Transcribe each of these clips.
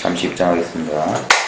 잠시 입장하겠습니다.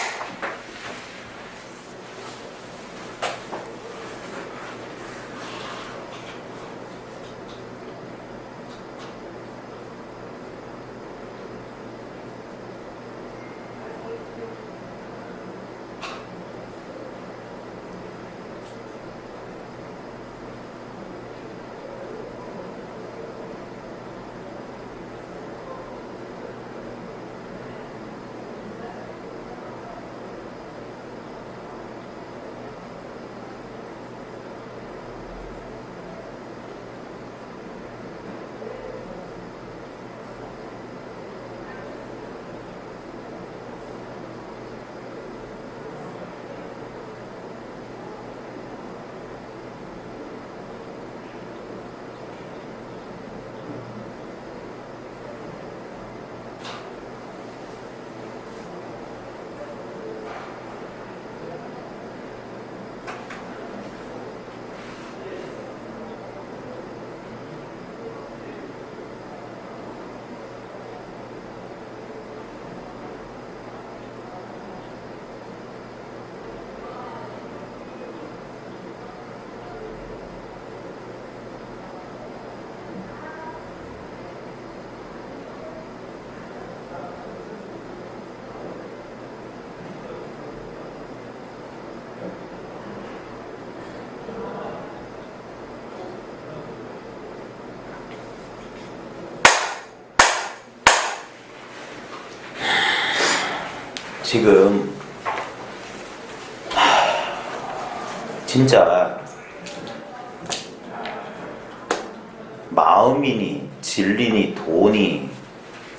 지금 진짜 마음이니 진리니 돈이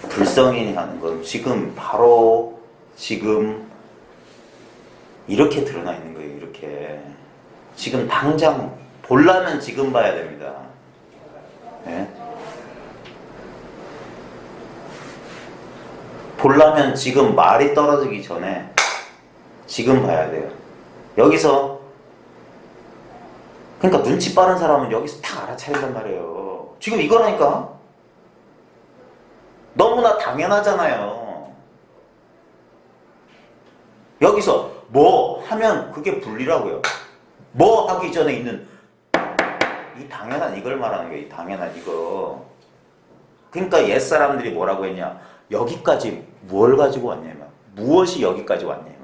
불성이니 하는 건 지금 바로 지금 이렇게 드러나 있는 거예요. 이렇게 지금 당장 보려면 지금 봐야 됩니다. 네? 보려면 지금 말이 떨어지기 전에 지금 봐야 돼요. 여기서 그러니까 눈치 빠른 사람은 여기서 다 알아차린단 말이에요. 지금 이거라니까 너무나 당연하잖아요. 여기서 뭐 하면 그게 분리라고요. 뭐 하기 전에 있는 이 당연한 이걸 말하는 거예요. 이 당연한 이거. 그러니까 옛사람들이 뭐라고 했냐, 여기까지 뭘 가지고 왔냐면 무엇이 여기까지 왔냐면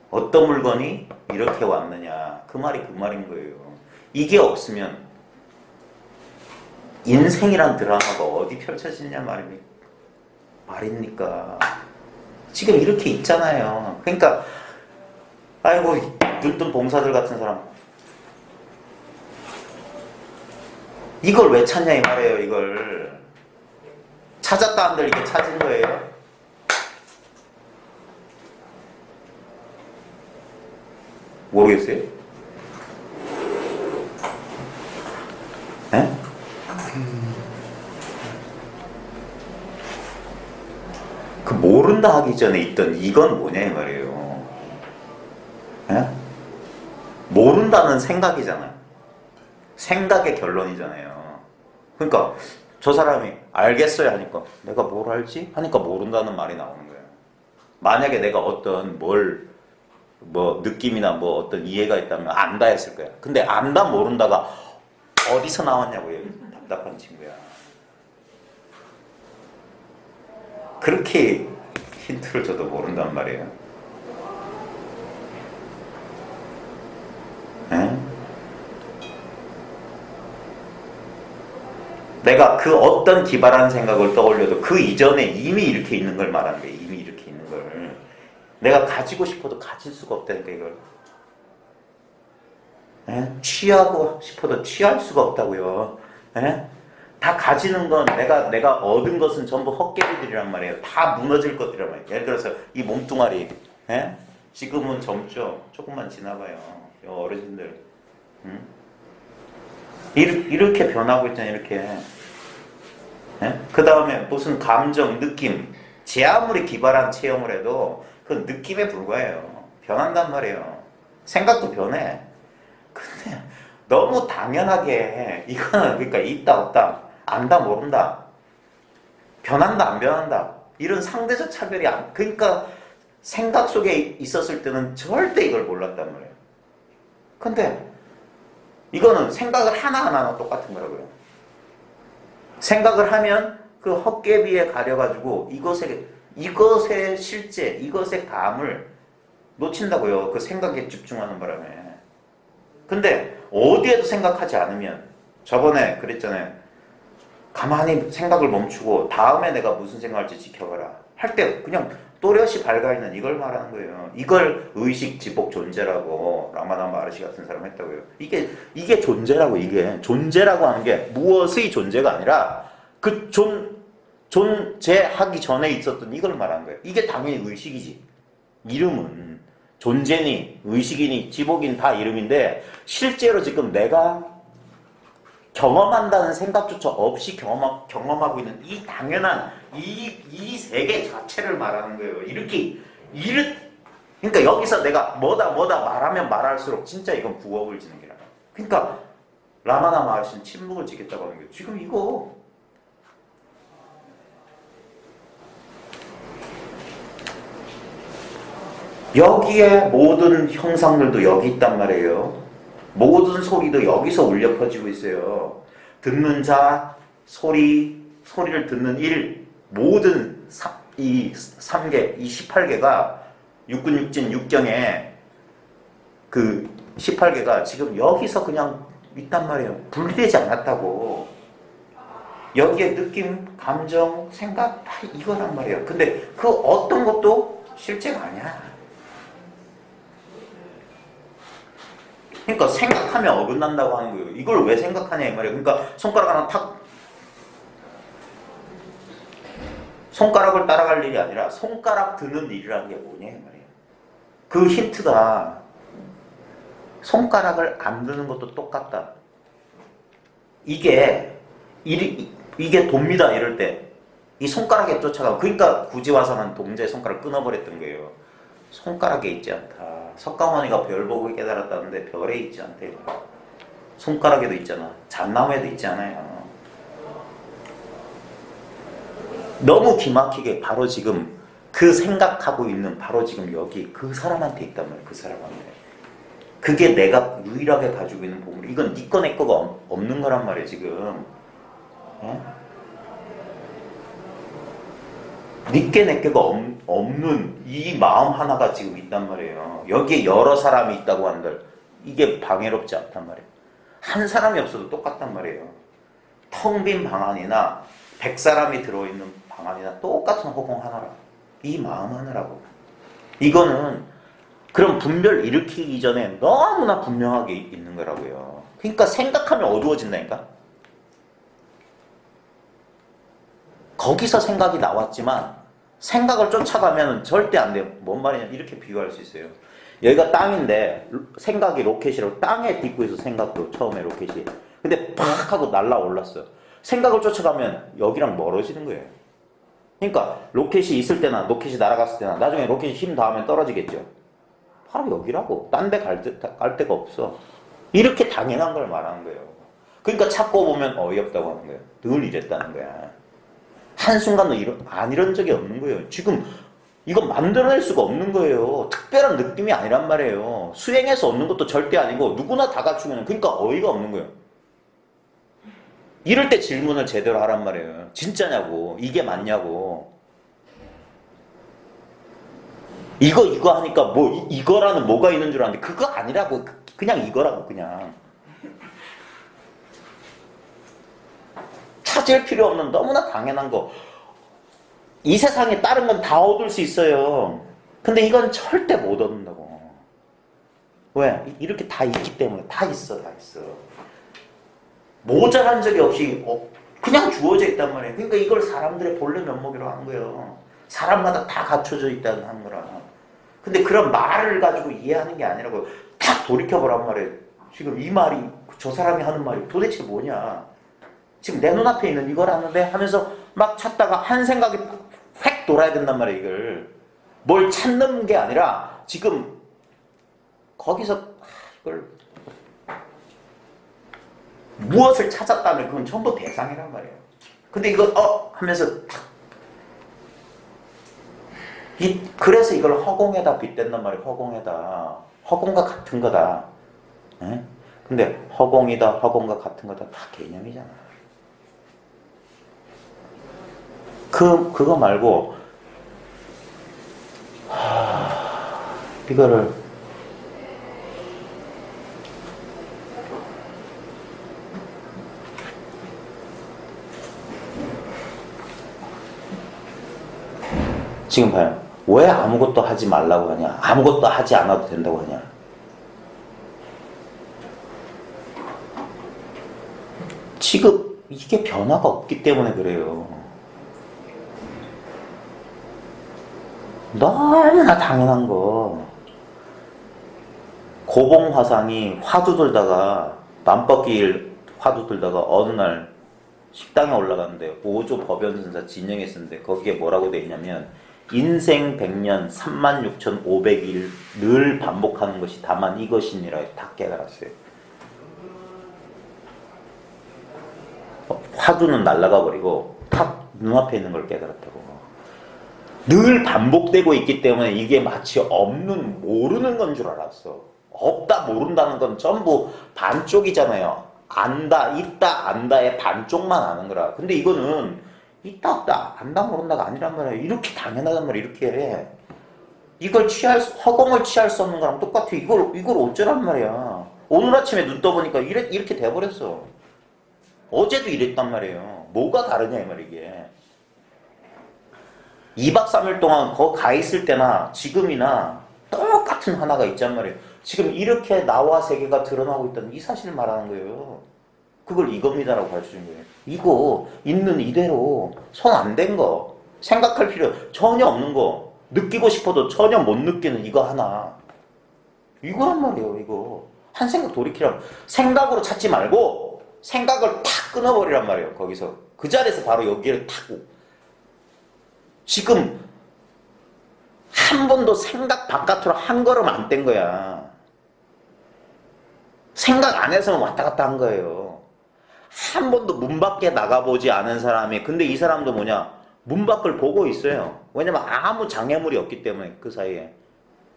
어떤 물건이 이렇게 왔느냐, 그 말이 그 말인 거예요. 이게 없으면 인생이란 드라마가 어디 펼쳐지냐 말입니까? 지금 이렇게 있잖아요. 그러니까 아이고 눈뜬 봉사들 같은 사람 이걸 왜 찾냐 이 말이에요. 이걸 찾았다 한들 이게 찾은 거예요? 모르겠어요? 네? 그 모른다 하기 전에 있던 이건 뭐냐 이 말이에요. 네? 모른다는 생각이잖아요. 생각의 결론이잖아요. 그러니까 저 사람이 알겠어요 하니까 내가 뭘 알지? 하니까 모른다는 말이 나오는 거예요. 만약에 내가 어떤 뭐 느낌이나 뭐 어떤 이해가 있다면 안다 했을 거야. 근데 안다 모른다가 어디서 나왔냐고요. 답답한 친구야. 그렇게 힌트를 줘도 모른단 말이에요. 에? 내가 그 어떤 기발한 생각을 떠올려도 그 이전에 이미 이렇게 있는 걸 말하는 거예요. 이미 이렇게 있는 걸. 내가 가지고 싶어도 가질 수가 없다니까 이걸. 에? 취하고 싶어도 취할 수가 없다고요. 에? 다 가지는 건 내가 얻은 것은 전부 헛개비들이란 말이에요. 다 무너질 것들이란 말이에요. 예를 들어서 이 몸뚱아리, 에? 지금은 젊죠. 조금만 지나봐요. 어르신들, 응? 이렇게 변하고 있잖아요. 이렇게. 그 다음에 무슨 감정, 느낌, 제 아무리 기발한 체험을 해도 그 느낌에 불과해요. 변한단 말이에요. 생각도 변해. 근데 너무 당연하게 이거는 그러니까 있다 없다, 안다 모른다, 변한다 안 변한다, 이런 상대적 차별이 그러니까 생각 속에 있었을 때는 절대 이걸 몰랐단 말이에요. 근데 이거는 생각을 하나하나 똑같은 거라고요. 생각을 하면 그 헛개비에 가려가지고 이것의 실제, 이것의 감을 놓친다고요. 그 생각에 집중하는 바람에. 근데 어디에도 생각하지 않으면, 저번에 그랬잖아요. 가만히 생각을 멈추고 다음에 내가 무슨 생각할지 지켜봐라 할 때 그냥 또렷이 밝아있는 이걸 말하는 거예요. 이걸 의식, 지복, 존재라고 라마나 마르시 같은 사람 했다고요. 이게 존재라고. 이게 존재라고 하는 게 무엇의 존재가 아니라 그 존재하기 전에 있었던 이걸 말하는 거예요. 이게 당연히 의식이지. 이름은 존재니 의식이니 지복이니 다 이름인데, 실제로 지금 내가 경험한다는 생각조차 없이 경험하고 있는 이 당연한 이 세계 자체를 말하는 거예요. 그러니까 여기서 내가 뭐다 말하면 말할수록 진짜 이건 부업을 지는 게라. 그러니까 라마나 마하르시는 침묵을 지겠다고 하는 거예요. 지금 이거 여기에 모든 형상들도 여기 있단 말이에요. 모든 소리도 여기서 울려 퍼지고 있어요. 듣는 자, 소리를 듣는 일, 모든 이 3개, 이 18개가 육근육진 육경에 그 18개가 지금 여기서 그냥 있단 말이에요. 분리되지 않았다고. 여기에 느낌, 감정, 생각 다 이거란 말이에요. 근데 그 어떤 것도 실제가 아니야. 그러니까 생각하면 어긋난다고 하는 거예요. 이걸 왜 생각하냐 이 말이에요. 그러니까 손가락 하나 손가락을 따라갈 일이 아니라 손가락 드는 일이라는 게 뭐냐 이 말이에요. 그 힌트가 손가락을 안 드는 것도 똑같다. 이게 돕니다 이럴 때 이 손가락에 쫓아가고, 그러니까 구지와사는 동자의 손가락을 끊어버렸던 거예요. 손가락에 있지 않다. 석가모니가 별 보고 깨달았다는데 별에 있지 않대요. 손가락에도 있잖아. 잣나무에도 있잖아요. 너무 기막히게 바로 지금 그 생각하고 있는 바로 지금 여기 그 사람한테 있단 말이에요. 그 사람한테. 그게 내가 유일하게 가지고 있는 보물. 이건 네 거 내 거가 없는 거란 말이에요 지금. 니께 내께가 없는 이 마음 하나가 지금 있단 말이에요. 여기에 여러 사람이 있다고 한들 이게 방해롭지 않단 말이에요. 한 사람이 없어도 똑같단 말이에요. 텅 빈 방 안이나 100사람이 들어있는 방 안이나 똑같은 허공 하나라. 이 마음 하나라고. 이거는 그런 분별 일으키기 전에 너무나 분명하게 있는 거라고요. 그러니까 생각하면 어두워진다니까. 거기서 생각이 나왔지만 생각을 쫓아가면 절대 안 돼요. 뭔 말이냐, 이렇게 비유할 수 있어요. 여기가 땅인데 생각이 로켓이라고 땅에 딛고 있어. 생각도 처음에 로켓이. 근데 팍 하고 날아올랐어요. 생각을 쫓아가면 여기랑 멀어지는 거예요. 그러니까 로켓이 있을 때나 로켓이 날아갔을 때나 나중에 로켓이 힘 닿으면 떨어지겠죠. 바로 여기라고. 딴 데 갈 데가 없어. 이렇게 당연한 걸 말하는 거예요. 그러니까 찾고 보면 어이없다고 하는 거예요. 늘 이랬다는 거야. 한순간도 이런 적이 없는 거예요. 지금 이건 만들어낼 수가 없는 거예요. 특별한 느낌이 아니란 말이에요. 수행해서 얻는 것도 절대 아니고 누구나 다 갖추면 그러니까 어이가 없는 거예요. 이럴 때 질문을 제대로 하란 말이에요. 진짜냐고. 이게 맞냐고. 이거 하니까 뭐 이거라는 뭐가 있는 줄 아는데 그거 아니라고. 그냥 이거라고. 그냥 찾을 필요 없는 너무나 당연한 거. 이 세상에 다른 건 다 얻을 수 있어요. 근데 이건 절대 못 얻는다고. 왜? 이렇게 다 있기 때문에. 다 있어. 모자란 적이 없이 그냥 주어져 있단 말이에요. 그러니까 이걸 사람들의 본래 면목이라고 하는 거예요. 사람마다 다 갖춰져 있다는 하는 거라. 근데 그런 말을 가지고 이해하는 게 아니라고. 딱 돌이켜보란 말이에요. 지금 이 말이, 저 사람이 하는 말이 도대체 뭐냐. 지금 내 눈앞에 있는 이걸 하는데 하면서 막 찾다가 한 생각이 획 돌아야 된단 말이에요. 이걸 뭘 찾는 게 아니라 지금 거기서 이걸 무엇을 찾았다면 그건 전부 대상이란 말이에요. 근데 이거 하면서 탁 그래서 이걸 허공에다 빗댄단 말이에요. 허공에다. 허공과 같은 거다. 예? 근데 허공이다, 허공과 같은 거다 다 개념이잖아. 그거 말고 이거를 지금 봐요. 왜 아무것도 하지 말라고 하냐? 아무것도 하지 않아도 된다고 하냐? 지금 이게 변화가 없기 때문에 그래요. 너무나 당연한 거. 고봉화상이 화두 들다가 맘버길 화두 들다가 어느 날 식당에 올라갔는데 5조 법연승사 진영에 쓰는데 거기에 뭐라고 돼 있냐면 인생 100년 36,500일 늘 반복하는 것이 다만 이것이니라 다 깨달았어요. 화두는 날아가 버리고 탁 눈앞에 있는 걸 깨달았다고. 늘 반복되고 있기 때문에 이게 마치 없는 모르는 건 줄 알았어. 없다 모른다는 건 전부 반쪽이잖아요. 안다 있다 안다의 반쪽만 아는 거라. 근데 이거는 있다 없다 안다 모른다가 아니란 말이야. 이렇게 당연하단 말이야. 이렇게 이걸 허공을 취할 수 없는 거랑 똑같아. 이걸 어쩌란 말이야. 오늘 아침에 눈 떠보니까 이렇게 돼버렸어. 어제도 이랬단 말이에요. 뭐가 다르냐 이 말이야 이게. 2박 3일 동안 거기 가 있을 때나 지금이나 똑같은 하나가 있단 말이에요. 지금 이렇게 나와 세계가 드러나고 있다는 이 사실을 말하는 거예요. 그걸 이겁니다라고 가르쳐준 거예요. 이거 있는 이대로 손 안 댄 거, 생각할 필요 전혀 없는 거, 느끼고 싶어도 전혀 못 느끼는 이거 하나. 이거란 말이에요. 이거 한 생각 돌이키라고. 생각으로 찾지 말고 생각을 탁 끊어버리란 말이에요. 거기서 그 자리에서 바로 여기를 타고. 지금 한 번도 생각 바깥으로 한 걸음 안 뗀 거야. 생각 안에서만 왔다 갔다 한 거예요. 한 번도 문 밖에 나가보지 않은 사람이, 근데 이 사람도 뭐냐, 문 밖을 보고 있어요. 왜냐면 아무 장애물이 없기 때문에 그 사이에.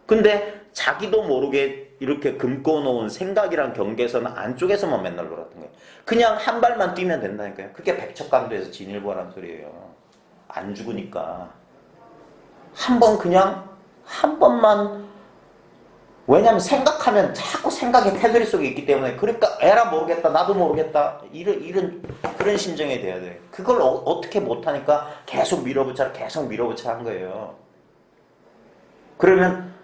근데 자기도 모르게 이렇게 금고 놓은 생각이란 경계선 안쪽에서만 맨날 놀았던 거예요. 그냥 한 발만 뛰면 된다니까요. 그게 백척간도에서 진일보라는 소리예요. 안 죽으니까. 한 번만, 왜냐면 생각하면 자꾸 생각의 테두리 속에 있기 때문에, 그러니까 에라 모르겠다, 나도 모르겠다, 이런 그런 심정이 돼야 돼. 그걸 어떻게 못하니까 계속 밀어붙여 한 거예요. 그러면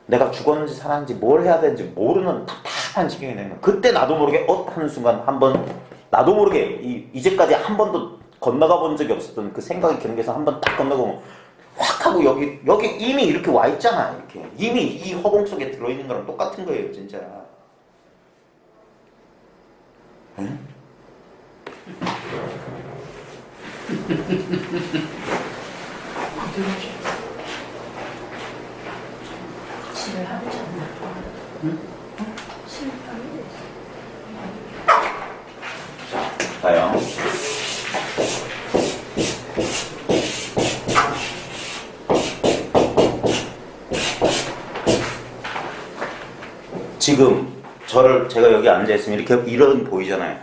내가 죽었는지 살았는지 뭘 해야 되는지 모르는 답답한 지경이 되는 거야. 그때 나도 모르게 하는 순간 한번 나도 모르게 이제까지 한 번도 건너가 본 적이 없었던 그 생각의 경계에서 한번 딱 건너가면 확 하고 여기 이미 이렇게 와 있잖아. 이렇게 이미 이 허공 속에 들어있는 거랑 똑같은 거예요, 진짜. 응? 실을 하지 않나? 응? 실을 하지. 자, 가요. 지금 제가 여기 앉아있으면 이런 보이잖아요.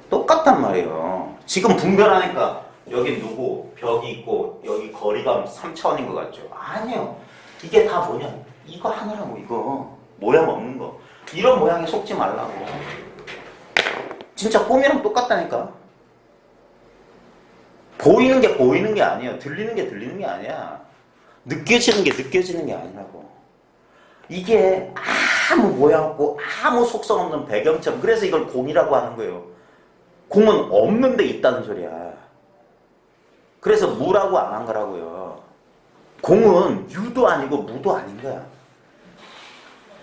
똑같단 말이에요. 지금 분별하니까 여기 누구, 벽이 있고 여기 거리감 3차원인 것 같죠? 아니요. 이게 다 뭐냐? 이거 하나라고, 이거. 모양 없는 거. 이런 모양에 속지 말라고. 진짜 꿈이랑 똑같다니까. 보이는 게 보이는 게 아니에요. 들리는 게 들리는 게 아니야. 느껴지는 게 느껴지는 게 아니라고. 이게 아무 모양 없고 아무 속성 없는 배경처럼, 그래서 이걸 공이라고 하는 거예요. 공은 없는데 있다는 소리야. 그래서 무라고 안 한 거라고요. 공은 유도 아니고 무도 아닌 거야.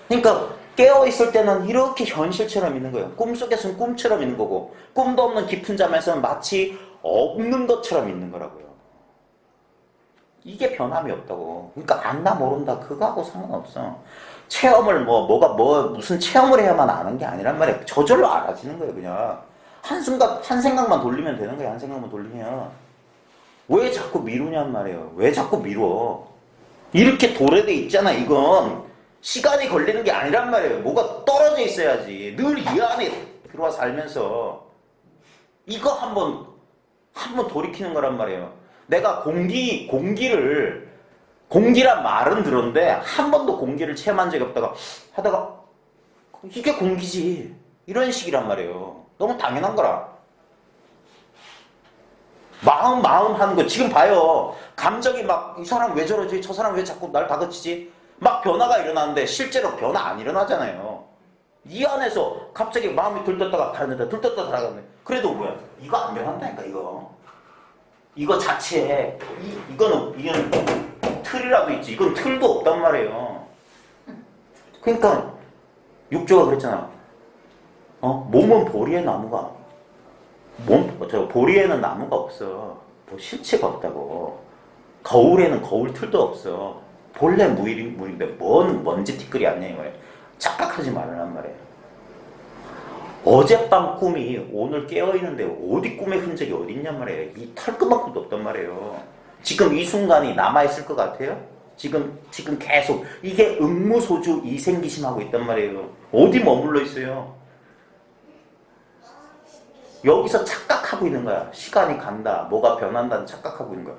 그러니까 깨어있을 때는 이렇게 현실처럼 있는 거예요. 꿈속에서는 꿈처럼 있는 거고, 꿈도 없는 깊은 잠에서는 마치 없는 것처럼 있는 거라고요. 이게 변함이 없다고. 그러니까 안다 모른다 그거하고 상관없어. 체험을 무슨 체험을 해야만 아는 게 아니란 말이야. 저절로 알아지는 거예요. 그냥 한순간 한 생각만 돌리면 되는 거야. 한 생각만 돌리면. 왜 자꾸 미루냔 말이에요. 왜 자꾸 미뤄? 이렇게 도래돼 있잖아. 이건 시간이 걸리는 게 아니란 말이에요. 뭐가 떨어져 있어야지. 늘 이 안에 들어와 살면서 이거 한번 돌이키는 거란 말이에요. 내가 공기란 말은 들었는데 한 번도 공기를 체험한 적이 없다가 하다가 이게 공기지. 이런 식이란 말이에요. 너무 당연한 거라. 마음 하는 거 지금 봐요. 감정이 막 이 사람 왜 저러지? 저 사람 왜 자꾸 날 다그치지? 막 변화가 일어나는데 실제로 변화 안 일어나잖아요. 이 안에서 갑자기 마음이 들떴다가 다른데 들떴다가 다른데 그래도 뭐야? 이거 안 변한다니까 이거 자체에 이거는 틀이라도 있지. 이건 틀도 없단 말이에요. 그러니까 육조가 그랬잖아. 몸은 보리의 나무가 보리에는 나무가 없어. 뭐 실체가 없다고. 거울에는 거울 틀도 없어. 본래 물인데 뭔 먼지 티끌이 아니냐 이 말이야. 착각하지 말란 말이야. 어젯밤 꿈이 오늘 깨어있는데 어디 꿈의 흔적이 어디 있냔 말이에요. 이 털끝만큼도 없단 말이에요. 지금 이 순간이 남아있을 것 같아요? 지금 계속 이게 응무소주 이생기심하고 있단 말이에요. 어디 머물러 있어요? 여기서 착각하고 있는 거야. 시간이 간다. 뭐가 변한다는 착각하고 있는 거야.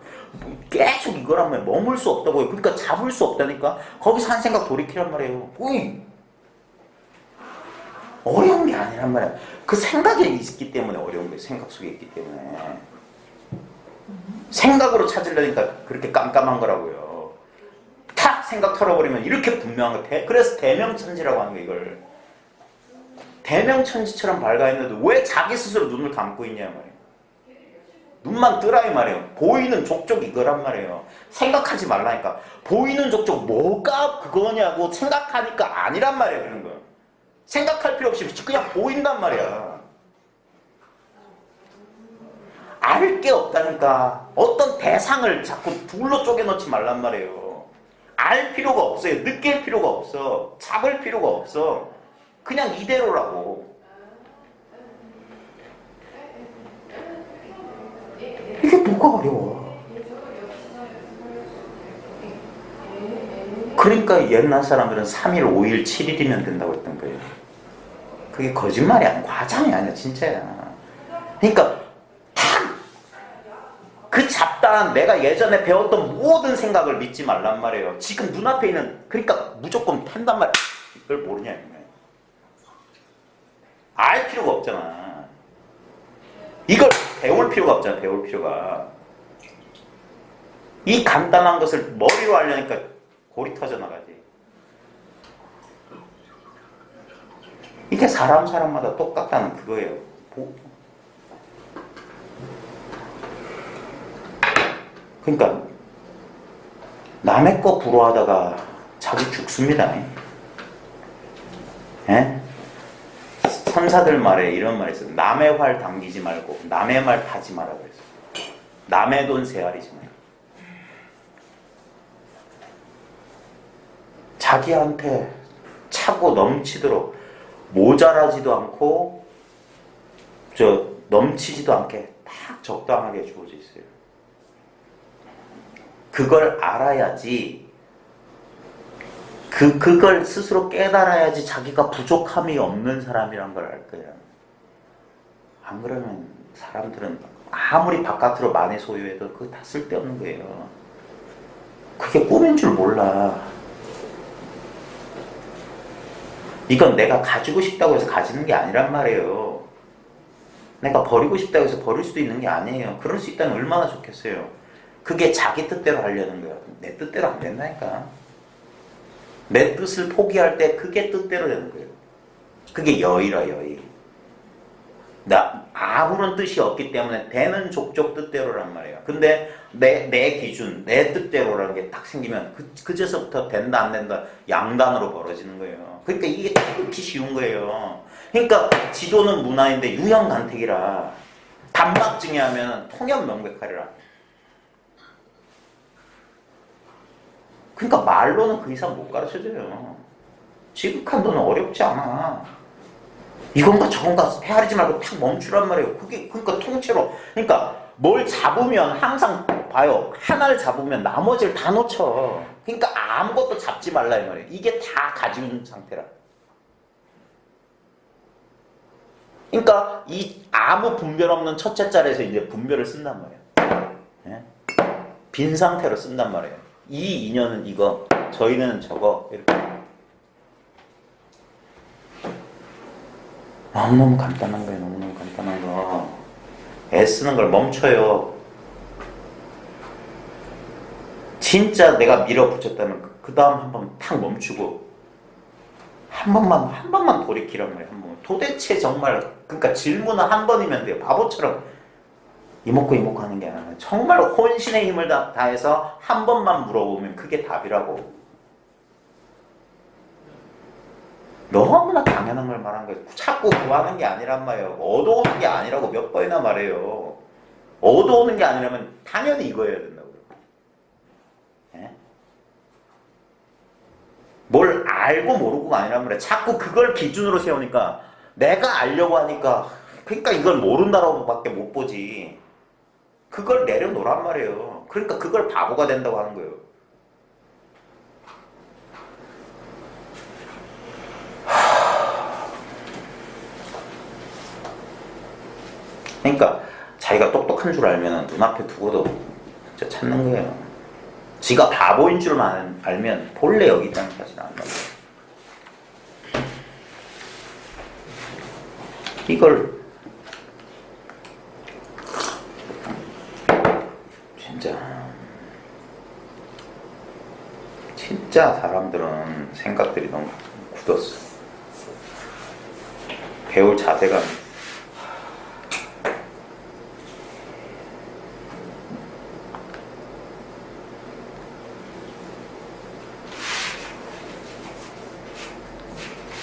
계속 이거란 말이야. 머물 수 없다고요. 그러니까 잡을 수 없다니까. 거기서 한 생각 돌이키란 말이에요. 어려운 게 아니란 말이야. 그 생각에 있기 때문에 어려운 거예요. 생각 속에 있기 때문에. 생각으로 찾으려니까 그렇게 깜깜한 거라고요. 탁 생각 털어버리면 이렇게 분명한 거. 그래서 대명천지라고 하는 거예요. 이걸. 대명천지처럼 밝아있는데 왜 자기 스스로 눈을 감고 있냐 말이에요. 눈만 뜨라 이 말이에요. 보이는 족족 이거란 말이에요. 생각하지 말라니까. 보이는 족족 뭐가 그거냐고 생각하니까 아니란 말이에요. 그런 거. 생각할 필요 없이 그냥 보인단 말이야. 알 게 없다니까. 어떤 대상을 자꾸 둘로 쪼개놓지 말란 말이에요. 알 필요가 없어요. 느낄 필요가 없어. 잡을 필요가 없어. 그냥 이대로라고. 이게 뭐가 어려워. 그러니까 옛날 사람들은 3일, 5일, 7일이면 된다고 했던 거예요. 그게 거짓말이 아니야. 과장이 아니야. 진짜야. 그러니까 그 잡다한 내가 예전에 배웠던 모든 생각을 믿지 말란 말이에요. 지금 눈앞에 있는 그러니까 무조건 팬단 말이야. 이걸 모르냐 이거예요. 알 필요가 없잖아. 이걸 배울 필요가 없잖아. 배울 필요가. 이 간단한 것을 머리로 하려니까 골이 터져 나가지. 이게 사람마다 똑같다는 그거예요. 그러니까 남의 거 부러워하다가 자기 죽습니다. 예? 선사들 말에 이런 말이 있어요. 남의 활 당기지 말고 남의 말 타지 마라 그랬어요. 남의 돈 세알이지 마라. 자기한테 차고 넘치도록 모자라지도 않고 넘치지도 않게 딱 적당하게 주어져 있어요. 그걸 알아야지. 그걸 스스로 깨달아야지 자기가 부족함이 없는 사람이란 걸 알 거야. 안 그러면 사람들은 아무리 바깥으로 많이 소유해도 그거 다 쓸데없는 거예요. 그게 꿈인 줄 몰라. 이건 내가 가지고 싶다고 해서 가지는 게 아니란 말이에요. 내가 버리고 싶다고 해서 버릴 수도 있는 게 아니에요. 그럴 수 있다면 얼마나 좋겠어요. 그게 자기 뜻대로 하려는 거야. 내 뜻대로 안 된다니까. 내 뜻을 포기할 때 그게 뜻대로 되는 거예요. 그게 여의라 여의. 나 아무런 뜻이 없기 때문에 되는 족족 뜻대로란 말이에요. 근데 내 기준, 내 뜻대로라는 게 딱 생기면 그제서부터 된다 안 된다 양단으로 벌어지는 거예요. 그러니까 이게 그렇게 쉬운 거예요. 그러니까 지도는 문화인데 유형간택이라 단막증이 하면 통연명백하리라. 그러니까 말로는 그 이상 못 가르쳐줘요. 지극한도는 어렵지 않아. 이건가 저건가 헤아리지 말고 탁 멈추란 말이에요. 그게 그러니까 통째로. 그러니까 뭘 잡으면 항상 봐요. 하나를 잡으면 나머지를 다 놓쳐. 그러니까 아무것도 잡지 말라 이 말이에요. 이게 다 가지고 있는 상태라. 그러니까 이 아무 분별 없는 첫째 자리에서 이제 분별을 쓴단 말이에요. 예? 빈 상태로 쓴단 말이에요. 이 인연은 이거, 저 인연은 저거 이렇게. 너무너무 간단한 거예요. 너무너무 간단한 거. 애쓰는 걸 멈춰요. 진짜 내가 밀어붙였다면 그 다음 한 번 탁 멈추고 한 번만 돌이키란 말이에요. 한 번. 도대체 정말 그러니까 질문은 한 번이면 돼요. 바보처럼 이먹고 하는 게 아니라 정말 혼신의 힘을 다해서 한 번만 물어보면 그게 답이라고. 너무나 당연한 걸 말한 거예요. 자꾸 구하는 게 아니란 말이에요. 얻어오는 게 아니라고 몇 번이나 말해요. 얻어오는 게 아니라면 당연히 이거 해야 된다고요. 예? 뭘 알고 모르고가 아니란 말이에요. 자꾸 그걸 기준으로 세우니까 내가 알려고 하니까 그러니까 이걸 모른다라고 밖에 못 보지. 그걸 내려놓으란 말이에요. 그러니까 그걸 바보가 된다고 하는 거예요. 그러니까 자기가 똑똑한 줄 알면 눈앞에 두고도 진짜 찾는 거예요. 지가 바보인 줄만 알면 본래 여기 있다는 사실을 안 나와요. 이걸 진짜 사람들은 생각들이 너무 굳었어. 배울 자세가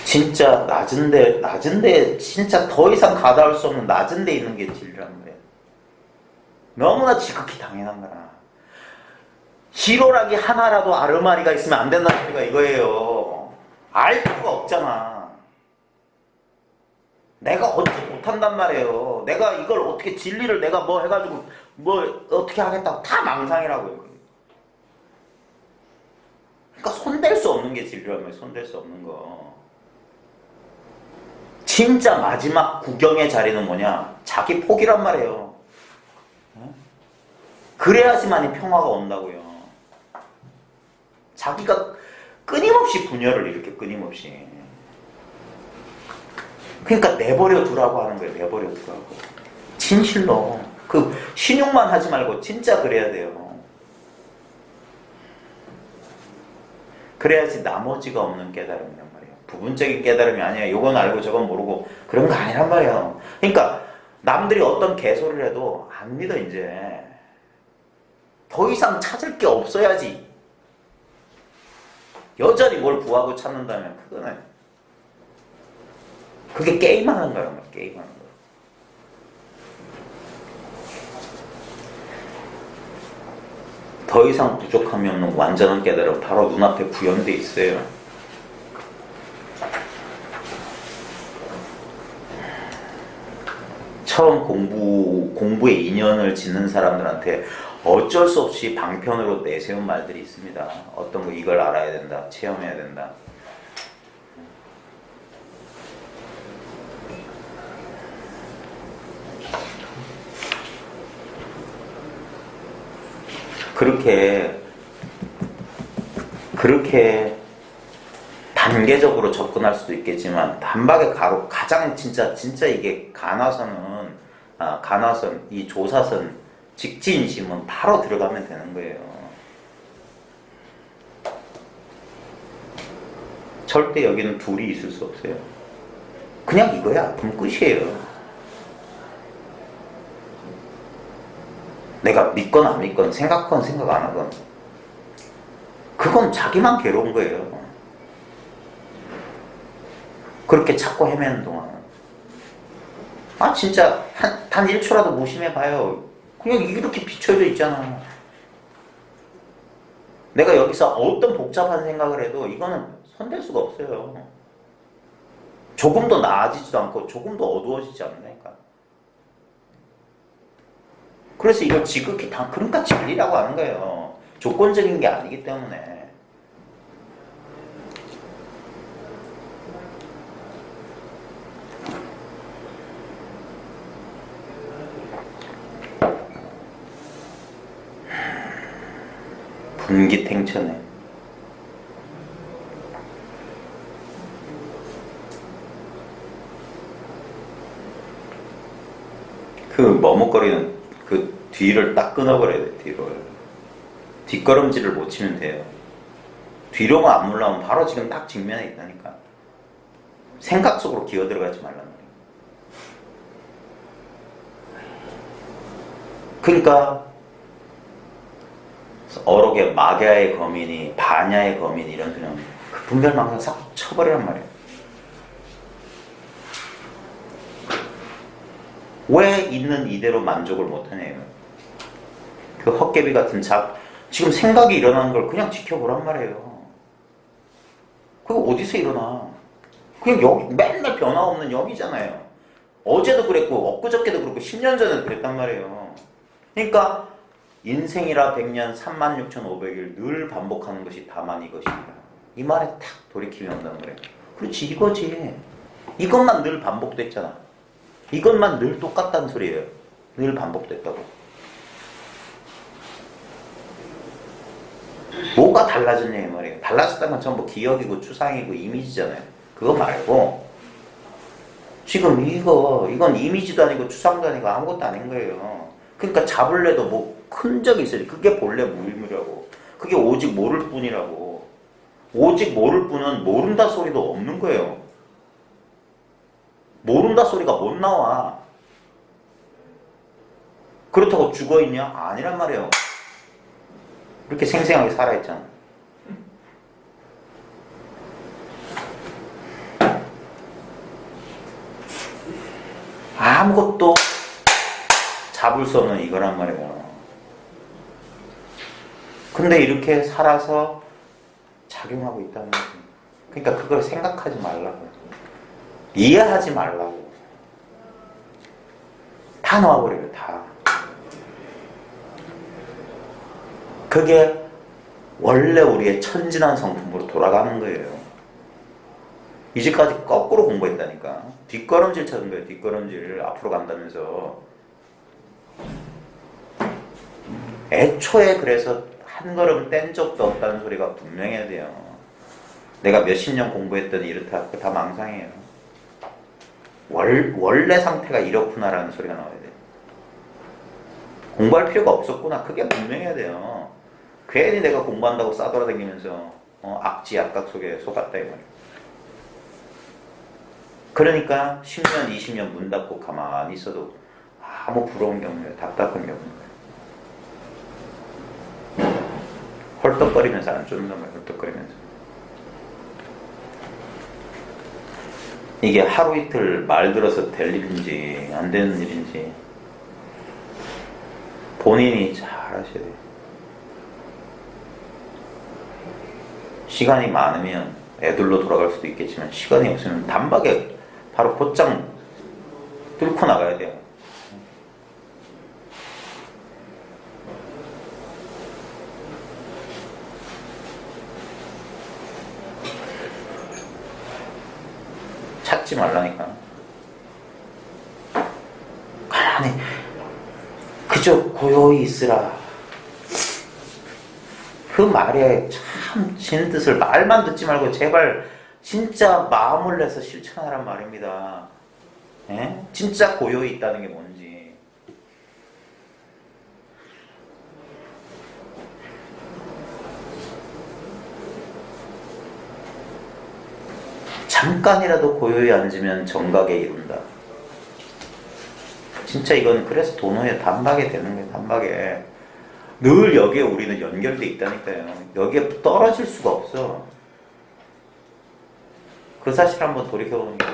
진짜 낮은데 진짜 더 이상 가다할 수 없는 낮은 데 있는 게 진리란 말이야. 너무나 지극히 당연한 거라. 희로락이 하나라도 아르마리가 있으면 안 된다는 소리가 이거예요. 알 필요가 없잖아. 내가 어떻게 못한단 말이에요. 내가 이걸 어떻게 진리를 내가 뭐 해가지고 뭐 어떻게 하겠다고 다 망상이라고요. 그러니까 손댈 수 없는 게 진리란 말이에요. 손댈 수 없는 거. 진짜 마지막 구경의 자리는 뭐냐? 자기 포기란 말이에요. 그래야지만이 평화가 온다고요. 자기가 끊임없이 분열을 일으켜, 끊임없이. 그러니까 내버려 두라고 하는 거예요. 내버려 두라고. 진실로. 그 신용만 하지 말고 진짜 그래야 돼요. 그래야지 나머지가 없는 깨달음이란 말이에요. 부분적인 깨달음이 아니에요. 요건 알고 저건 모르고 그런 거 아니란 말이에요. 그러니까 남들이 어떤 개소리를 해도 안 믿어 이제. 더 이상 찾을 게 없어야지. 여전히 뭘 구하고 찾는다면 그거는 그게 게임하는 거예요. 게임하는 거. 더 이상 부족함이 없는 완전한 깨달음 바로 눈앞에 구현돼 있어요. 처음 공부에 인연을 짓는 사람들한테 어쩔 수 없이 방편으로 내세운 말들이 있습니다. 어떤 거 이걸 알아야 된다. 체험해야 된다. 그렇게 단계적으로 접근할 수도 있겠지만 단박에 가장 진짜 이게 간화선 이 조사선 직진심은 바로 들어가면 되는 거예요. 절대 여기는 둘이 있을 수 없어요. 그냥 이거야. 그럼 끝이에요. 내가 믿건 안 믿건 생각 안 하건 그건 자기만 괴로운 거예요. 그렇게 찾고 헤매는 동안 진짜 단 1초라도 무심해봐요. 그냥 이렇게 비춰져 있잖아. 내가 여기서 어떤 복잡한 생각을 해도 이거는 손댈 수가 없어요. 조금 더 나아지지도 않고 조금 더 어두워지지 않는다니까. 그래서 이걸 지극히 그러니까 진리라고 하는 거예요. 조건적인 게 아니기 때문에. 분기탱천에 그 머뭇거리는 그 뒤를 딱 끊어버려야 돼. 뒤를 뒷걸음질을 못 치면 돼요. 뒤로만 안 물러오면 바로 지금 딱 직면에 있다니까. 생각 속으로 기어 들어가지 말란 말이야. 그러니까 어록의 막야의 거민이 반야의 거민 이런 그냥 그 분별망상 싹 쳐버리란 말이에요. 왜 있는 이대로 만족을 못하냐면 그 헛개비 같은 지금 생각이 일어나는 걸 그냥 지켜보란 말이에요. 그거 어디서 일어나? 그냥 여기 맨날 변화 없는 여기잖아요. 어제도 그랬고 엊그저께도 그랬고 10년 전에도 그랬단 말이에요. 그러니까 인생이라 100년 36,500일 늘 반복하는 것이 다만 이것이다. 이 말에 탁 돌이킴이 온단 말이에요. 그렇지 이거지. 이것만 늘 반복됐잖아. 이것만 늘 똑같다는 소리예요. 늘 반복됐다고. 뭐가 달라졌냐 이 말이에요. 달라졌다는 건 전부 기억이고 추상이고 이미지잖아요. 그거 말고 지금 이건 이미지도 아니고 추상도 아니고 아무것도 아닌 거예요. 그러니까 잡을래도 뭐 큰 적이 있어야지. 그게 본래 무의무라고. 그게 오직 모를 뿐이라고. 오직 모를 뿐은 모른다 소리도 없는 거예요. 모른다 소리가 못 나와. 그렇다고 죽어있냐? 아니란 말이에요. 이렇게 생생하게 살아있잖아. 아무것도 잡을 수 없는 이거란 말이에요. 근데 이렇게 살아서 작용하고 있다는 거지. 그러니까 그걸 생각하지 말라고. 이해하지 말라고. 다 놓아버려요. 다. 그게 원래 우리의 천진한 성품으로 돌아가는 거예요. 이제까지 거꾸로 공부했다니까. 뒷걸음질 찾은 거예요. 뒷걸음질. 앞으로 간다면서. 애초에 그래서 한 걸음 뗀 적도 없다는 소리가 분명해야 돼요. 내가 몇십 년 공부했더니 이렇다. 그거 다 망상이에요. 원래 상태가 이렇구나라는 소리가 나와야 돼요. 공부할 필요가 없었구나. 그게 분명해야 돼요. 괜히 내가 공부한다고 싸돌아다니면서 악지 악각 속에 속았다 이 말이에요. 그러니까 10년 20년 문 닫고 가만히 있어도 아무 부러운 게 없는 거예요. 답답한 게 없는 거예요. 헐떡거리면서 안 쫓는단 말이에요. 헐떡거리면서. 이게 하루 이틀 말 들어서 될 일인지 안 되는 일인지 본인이 잘 하셔야 돼요. 시간이 많으면 애들로 돌아갈 수도 있겠지만 시간이 없으면 단박에 바로 곧장 뚫고 나가야 돼요. 찾지 말라니까. 가만히 그저 고요히 있으라. 그 말에 참 진뜻을 말만 듣지 말고 제발 진짜 마음을 내서 실천하란 말입니다. 예? 진짜 고요히 있다는 게 뭔지. 잠깐이라도 고요히 앉으면 정각에 이룬다. 진짜 이건 그래서 도노의 단박에 되는 거예요. 단박에. 늘 여기에 우리는 연결돼 있다니까요. 여기에 떨어질 수가 없어. 그 사실 한번 돌이켜보는 게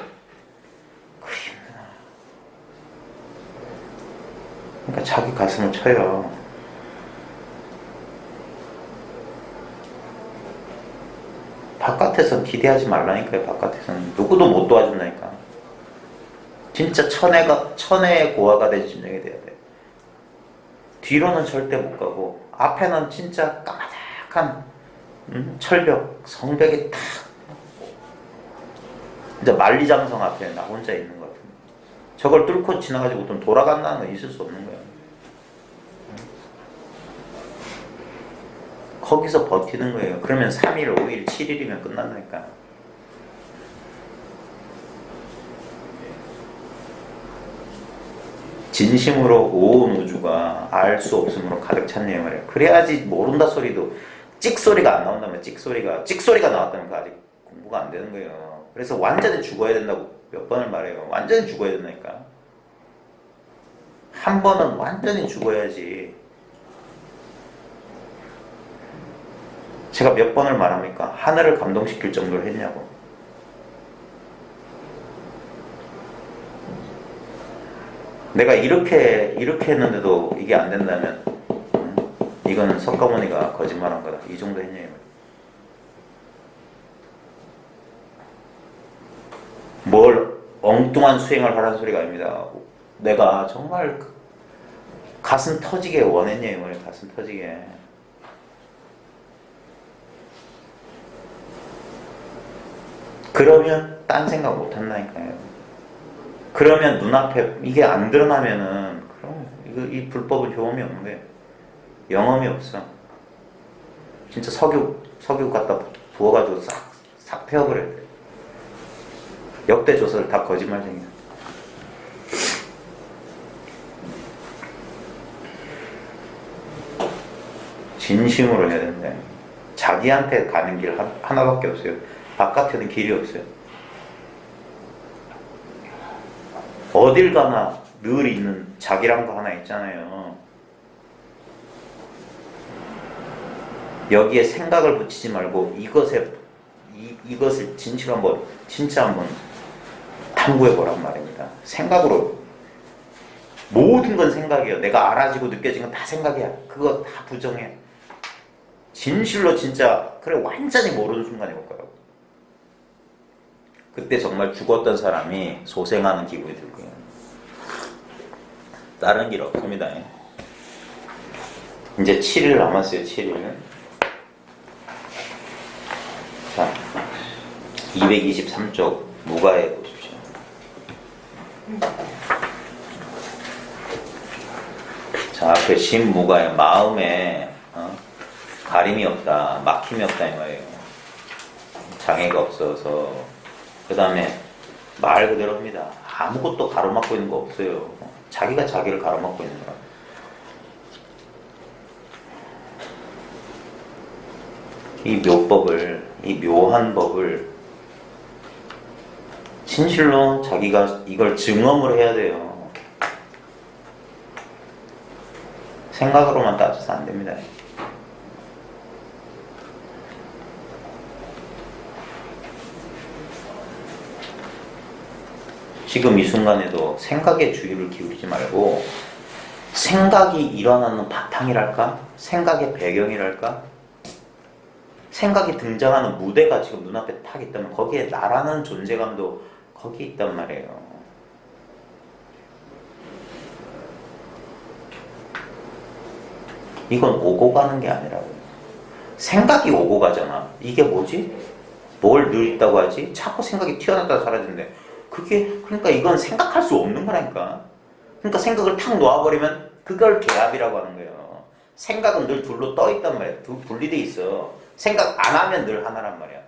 그리 힘드나. 그러니까 자기 가슴을 쳐요. 바깥에서 기대하지 말라니까요. 바깥에서는 누구도 못 도와준다니까. 진짜 천혜의 고아가 된 심령이 돼야 돼. 뒤로는 절대 못 가고 앞에는 진짜 까마득한 철벽, 성벽이 탁 이제 만리장성 앞에 나 혼자 있는 것 같은데 저걸 뚫고 지나가지고 좀 돌아간다는 건 있을 수 없는 거야. 거기서 버티는 거예요. 그러면 3일, 5일, 7일이면 끝난다니까. 진심으로 온 우주가 알 수 없음으로 가득 찼네요 말이에요. 그래야지 모른다 소리도 찍소리가 안 나온다면 찍소리가 나왔다면 그 아직 공부가 안 되는 거예요. 그래서 완전히 죽어야 된다고 몇 번을 말해요. 완전히 죽어야 된다니까. 한 번은 완전히 죽어야지. 제가 몇 번을 말합니까? 하늘을 감동시킬 정도로 했냐고. 내가 이렇게 했는데도 이게 안 된다면 이거는 석가모니가 거짓말한 거다. 이 정도 했냐. 뭘 엉뚱한 수행을 하라는 소리가 아닙니다. 내가 정말 가슴 터지게 원했냐 이거예요. 가슴 터지게. 그러면 딴 생각 못 한다니까요. 그러면 눈앞에 이게 안 드러나면은 그럼 이 불법은 효험이 없는 거예요. 영험이 없어. 진짜 석유 갖다 부어가지고 싹 태워버려야 돼. 역대 조서를 다 거짓말쟁이야. 진심으로 해야 되는데 자기한테 가는 길 하나밖에 없어요. 바깥에는 길이 없어요. 어딜 가나 늘 있는 자기란 거 하나 있잖아요. 여기에 생각을 붙이지 말고 이것을 진짜 한번 탐구해 보란 말입니다. 생각으로 모든 건 생각이에요. 내가 알아지고 느껴진 건 다 생각이야. 그거 다 부정해. 진실로 진짜 그래 완전히 모르는 순간이 올 거라고. 그때 정말 죽었던 사람이 소생하는 기분이 들 거예요. 다른 길 없습니다. 이제 7일 남았어요. 7일. 자, 223쪽 무가에 보십시오. 자, 앞에 신무가에 마음에 가림이 없다, 막힘이 없다 이 말이에요. 장애가 없어서. 그 다음에 말 그대로입니다. 아무것도 가로막고 있는 거 없어요. 자기가 자기를 가로막고 있는 거야. 이 묘법을, 이 묘한 법을 진실로 자기가 이걸 증험을 해야 돼요. 생각으로만 따져서 안 됩니다. 지금 이 순간에도 생각에 주의를 기울이지 말고 생각이 일어나는 바탕이랄까? 생각의 배경이랄까? 생각이 등장하는 무대가 지금 눈앞에 탁 있다면 거기에 나라는 존재감도 거기에 있단 말이에요. 이건 오고 가는 게 아니라고요. 생각이 오고 가잖아. 이게 뭐지? 뭘 늘 있다고 하지? 자꾸 생각이 튀어나왔다가 사라지는데 그러니까 이건 생각할 수 없는 거라니까. 그러니까 생각을 탁 놓아버리면 그걸 개합이라고 하는 거예요. 생각은 늘 둘로 떠 있단 말이야. 분리돼 있어. 생각 안 하면 늘 하나란 말이야.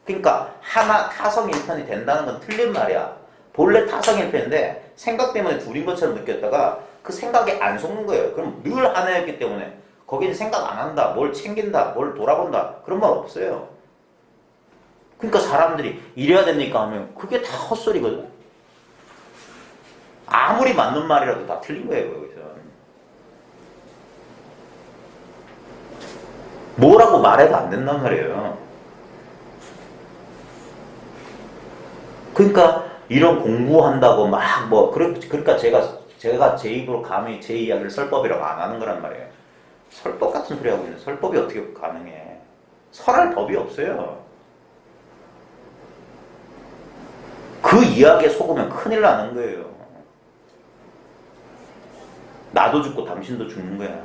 그러니까 하나 타성일편이 된다는 건 틀린 말이야. 본래 타성일편인데 생각 때문에 둘인 것처럼 느꼈다가 그 생각에 안 속는 거예요. 그럼 늘 하나였기 때문에 거기는 생각 안 한다, 뭘 챙긴다, 뭘 돌아본다 그런 말 없어요. 그러니까 사람들이 이래야 됩니까 하면 그게 다 헛소리거든. 아무리 맞는 말이라도 다 틀린 거예요. 여기서 뭐라고 말해도 안 된단 말이에요. 그러니까 이런 공부한다고 막 그러니까 제가 제 입으로 감히 제 이야기를 설법이라고 안 하는 거란 말이에요. 설법 같은 소리 하고 있는 설법이 어떻게 가능해. 설할 법이 없어요. 그 이야기에 속으면 큰일 나는 거예요. 나도 죽고 당신도 죽는 거야.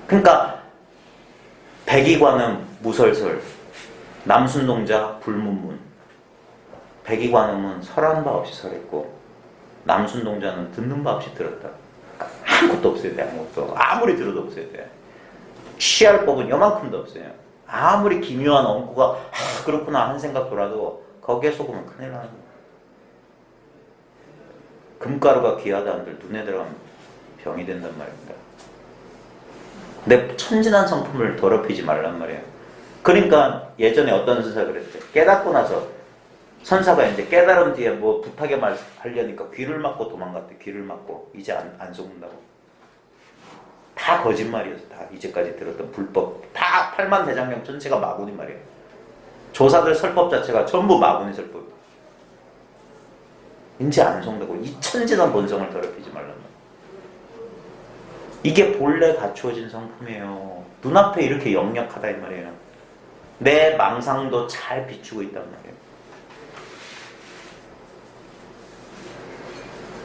그러니까 백이관음 무설설, 남순동자 불문문. 백이관음은 설하는 바 없이 설했고 남순동자는 듣는 바 없이 들었다. 아무것도 없어야 돼. 아무것도. 아무리 들어도 없어야 돼. 취할 법은 요만큼도 없어요. 아무리 기묘한 엉구가 그렇구나 한 생각 돌아도 거기에 속으면 큰일 나는 거야. 금가루가 귀하다 한들 눈에 들어가면 병이 된단 말입니다. 내 천진한 성품을 더럽히지 말란 말이에요. 그러니까 예전에 어떤 선사가 그랬대. 깨닫고 나서 선사가 이제 깨달은 뒤에 뭐 부탁에 하려니까 귀를 막고 도망갔대. 귀를 막고 이제 안 속는다고. 다 거짓말이었어. 다 이제까지 들었던 불법 다 팔만대장경 전체가 마구니 말이에요. 조사들 설법 자체가 전부 마구니 설법. 이제 안 속는다고. 이 천진한 본성을 더럽히지 말란 말이에요. 이게 본래 갖추어진 성품이에요. 눈앞에 이렇게 역력하다 이 말이에요. 내 망상도 잘 비추고 있단 말이에요.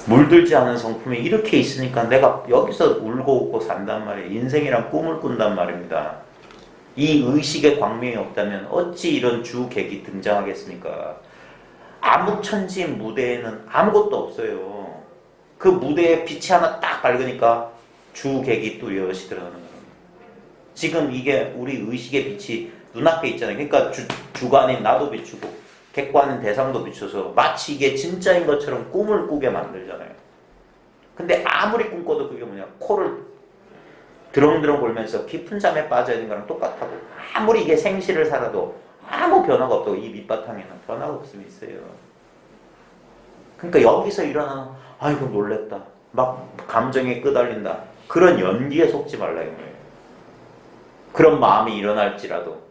물들지 않은 성품이 이렇게 있으니까 내가 여기서 울고 웃고 산단 말이에요. 인생이란 꿈을 꾼단 말입니다. 이 의식의 광명이 없다면 어찌 이런 주객이 등장하겠습니까? 암흑천지 무대에는 아무것도 없어요. 그 무대에 빛이 하나 딱 밝으니까 주객이 뚜렷이 드러나는 거예요. 지금 이게 우리 의식의 빛이 눈앞에 있잖아요. 그러니까 주관인 나도 비추고 객관인 대상도 비춰서 마치 이게 진짜인 것처럼 꿈을 꾸게 만들잖아요. 근데 아무리 꿈꿔도 그게 뭐냐, 코를 드렁드렁 골면서 깊은 잠에 빠져 있는 거랑 똑같다고. 아무리 이게 생시를 살아도 아무 변화가 없다고. 이 밑바탕에는 변화가 없으면 있어요. 그러니까 여기서 일어나는 아이고 놀랬다, 막 감정에 끄달린다, 그런 연기에 속지 말라 이거예요. 그런 마음이 일어날지라도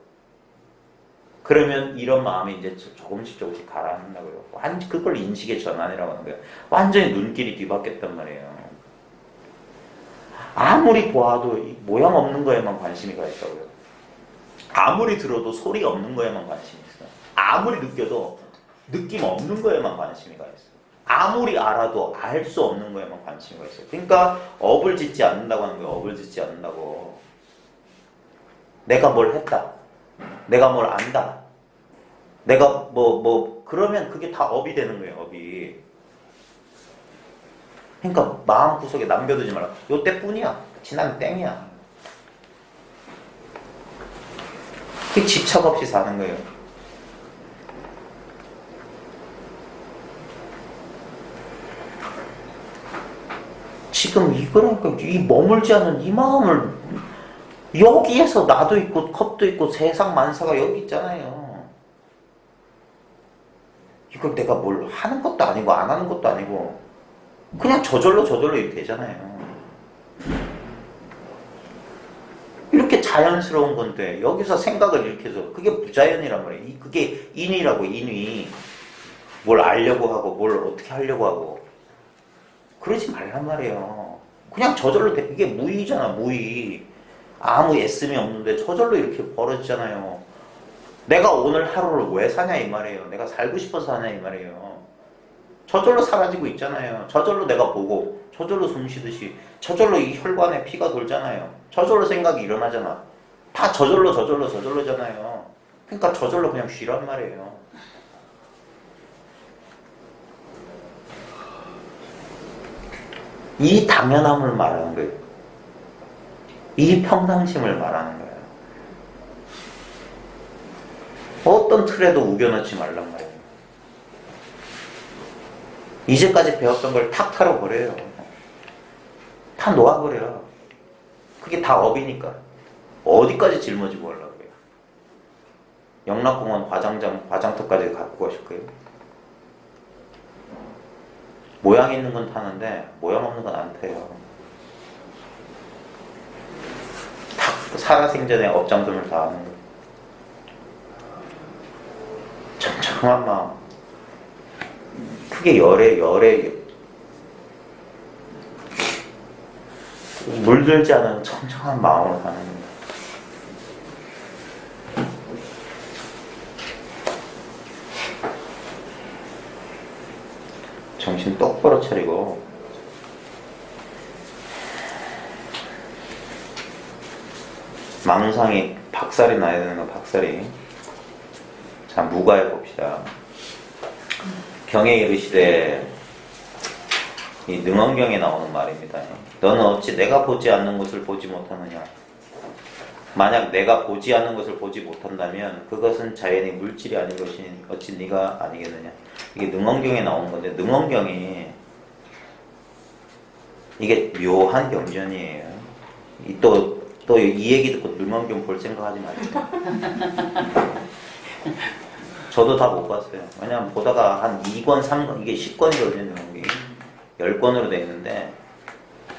그러면 이런 마음이 이제 조금씩 가라앉는다고요. 완전 그걸 인식의 전환이라고 하는 거예요. 완전히 눈길이 뒤바뀌었단 말이에요. 아무리 보아도 모양 없는 거에만 관심이 가 있다고요. 아무리 들어도 소리 없는 거에만 관심이 있어요. 아무리 느껴도 느낌 없는 거에만 관심이 가 있어요. 아무리 알아도 알 수 없는 거에만 관심이 가 있어요. 그러니까 업을 짓지 않는다고 하는 거예요. 업을 짓지 않는다고. 내가 뭘 했다, 내가 뭘 안다, 내가 그러면 그게 다 업이 되는 거예요. 업이. 그러니까 마음 구석에 남겨두지 말라. 요 때뿐이야. 지나면 땡이야. 그게 집착 없이 사는 거예요. 지금 이거라니까, 이 머물지 않은 이 마음을, 여기에서 나도 있고 컵도 있고 세상 만사가 여기 있잖아요. 이걸 내가 뭘 하는 것도 아니고 안 하는 것도 아니고 그냥 저절로 이렇게 되잖아요. 이렇게 자연스러운 건데 여기서 생각을 이렇게 해서 그게 부자연이란 말이에요. 그게 인위라고. 인위. 뭘 알려고 하고 뭘 어떻게 하려고 하고 그러지 말란 말이에요. 그냥 저절로 돼. 이게 무의잖아. 무의. 아무 애씀이 없는데 저절로 이렇게 벌어지잖아요. 내가 오늘 하루를 왜 사냐 이 말이에요. 내가 살고 싶어서 사냐 이 말이에요. 저절로 사라지고 있잖아요. 저절로 내가 보고 저절로 숨 쉬듯이 저절로 이 혈관에 피가 돌잖아요. 저절로 생각이 일어나잖아. 다 저절로잖아요. 그러니까 저절로 그냥 쉬란 말이에요. 이 당연함을 말하는 거예요. 이 평상심을 말하는 거예요. 어떤 틀에도 우겨넣지 말란 말이에요. 이제까지 배웠던 걸 탁 털어버려요. 다 놓아버려요. 그게 다 업이니까. 어디까지 짊어지고 가려고 그래요. 영락공원 화장터까지 갖고 가실 거예요. 모양 있는 건 타는데 모양 없는 건 안 타요. 다 살아생전에 업장점을 다 하는 거예요. 청청한 마음. 크게 열에 물들지 않은 청청한 마음으로 하는 거예요. 정신 똑바로 차리고 망상이 박살이 나야 되는 거 박살이. 자, 무가해 봅시다. 경에 이르시되, 이 능언경에 나오는 말입니다. 너는 어찌 내가 보지 않는 것을 보지 못하느냐. 만약 내가 보지 않는 것을 보지 못한다면 그것은 자연히 물질이 아닌 것이니 어찌 네가 아니겠느냐. 이게 능언경에 나오는 건데, 능언경이 이게 묘한 경전이에요. 또 이 얘기 듣고 능언경 볼 생각하지 마세요. 저도 다 못 봤어요. 왜냐면 보다가 한 2권, 3권, 이게 10권이거든요, 능언경이. 10권으로 돼 있는데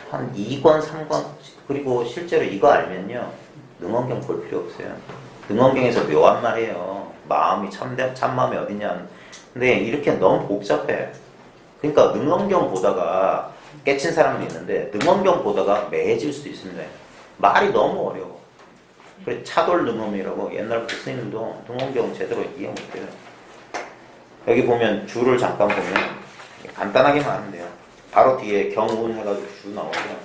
한 2권, 3권, 그리고 실제로 이거 알면요, 능언경 볼 필요 없어요. 능언경에서 묘한 말이에요. 마음이 참마음이 어디냐. 근데 이렇게 너무 복잡해. 그러니까 능언경 보다가 깨친 사람도 있는데, 능언경 보다가 매해질 수도 있습니다. 말이 너무 어려워. 그래, 차돌 능엄이라고 옛날부터 스님도 능언경 제대로 이해 못해요. 여기 보면 줄을 잠깐 보면 간단하게 말하면 돼요. 바로 뒤에 경운 해가지고 줄 나오고요.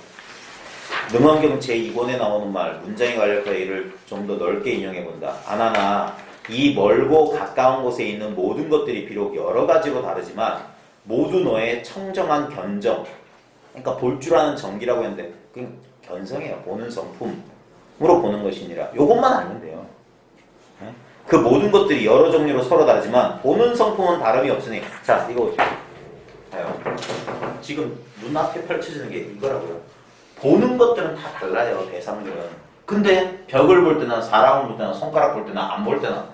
능언경 제2권에 나오는 말, 문장에 관련해서 이를 좀 더 넓게 인용해본다. 아나나, 이 멀고 가까운 곳에 있는 모든 것들이 비록 여러 가지로 다르지만 모두 너의 청정한 견정, 그러니까 볼 줄 아는 정기라고 했는데 그냥 견성이에요. 보는 성품으로 보는 것이니라. 요것만 알면 돼요. 그 모든 것들이 여러 종류로 서로 다르지만 보는 성품은 다름이 없으니. 자, 이거 봐요. 지금 눈앞에 펼쳐지는 게 이거라고요. 보는 것들은 다 달라요, 대상들은. 근데 벽을 볼 때나 사람을 볼 때나 손가락 볼 때나 안 볼 때나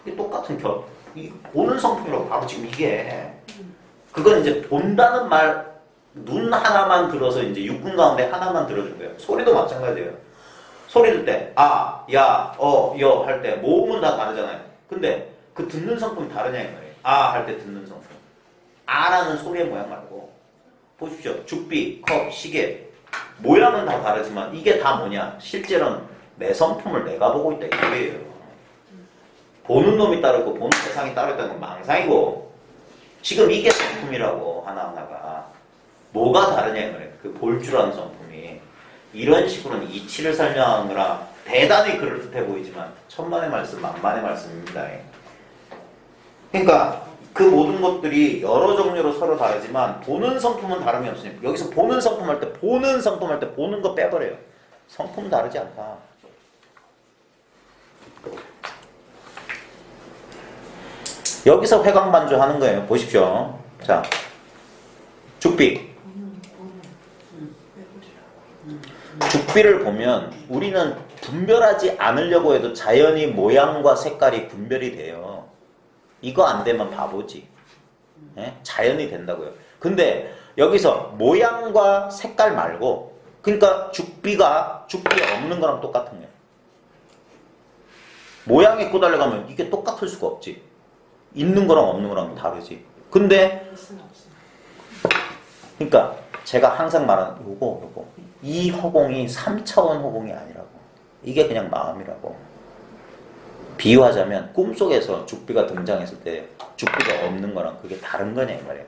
그게 똑같은 이 보는 성품이라고. 바로 지금 이게. 그건 이제 본다는 말, 눈 하나만 들어서 이제 육군 가운데 하나만 들어준 거예요. 소리도 마찬가지예요. 소리 들 때 아, 야, 여 할 때 모음은 다 다르잖아요. 근데 그 듣는 성품이 다르냐 이 말이에요. 아 할 때 듣는 성품. 아라는 소리의 모양 말고 보십시오. 죽비, 컵, 시계 모양은 다 다르지만 이게 다 뭐냐? 실제로는 내 성품을 내가 보고 있다 이거예요. 보는 놈이 따르고 보는 대상이 따르다는 건 망상이고, 지금 이게 성품이라고 하나하나가. 뭐가 다르냐 이 말이에요. 그 볼 줄 아는 성품이. 이런 식으로는 이치를 설명하느라 대단히 그럴듯해 보이지만 천만의 말씀 만만의 말씀입니다. 그러니까 그 모든 것들이 여러 종류로 서로 다르지만 보는 성품은 다름이 없으니까, 여기서 보는 성품 할 때 보는 거 빼버려요. 성품은 다르지 않다. 여기서 회광반주 하는 거예요. 보십시오. 자, 죽비. 죽비를 보면 우리는 분별하지 않으려고 해도 자연히 모양과 색깔이 분별이 돼요. 이거 안 되면 바보지. 예? 자연이 된다고요. 근데 여기서 모양과 색깔 말고, 그러니까 죽비 없는 거랑 똑같은 거예요. 모양에 꼬달려가면 이게 똑같을 수가 없지. 있는 거랑 없는 거랑 다르지. 근데 그러니까 제가 항상 말하는 요거 이 허공이 3차원 허공이 아니라고. 이게 그냥 마음이라고. 비유하자면 꿈속에서 죽비가 등장했을 때 죽비가 없는 거랑 그게 다른 거냐 이 말이에요.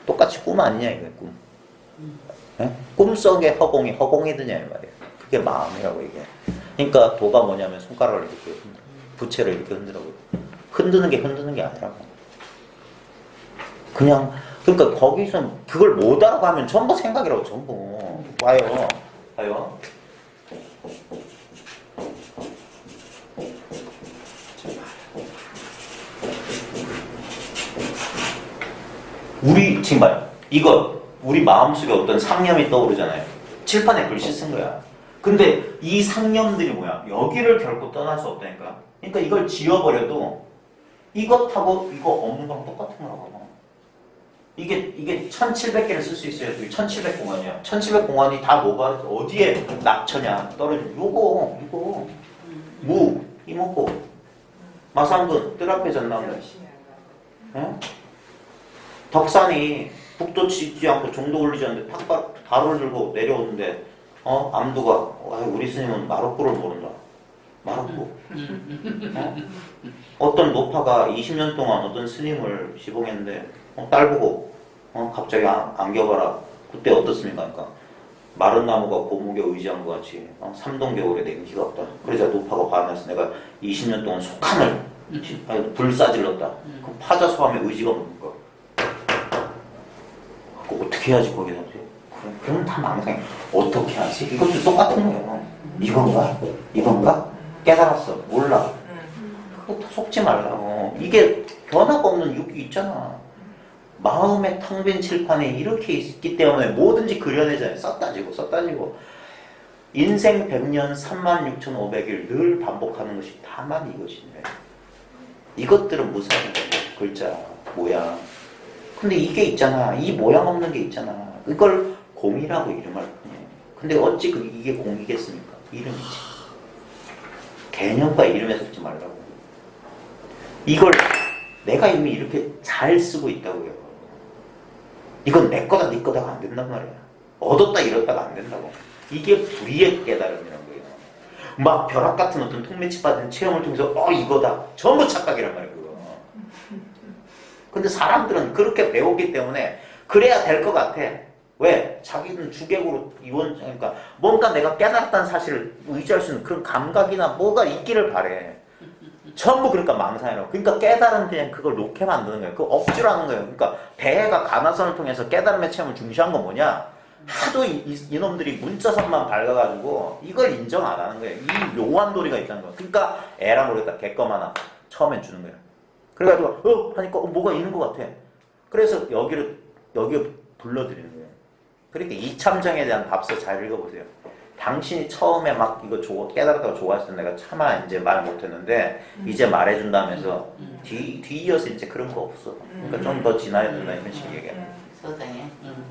똑같이 꿈 아니냐 이거예요. 꿈. 네? 꿈속의 허공이 허공이드냐 이 말이에요. 그게 마음이라고 이게. 그러니까 도가 뭐냐면 손가락을 이렇게 흔들어. 부채를 이렇게 흔들라고. 흔드는 게 아니라고. 그냥 그러니까 거기서 그걸 못 알아가면 전부 생각이라고. 전부 봐요. 우리 지금 봐요. 이거 우리 마음속에 어떤 상념이 떠오르잖아요. 칠판에 글씨 쓴 거야. 근데 이 상념들이 뭐야? 여기를 결코 떠날 수 없다니까. 그러니까 이걸 지워버려도 이것하고 이거 없는 거랑 똑같은 거라고. 이게 1700개를 쓸 수 있어요. 1700공원이야. 1700공원이 다 뭐가 어디에 낙처냐 떨어지는 요거 무 이목고 마산군 뜰 앞에 전나무. 어? 덕산이 북도 치지 않고 종도 올리지 않는데 가루를 들고 내려오는데 암두가 우리 스님은 마루꾸를 모른다. 마루꾸. 어떤 노파가 20년 동안 어떤 스님을 시봉했는데 딸 보고 갑자기 안겨봐라. 그때 어떻습니까? 그러니까 마른 나무가 고목에 의지한 것 같이 삼동겨울에 냉기가 없다. 그래서 노파가 반해서 내가 20년 동안 속한을 불사질렀다. 그 파자소함에 의지가 없는 거. 어떻게 해야지 거기다 하지? 그럼 다 망상해. 어떻게 하지? 이것도 똑같은 거예요. 이건가? 깨달았어. 몰라. 그거 속지 말라고. 이게 변화가 없는 육이 있잖아. 마음의 텅 빈 칠판에 이렇게 있기 때문에 뭐든지 그려내잖아요. 썼다지고. 인생 100년 36,500일 늘 반복하는 것이 다만 이것인데. 이것들은 무사한 거예요. 글자, 모양. 근데 이게 있잖아. 이 모양 없는 게 있잖아. 이걸 공이라고 이름할 뿐이에요. 근데 어찌 이게 공이겠습니까? 이름이지. 개념과 이름에 섞지 말라고. 이걸 내가 이미 이렇게 잘 쓰고 있다고요. 이건 내 거다 네 거다가 안 된단 말이야. 얻었다 잃었다가 안 된다고. 이게 불의의 깨달음이란 거예요. 막 벼락 같은 어떤 통매치 받은 체험을 통해서 이거다. 전부 착각이란 말이에요. 그거. 근데 사람들은 그렇게 배웠기 때문에 그래야 될 것 같아. 왜? 자기는 주객으로 그러니까 뭔가 내가 깨달았다는 사실을 의지할 수 있는 그런 감각이나 뭐가 있기를 바래. 전부 그러니까 망상이라고. 그러니까 깨달은 그냥 그걸 놓게 만드는 거예요. 그거 억지로 하는 거예요. 그러니까 대해가 가나선을 통해서 깨달음의 체험을 중시한 건 뭐냐? 하도 이놈들이 문자선만 밝아가지고 이걸 인정 안 하는 거예요. 이 묘한 도리가 있다는 거예요. 그러니까 에라 모르겠다. 개껌 하나 처음엔 주는 거예요. 그래가지고 하니까 뭐가 있는 것 같아. 그래서 여기에 불러드리는 거예요. 그러니까 이참정에 대한 답서 잘 읽어보세요. 당신이 처음에 막 이거 깨달았다고 좋아했을 때 내가 차마 이제 말 못했는데 이제 말해준다면서 뒤이어서 이제 그런 거 없어. 그러니까 좀 더 지나야 된다 이런 식의 얘기야.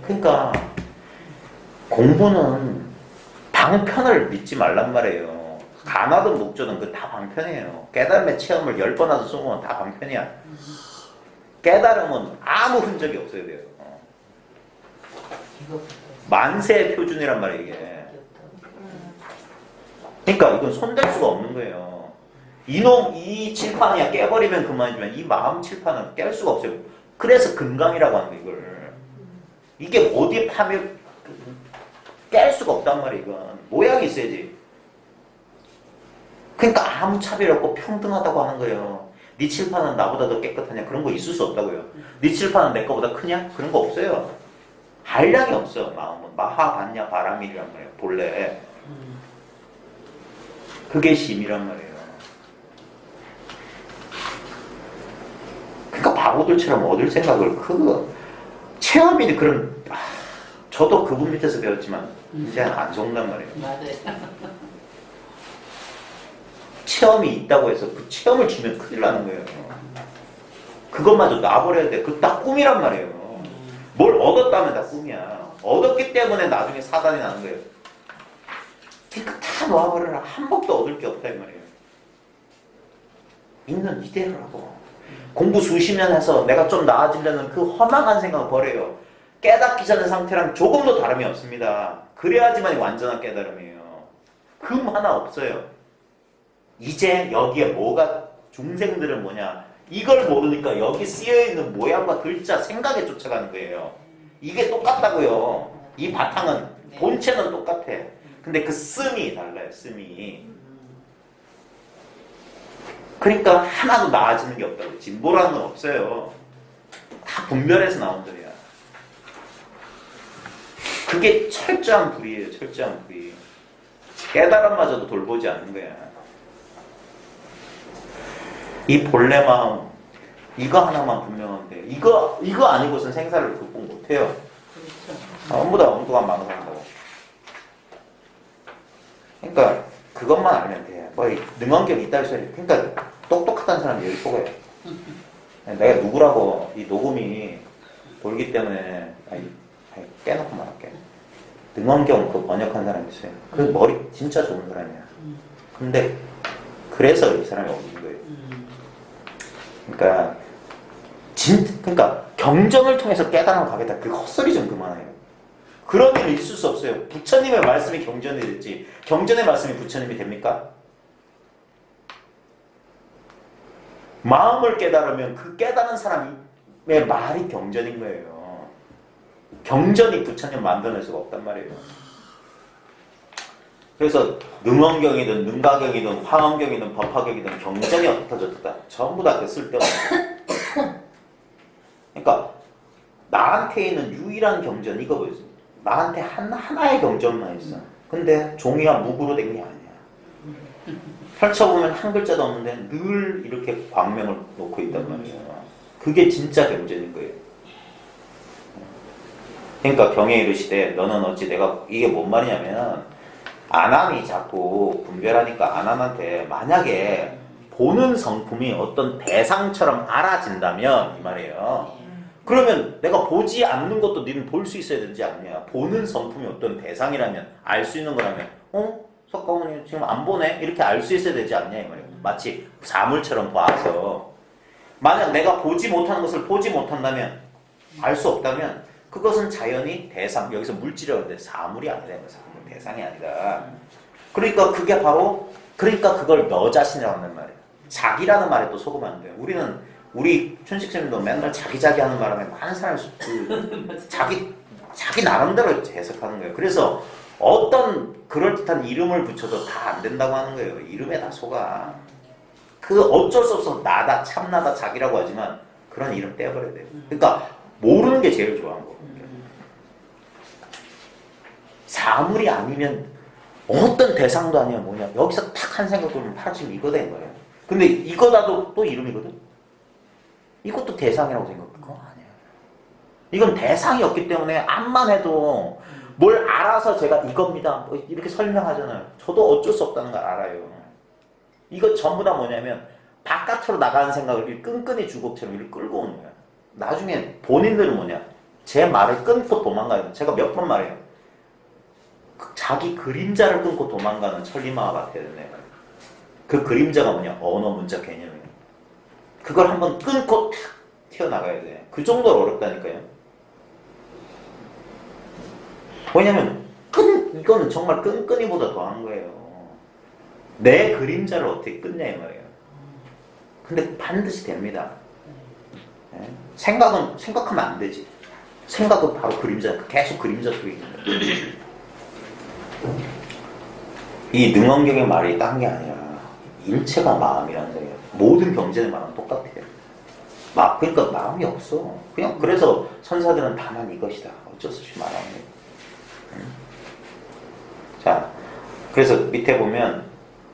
그러니까 공부는 방편을 믿지 말란 말이에요. 가나든 목조든 그 다 방편이에요. 깨달음의 체험을 10번 와서 쏘면 다 방편이야. 깨달음은 아무 흔적이 없어야 돼요. 만세의 표준이란 말이에요, 이게. 그러니까 이건 손댈 수가 없는 거예요. 이 칠판이야 깨버리면 그만이지만 이 마음 칠판은 깰 수가 없어요. 그래서 금강이라고 하는 거예요, 이걸. 이게 어디에 파면 깰 수가 없단 말이에요, 이건. 모양이 있어야지. 그러니까 아무 차별 없고 평등하다고 하는 거예요. 네 칠판은 나보다 더 깨끗하냐? 그런 거 있을 수 없다고요. 네 칠판은 내 거보다 크냐? 그런 거 없어요. 한량이 없어. 마음은 마하반야 바람이란 말이에요. 본래 그게 심이란 말이에요. 그러니까 바보들처럼 얻을 생각을 체험이 그런 저도 그분 밑에서 배웠지만 이제 안 속는단 말이에요. 맞아요. 체험이 있다고 해서 그 체험을 주면 큰일 나는 거예요. 그것마저 놔버려야 돼. 그 딱 꿈이란 말이에요. 뭘 얻었다면 다 꿈이야. 얻었기 때문에 나중에 사단이 나는 거예요. 그러니까 다 놓아버려라. 한 법도 얻을 게 없다 이 말이에요. 있는 이대로라고. 공부 수십 년 해서 내가 좀 나아지려는 그 허망한 생각을 버려요. 깨닫기 전의 상태랑 조금도 다름이 없습니다. 그래야지만 완전한 깨달음이에요. 금 하나 없어요. 이제 여기에 뭐가 중생들은 뭐냐? 이걸 모르니까 여기 쓰여있는 모양과 글자, 생각에 쫓아가는 거예요. 이게 똑같다고요. 이 바탕은, 본체는 똑같아. 근데 그 씀이 달라요, 씀이. 그러니까 하나도 나아지는 게 없다고. 진보라는 건 없어요. 다 분별해서 나온 소리야. 그게 철저한 불이에요, 철저한 불이. 깨달음마저도 돌보지 않는 거야. 이 본래 마음, 이거 하나만 분명한데 이거 아니고선 생사를 극복 못해요. 전부 다 엉뚱한 망상한다고. 그러니까 그것만 알면 돼. 뭐 능언격 있다 소리. 그러니까 똑똑하다는 사람이 여기 속아요. 내가 누구라고 이 녹음이 돌기 때문에 깨놓고 말할게. 능언경 그 번역한 사람이 있어요. 그 머리 진짜 좋은 사람이야. 근데 그래서 이 사람이 어린 거예요. 그러니까 경전을 통해서 깨달음을 가겠다. 그 헛소리 좀 그만해요. 그런 일은 있을 수 없어요. 부처님의 말씀이 경전이 됐지 경전의 말씀이 부처님이 됩니까? 마음을 깨달으면 그 깨달은 사람의 말이 경전인 거예요. 경전이 부처님 만들어낼 수가 없단 말이에요. 그래서 능원경이든 능가경이든 화엄경이든 법화경이든 경전이 어떻다 저떻다 전부 다 그 쓸데없는. 그러니까 나한테 있는 유일한 경전 이거 보세요. 나한테 하나의 경전만 있어. 근데 종이가 무구로 된 게 아니야. 펼쳐보면 한 글자도 없는데 늘 이렇게 광명을 놓고 있단 말이에요. 그게 진짜 경전인 거예요. 그러니까 경에 이르시되 너는 어찌 내가 이게 뭔 말이냐면 안함이 자꾸 분별하니까 안함한테 만약에 보는 성품이 어떤 대상처럼 알아진다면 이 말이에요. 그러면 내가 보지 않는 것도 니는 볼 수 있어야 되지 않냐. 보는 성품이 어떤 대상이라면 알 수 있는 거라면 석가모니 지금 안 보네? 이렇게 알 수 있어야 되지 않냐 이 말이에요. 마치 사물처럼 봐서 만약 내가 보지 못하는 것을 보지 못한다면 알 수 없다면 그것은 자연히 대상, 여기서 물질이라고 하는데 사물이 아니라 사물, 대상이 아니다. 그러니까 그게 바로 그러니까 그걸 너 자신이라고 하는 말이에요. 자기라는 말에 또 속으면 안 돼요. 우리 춘식쌤도 맨날 자기 하는 말하에 많은 사람이 자기 나름대로 해석하는 거예요. 그래서 어떤 그럴듯한 이름을 붙여도 다 안 된다고 하는 거예요. 이름에 다 속아. 그 어쩔 수 없어 나다 참나다 자기라고 하지만 그런 이름 떼버려야 돼요. 그러니까 모르는 게 제일 좋아한 거. 사물이 아니면 어떤 대상도 아니야 뭐냐. 여기서 딱 한 생각 들면 바로 지금 이거 된 거예요. 근데 이거다도 또 이름이거든. 이것도 대상이라고 생각해. 그거 아니야. 이건 대상이 없기 때문에 암만 해도 뭘 알아서 제가 이겁니다 뭐 이렇게 설명하잖아요. 저도 어쩔 수 없다는 걸 알아요. 이거 전부 다 뭐냐면 바깥으로 나가는 생각을 끈끈이 주걱처럼 이렇게 끌고 오는 거야. 나중에 본인들은 뭐냐 제 말을 끊고 도망가요. 제가 몇 번 말해요. 자기 그림자를 끊고 도망가는 천리마와 같아야 된다. 그 그림자가 뭐냐 언어 문자 개념이에요. 그걸 한번 끊고 탁 튀어나가야 돼. 그 정도로 어렵다니까요. 왜냐면 이거는 정말 끈끈이보다 더한 거예요. 내 그림자를 어떻게 끊냐 이 말이에요. 근데 반드시 됩니다. 네? 생각하면 안 되지. 생각은 바로 그림자, 계속 그림자 속에 있는 거예요. 이 능엄경의 말이 딴 게 아니라 일체가 마음이라는 거예요. 모든 경전의 마음은 똑같아요. 그러니까 마음이 없어. 그냥 그래서 선사들은 다만 이것이다. 어쩔 수 없이 말하는 거예요. 자, 그래서 밑에 보면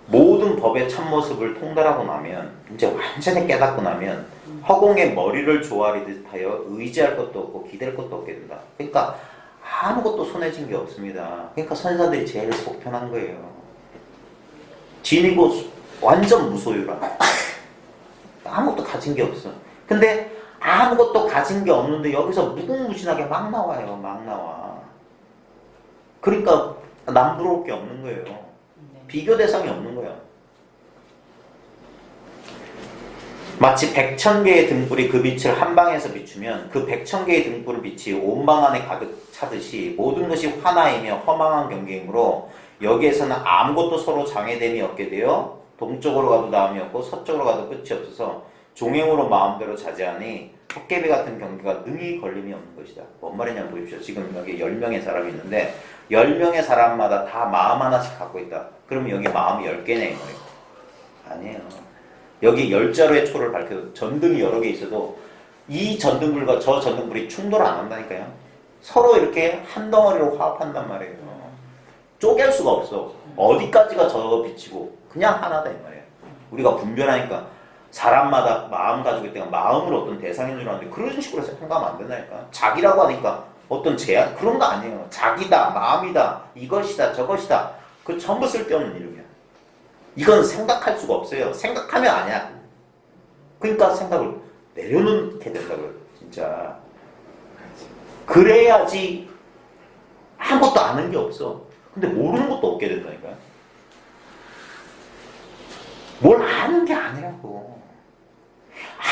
모든 법의 참모습을 통달하고 나면 이제 완전히 깨닫고 나면 허공에 머리를 조아리듯 하여 의지할 것도 없고 기댈 것도 없게 된다. 그러니까 아무것도 손해진 게 없습니다. 그러니까 선사들이 제일 속편한 거예요. 진이고 완전 무소유라. 아무것도 가진 게 없어. 근데 아무것도 가진 게 없는데 여기서 무궁무진하게 막 나와요. 막 나와. 그러니까 남부러울 게 없는 거예요. 비교 대상이 없는 거야. 마치 100,000개의 등불이 그 빛을 한 방에서 비추면 그 100,000개의 등불의 빛이 온 방 안에 가득 차듯이 모든 것이 화나이며 허망한 경계이므로 여기에서는 아무것도 서로 장애됨이 없게 되어 동쪽으로 가도 다음이 없고 서쪽으로 가도 끝이 없어서 종행으로 마음대로 자제하니 헛개비 같은 경계가 능히 걸림이 없는 것이다. 뭔 말이냐면 보십시오. 지금 여기 10명의 사람이 있는데 10명의 사람마다 다 마음 하나씩 갖고 있다. 그러면 여기 마음이 10개냐 이 말이에요. 아니에요. 여기 10자루의 초를 밝혀도 전등이 여러 개 있어도 이 전등불과 저 전등불이 충돌 안 한다니까요. 서로 이렇게 한 덩어리로 화합한단 말이에요. 쪼갤 수가 없어. 어디까지가 저 빛이고 그냥 하나다 이 말이에요. 우리가 분별하니까 사람마다 마음 가지고 있다가 마음으로 어떤 대상인 줄 아는데 그런 식으로 생각하면 안 된다니까. 자기라고 하니까 어떤 제한 그런 거 아니에요. 자기다, 마음이다, 이것이다, 저것이다. 그 전부 쓸데없는 이름이야. 이건 생각할 수가 없어요. 생각하면 아니야. 그러니까 생각을 내려놓게 된다고요. 진짜. 그래야지 아무것도 아는 게 없어. 근데 모르는 것도 없게 된다니까요. 뭘 아는 게 아니라고.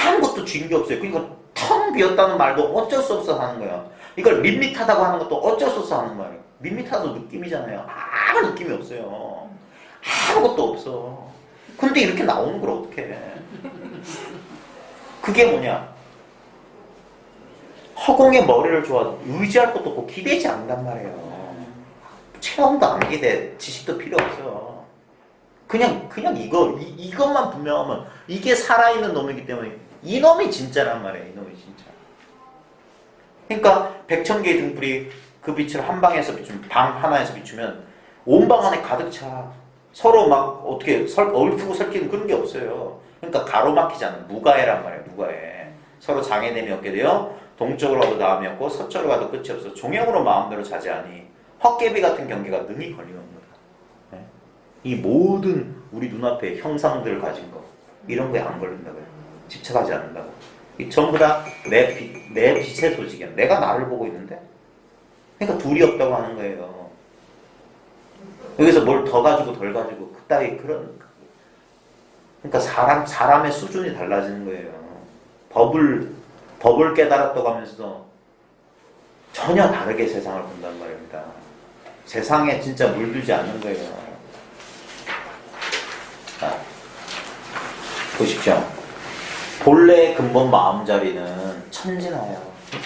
아무것도 쥔 게 없어요. 그러니까 텅 비었다는 말도 어쩔 수 없어 하는 거야. 이걸 밋밋하다고 하는 것도 어쩔 수 없어 하는 말이에요. 밋밋하도 느낌이잖아요. 아무 느낌이 없어요. 아무것도 없어. 근데 이렇게 나오는 걸 어떡해. 그게 뭐냐. 허공에 머리를 좋아도 의지할 것도 없고 기대지 않는단 말이에요. 체험도 안 기대, 지식도 필요 없어. 그냥 이것만 분명하면 이게 살아있는 놈이기 때문에 이놈이 진짜란 말이야. 이놈이 진짜. 그러니까 100,000개의 등불이 그 빛을 한 방에서 비추면, 방 하나에서 비추면 온 방 안에 가득 차. 서로 막 어떻게 얽히고 설키는 그런 게 없어요. 그러니까 가로막히지 않는 무가해란 말이에요. 무가해. 서로 장애됨이 없게 되어 동쪽으로 가도 나음이 없고 서쪽으로 가도 끝이 없어. 종영으로 마음대로 자제하니 헛개비 같은 경계가 능히 걸림없노라. 네? 이 모든 우리 눈앞에 형상들을 가진 거 이런 거에 안 걸린다고요. 집착하지 않는다고. 이 전부 다 내 빛의 소식이야. 내가 나를 보고 있는데. 그러니까 둘이 없다고 하는 거예요. 여기서 뭘 더 가지고 덜 가지고 그따위 그런. 그러니까 사람의 수준이 달라지는 거예요. 법을 깨달았다고 하면서도 전혀 다르게 세상을 본단 말입니다. 세상에 진짜 물들지 않는 거예요. 자, 보십시오. 본래의 근본 마음자리는 천진하여.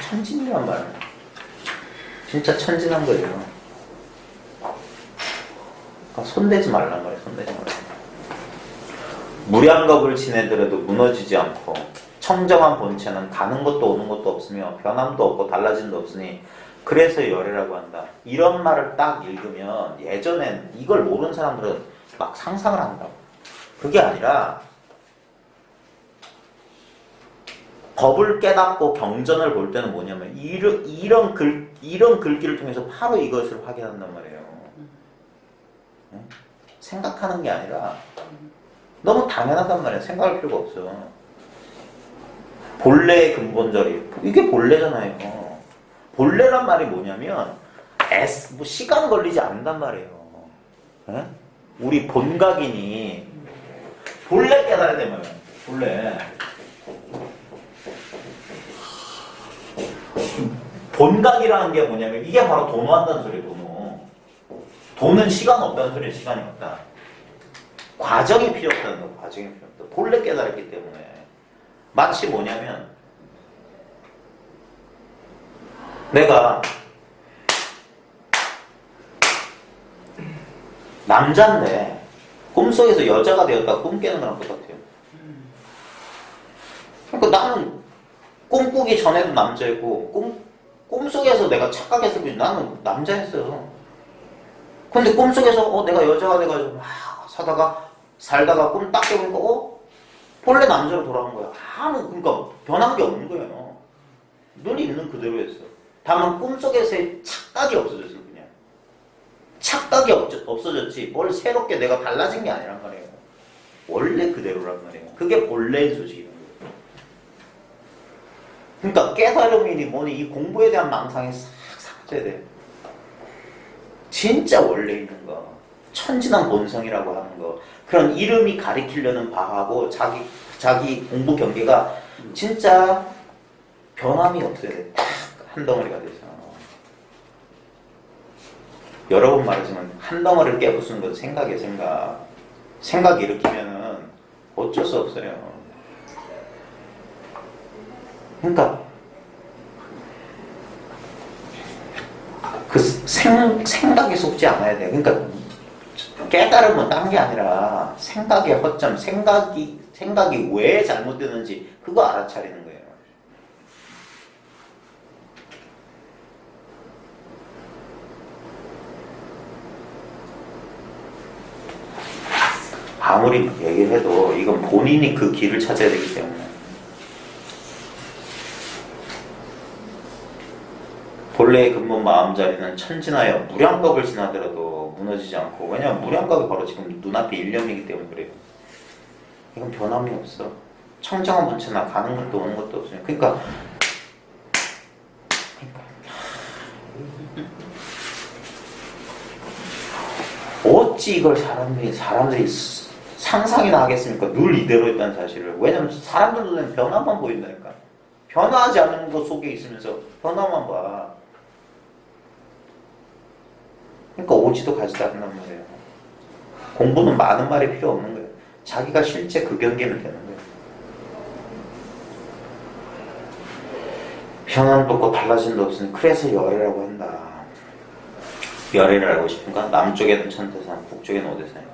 천진이란 말이에요. 진짜 천진한 거예요. 그러니까 손대지 말란 말이에요. 손대지 말라. 무량겁을 지내더라도 무너지지 않고 청정한 본체는 가는 것도 오는 것도 없으며 변함도 없고 달라짐도 없으니 그래서 열애라고 한다. 이런 말을 딱 읽으면 예전엔 이걸 모르는 사람들은 막 상상을 한다고. 그게 아니라 법을 깨닫고 경전을 볼 때는 뭐냐면 이런 글귀를 통해서 바로 이것을 확인한단 말이에요. 생각하는 게 아니라 너무 당연하단 말이에요. 생각할 필요가 없어. 본래의 근본자리. 이게 본래잖아요. 본래란 말이 뭐냐면 뭐 시간 걸리지 않는단 말이에요. 에? 우리 본각인이 본래 깨달아야 되면 본래 본각이라는 게 뭐냐면 이게 바로 도노한다는 소리예요. 도는 시간 없다는 소리예요. 시간이 없다. 과정이 필요 없다는 거. 과정이 필요 없다. 본래 깨달았기 때문에 마치 뭐냐면 내가 남자인데 꿈속에서 여자가 되었다가 꿈 깨는 거랑 똑같아요. 그러니까 나는 꿈꾸기 전에도 남자였고 꿈속에서 내가 착각했을 때 나는 남자였어요. 근데 꿈속에서 내가 여자가 돼가지고 막 살다가 꿈 딱 깨보니까 본래 남자로 돌아온 거야. 그러니까 변한 게 없는 거예요. 늘 있는 그대로였어. 다만 꿈속에서의 착각이 없어졌어요. 그냥 착각이 없어졌지 뭘 새롭게 내가 달라진 게 아니란 말이에요. 원래 그대로란 말이에요. 그게 본래의 소식이란 거예요. 그러니까 깨달음이니 뭐니 이 공부에 대한 망상이 싹 사라져야 돼. 진짜 원래 있는 거, 천진한 본성이라고 하는 거, 그런 이름이 가리키려는 바하고 자기 공부 경계가 진짜 변함이 없어야 돼. 딱 한 덩어리가 돼서. 여러 번 말하지만 한 덩어리를 깨부수는 건 생각이에요. 생각 일으키면은 어쩔 수 없어요. 그러니까 그 생각에 속지 않아야 돼. 그러니까 깨달음은 딴 게 아니라 생각의 허점, 생각이 왜 잘못되는지 그거 알아차리는 거예요. 아무리 얘기를 해도 이건 본인이 그 길을 찾아야 되기 때문에. 본래의 근본 마음자리는 천진하여 무량겁을 지나더라도 무너지지 않고, 왜냐면 무량겁이 바로 지금 눈앞에 일념이기 때문에 그래요. 이건 변함이 없어. 청정한 본체나 가는 것도 오는 것도 없어요. 그러니까 어찌 이걸 사람들이 상상이나 하겠습니까? 늘 이대로 있다는 사실을. 왜냐면 사람들 눈에는 변화만 보인다니까. 변화하지 않는 것 속에 있으면서 변화만 봐. 그러니까 오지도 가지도 않는단 말이에요. 공부는 많은 말이 필요 없는 거예요. 자기가 실제 그 경계면 되는 거예요. 변함도 없고 달라짐도 없으니 그래서 열애라고 한다. 결의를 알고 싶은가? 남쪽에는 천태산, 북쪽에는 오대산이다.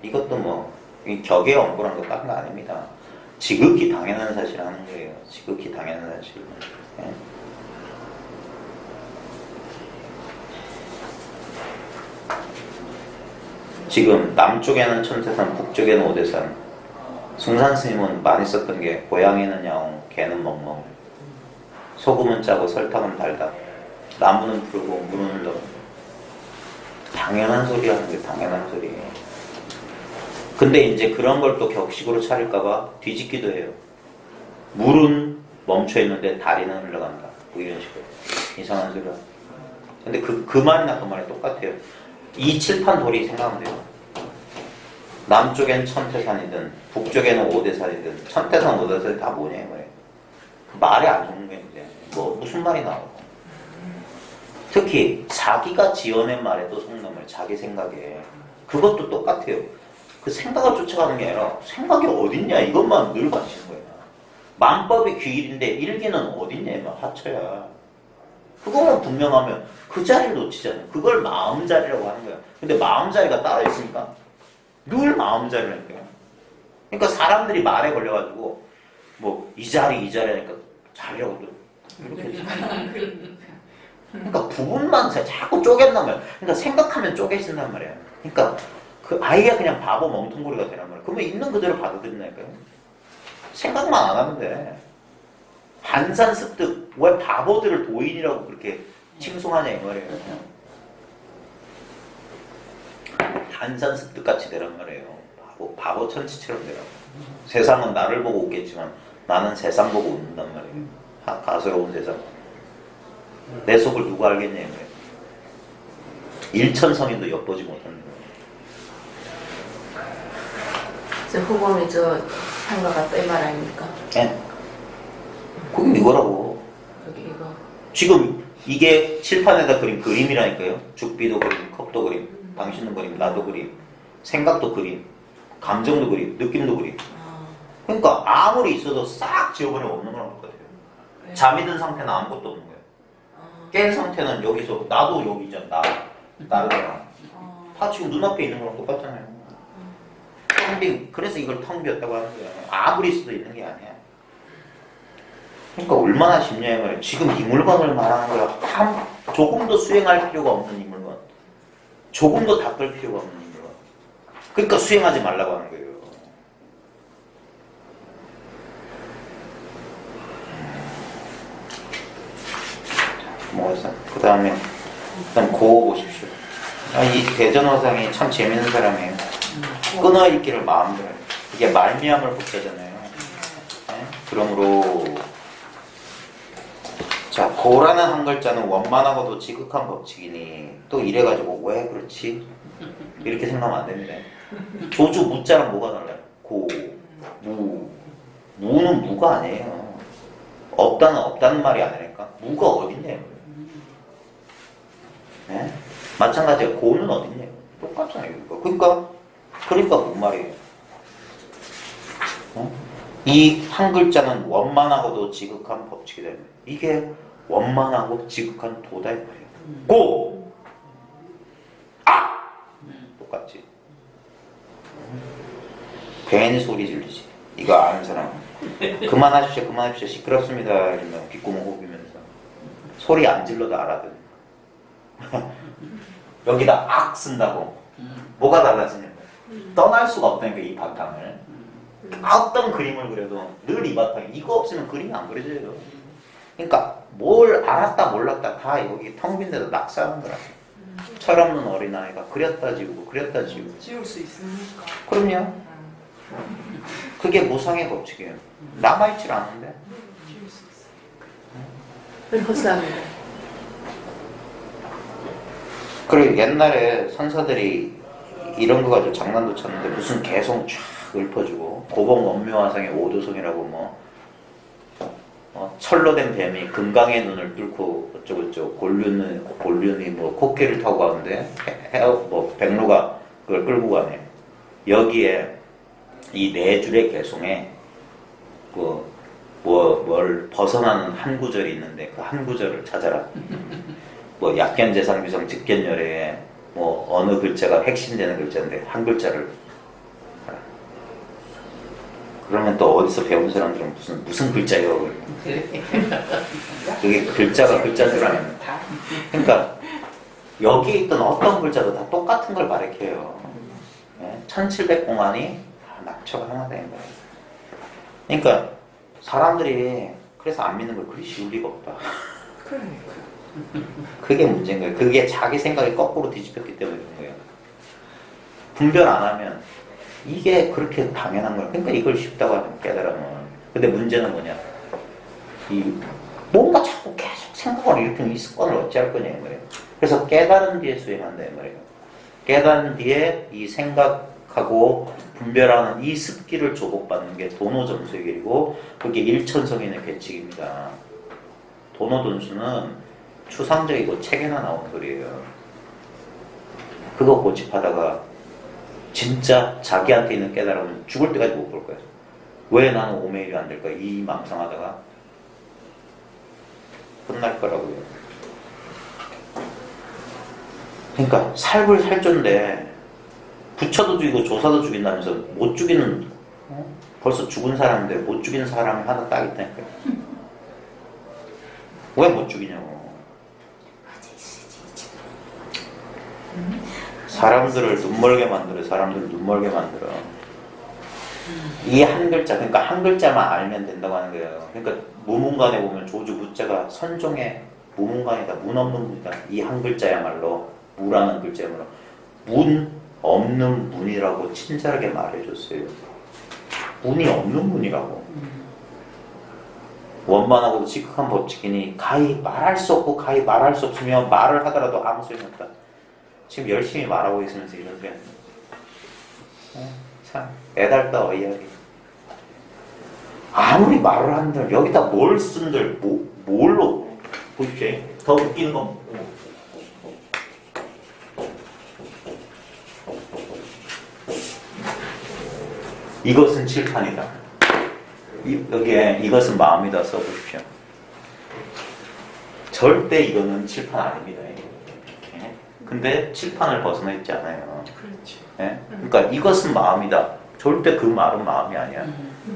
이것도 뭐 격의 엄구란 거 딴 거 아닙니다. 지극히 당연한 사실을 하는 거예요. 지극히 당연한 사실. 예? 지금 남쪽에는 천태산, 북쪽에는 오대산. 숭산 스님은 많이 썼던 게 고양이는 야옹, 개는 멍멍. 소금은 짜고 설탕은 달다. 나무는 푸르고 물은 흘러. 당연한 소리 하는 게 당연한 소리. 근데 이제 그런 걸 또 격식으로 차릴까봐 뒤집기도 해요. 물은 멈춰 있는데 다리는 흘러간다. 뭐 이런 식으로. 이상한 소리야. 근데 그 말이나 그 말이 똑같아요. 이 칠판 돌이 생각하면 돼요. 남쪽엔 천태산이든 북쪽에는 오대산이든 천태산 오대산이 다 뭐냐 이거예요. 그 말이 안 좋은 게 이제 뭐 무슨 말이 나오고. 특히 자기가 지어낸 말에도 속넘을 자기 생각에 그것도 똑같아요. 그 생각을 쫓아가는 게 아니라 생각이 어딨냐 이것만 늘 관심인 거예요. 만법이 귀일인데 일기는 어딨냐 이만 하쳐야. 그거만 분명하면 그 자리를 놓치잖아요. 그걸 마음자리라고 하는 거야. 근데 마음자리가 따로 있으니까 늘 마음자리라니까요. 그러니까 사람들이 말에 걸려가지고 뭐 이 자리 하니까 자리라고 또 이렇게 그러니까 부분만 자꾸 쪼갠단 말이야. 그러니까 생각하면 쪼개진단 말이야. 그러니까 그 아이가 그냥 바보 멍텅구리가 되란 말이야. 그러면 있는 그대로 받아들인다니까요. 생각만 안 하면 돼. 한산습득 왜 바보들을 도인이라고 그렇게 칭송하냐 이 말이에요. 한산습득 같이 되란 말이에요. 바보 천치처럼 되라고. 세상은 나를 보고 웃겠지만 나는 세상 보고 웃는단 말이에요. 가스로운 세상. 내 속을 누가 알겠냐 이 말이에요. 일천성인도 엿보지 못하는 거예요. 저 후보는 저 상가가 또 이 말 아닙니까? 예. 그게 이거라고. 여기 이거. 지금 이게 칠판에다 그린 그림이라니까요. 죽비도 그림, 컵도 그림, 당신도 그림, 나도 그림, 생각도 그림, 감정도 그림, 느낌도 그림. 그러니까 아무리 있어도 싹 지워버리면 없는 거랑 똑같아요. 잠이 든 상태는 아무것도 없는 거예요. 깬 상태는 여기서 나도 여기 있잖아. 나르잖아. 다 지금 눈앞에 있는 거랑 똑같잖아요. 텅 빈, 그래서 이걸 텅 비었다고 하는 거예요. 아무리 있어도 있는 게 아니야. 그러니까 얼마나 쉽냐 말이에요. 지금 이 물건을 말하는 거야. 조금도 수행할 필요가 없는 이 물건. 조금도 닦을 필요가 없는 이 물건. 그러니까 수행하지 말라고 하는 거예요. 뭐였어? 그 다음에 일단 고어 보십시오. 이 대전어상이 참 재밌는 사람이에요. 끊어읽기를 마음대로 해요. 이게 말미암을 복자잖아요. 네? 그러므로 자, 고라는 한 글자는 원만하고도 지극한 법칙이니 또 이래가지고 왜 그렇지? 이렇게 생각하면 안 됩니다. 조주 무자랑 뭐가 달라요? 고, 무. 무는 무가 아니에요. 없다는 없다는 말이 아니니까 무가 어딨냐요. 네? 마찬가지로 고는 어딨냐요. 똑같잖아요. 그러니까 뭔 말이에요. 이 한 글자는 원만하고도 지극한 법칙이 됩니다. 이게 원만하고 지극한 도다 이 말이에요. 고! 아! 똑같지. 괜히 소리 질리지. 이거 아는 사람. 그만하십시오. 시끄럽습니다. 이러면 귓구멍 호비면서. 소리 안 질러도 알아듣는. 여기다 악 쓴다고. 뭐가 달라지냐면 떠날 수가 없다니까 이 바탕을. 어떤 그림을 그려도 늘 이 바탕. 이거 없으면 그림이 안 그려져요. 그러니까 뭘 알았다 몰랐다 다 여기 텅 빈 데도 낙서하는 거라. 철없는 어린아이가 그렸다 지우고 지울 수 있습니까? 그럼요. 그게 무상의 법칙이에요. 남아있질 않은데. 지울 수 있어요. 그건 헛사합니다. 그리고 옛날에 선사들이 이런 거 가지고 장난도 쳤는데 무슨 개성 쫙 읊어주고 고봉 원묘화상의 오도성이라고 철로 된 뱀이 금강의 눈을 뚫고 어쩌고저쩌고 곤륜이 뭐 코끼리를 타고 가는데 백로가 그걸 끌고 가네. 여기에 이 네 줄의 개성에 뭘 벗어나는 한 구절이 있는데 그 한 구절을 찾아라. 뭐 약견재상 유성 직견열에 뭐 어느 글자가 핵심되는 글자인데 한 글자를 알아. 그러면 또 어디서 배운 사람들은 무슨 글자예요? 그게 글자가 글자인 줄 아는. 그러니까 여기에 있던 어떤 글자도 다 똑같은 걸 가리켜요. 1700공안이 다 낙처가 하나 되는 거예요. 그러니까 사람들이 그래서 안 믿는 걸 그리 쉬울 리가 없다. 그러니까. 그게 문제인 거예요. 그게 자기 생각이 거꾸로 뒤집혔기 때문에 그런 거예요. 분별 안 하면 이게 그렇게 당연한 거예요. 그러니까 이걸 쉽다고 하면 깨달으면. 근데 문제는 뭐냐? 이 뭔가 자꾸 계속 생각을 일으키는 이 습관을 어찌할 거냐 이 말이에요. 그래서 깨달은 뒤에 수행한다 이 말이에요. 깨달은 뒤에 이 생각하고 분별하는 이 습기를 조복받는 게 도노점수의 길이고 그게 일천성인의 규칙입니다. 도노돈수는 추상적이고 책에나 나오는 글이에요. 그거 고집하다가 진짜 자기한테 있는 깨달음은 죽을 때까지 못 볼 거예요. 왜 나는 오메일이 안 될까? 이 망상하다가 끝날 거라고요. 그러니까 살불살조인데 부처도 죽이고 조사도 죽인다면서 못 죽이는 벌써 죽은 사람인데 못 죽이는 사람이 하나 딱 있다니까요. 왜 못 죽이냐고. 사람들을 눈멀게 만들어. 사람들을 눈멀게 만들어. 이 한 글자, 그러니까 한 글자만 알면 된다고 하는 거예요. 그러니까 무문관에 보면 조주 무자가 선종의 무문관이다. 문 없는 문이다. 이 한 글자야말로 무라는 글자야말로 문 없는 문이라고 친절하게 말해줬어요. 문이 없는 문이라고. 원만하고도 지극한 법칙이니 가히 말할 수 없고 가히 말할 수 없으며 말을 하더라도 아무 소용이 없다. 지금 열심히 말하고 있으면서 이런 소리 하는 참 애달다 어이하게. 아무리 말을 한들 여기다 뭘 쓴들 뭘로 보십시오. 더 웃기는 건 이것은 칠판이다. 여기에 이것은 마음이다 써보십시오. 절대 이거는 칠판 아닙니다. 예? 근데 칠판을 벗어나 있지 않아요. 그렇지. 예? 그러니까 이것은 마음이다. 절대 그 말은 마음이 아니야.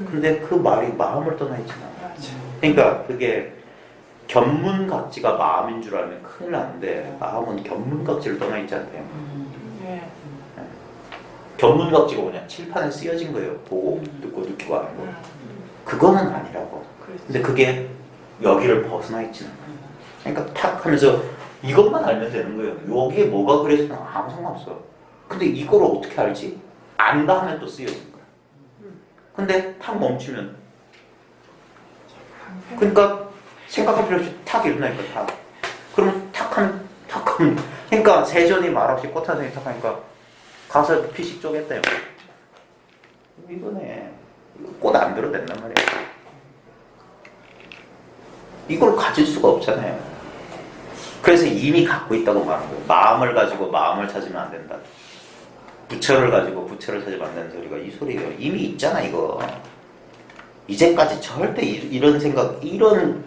근데 그 말이 마음을 떠나 있잖아. 맞아. 그러니까 그게 견문각지가 마음인 줄 알면 큰일 나는데 마음은 견문각지를 떠나 있지 않대요. 예. 견문각지가 뭐냐? 칠판에 쓰여진 거예요. 보고 듣고 느끼고 하는 거. 그거는 아니라고. 그렇지. 근데 그게 여기를 벗어나 있지는 않아요. 그러니까 탁 하면서 이것만 알면 되는 거예요. 여기에 뭐가 그래서 아무 상관없어. 근데 이걸 어떻게 알지? 안다 하면 또 쓰여진 거야. 근데 탁 멈추면 그러니까 생각할 필요 없이 탁 일어나니까 탁. 그러면 탁 하면 그러니까 세전이 말없이 꽃한송이 탁 하니까 가서 피식 쪼갰대요. 이거네. 꽃 안 들어도 된단 말이야. 이걸 가질 수가 없잖아요. 그래서 이미 갖고 있다고 말하는 거예요. 마음을 가지고 마음을 찾으면 안 된다. 부처를 가지고 부처를 찾으면 안 된다는 소리가 이 소리예요. 이미 있잖아 이거. 이제까지 절대 이런 생각, 이걸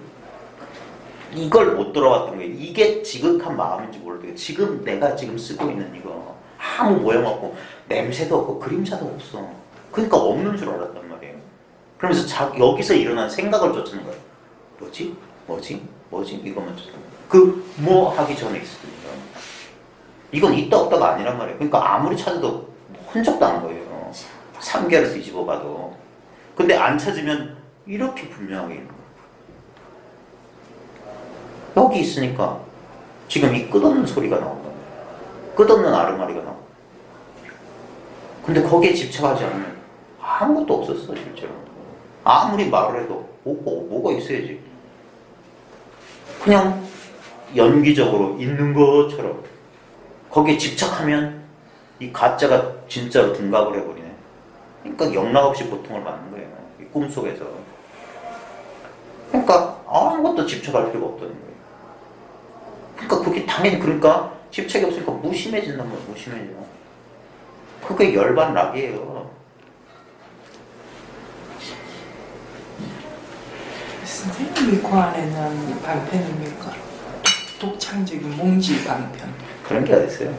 못 들어왔던 거예요. 이게 지극한 마음인지 모르겠어요. 지금 내가 지금 쓰고 있는 이거 아무 모양 없고 냄새도 없고 그림자도 없어. 그러니까 없는 줄 알았단 말이에요. 그러면서 여기서 일어난 생각을 쫓는 거예요. 뭐지? 이것만 쫓는 거예요. 그 뭐 하기 전에 있습니다. 이건 있다 없다가 아니란 말이에요. 그러니까 아무리 찾아도 흔적도 안 보여요. 3개를 뒤집어 봐도. 근데 안 찾으면 이렇게 분명하게 있는 거예요. 여기 있으니까 지금 이 끝없는 소리가 나온다. 끝없는 아르마리가 나온다. 근데 거기에 집착하지 않으면 아무것도 없었어 실제로. 아무리 말을 해도 뭐가 있어야지. 그냥 연기적으로 있는 것처럼 거기에 집착하면 이 가짜가 진짜로 둔갑을 해버리네. 그러니까 영락없이 고통을 받는 거예요. 이 꿈속에서. 그러니까 아무것도 집착할 필요가 없다는 거예요. 그러니까 그게 당연히 그러니까 집착이 없으니까 무심해진단 말이에요. 무심해져. 그게 열반락이에요. 선생님이 그 안에는 발표입니까? 독창적인 몽지 방편. 그런 게 어딨어요?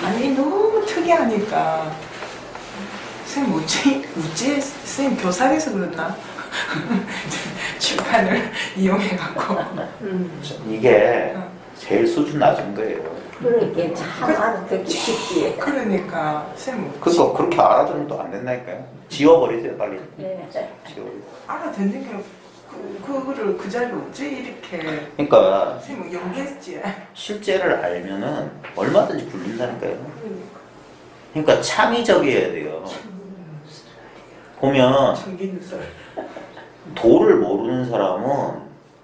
아니 너무 특이하니까 쌤 우째 쌤 교사에서 그랬나? 칠판을 이용해 갖고 이게 제일 수준 낮은 거예요. 그러니까 참 알아듣기 쉽지. 그러니까 쌤 그러니까 그렇게 알아들으면 또 안 된다니까요. 지워버리세요 빨리. 네. 지워버리세요. 알아듣는 게 그거를 그 자리에 어째 이렇게 그러니까 쌤 연기했지. 실제를 알면은 얼마든지 굴린다니까요. 그러니까 창의적이어야 돼요. 보면 청기누설. 도를 모르는 사람은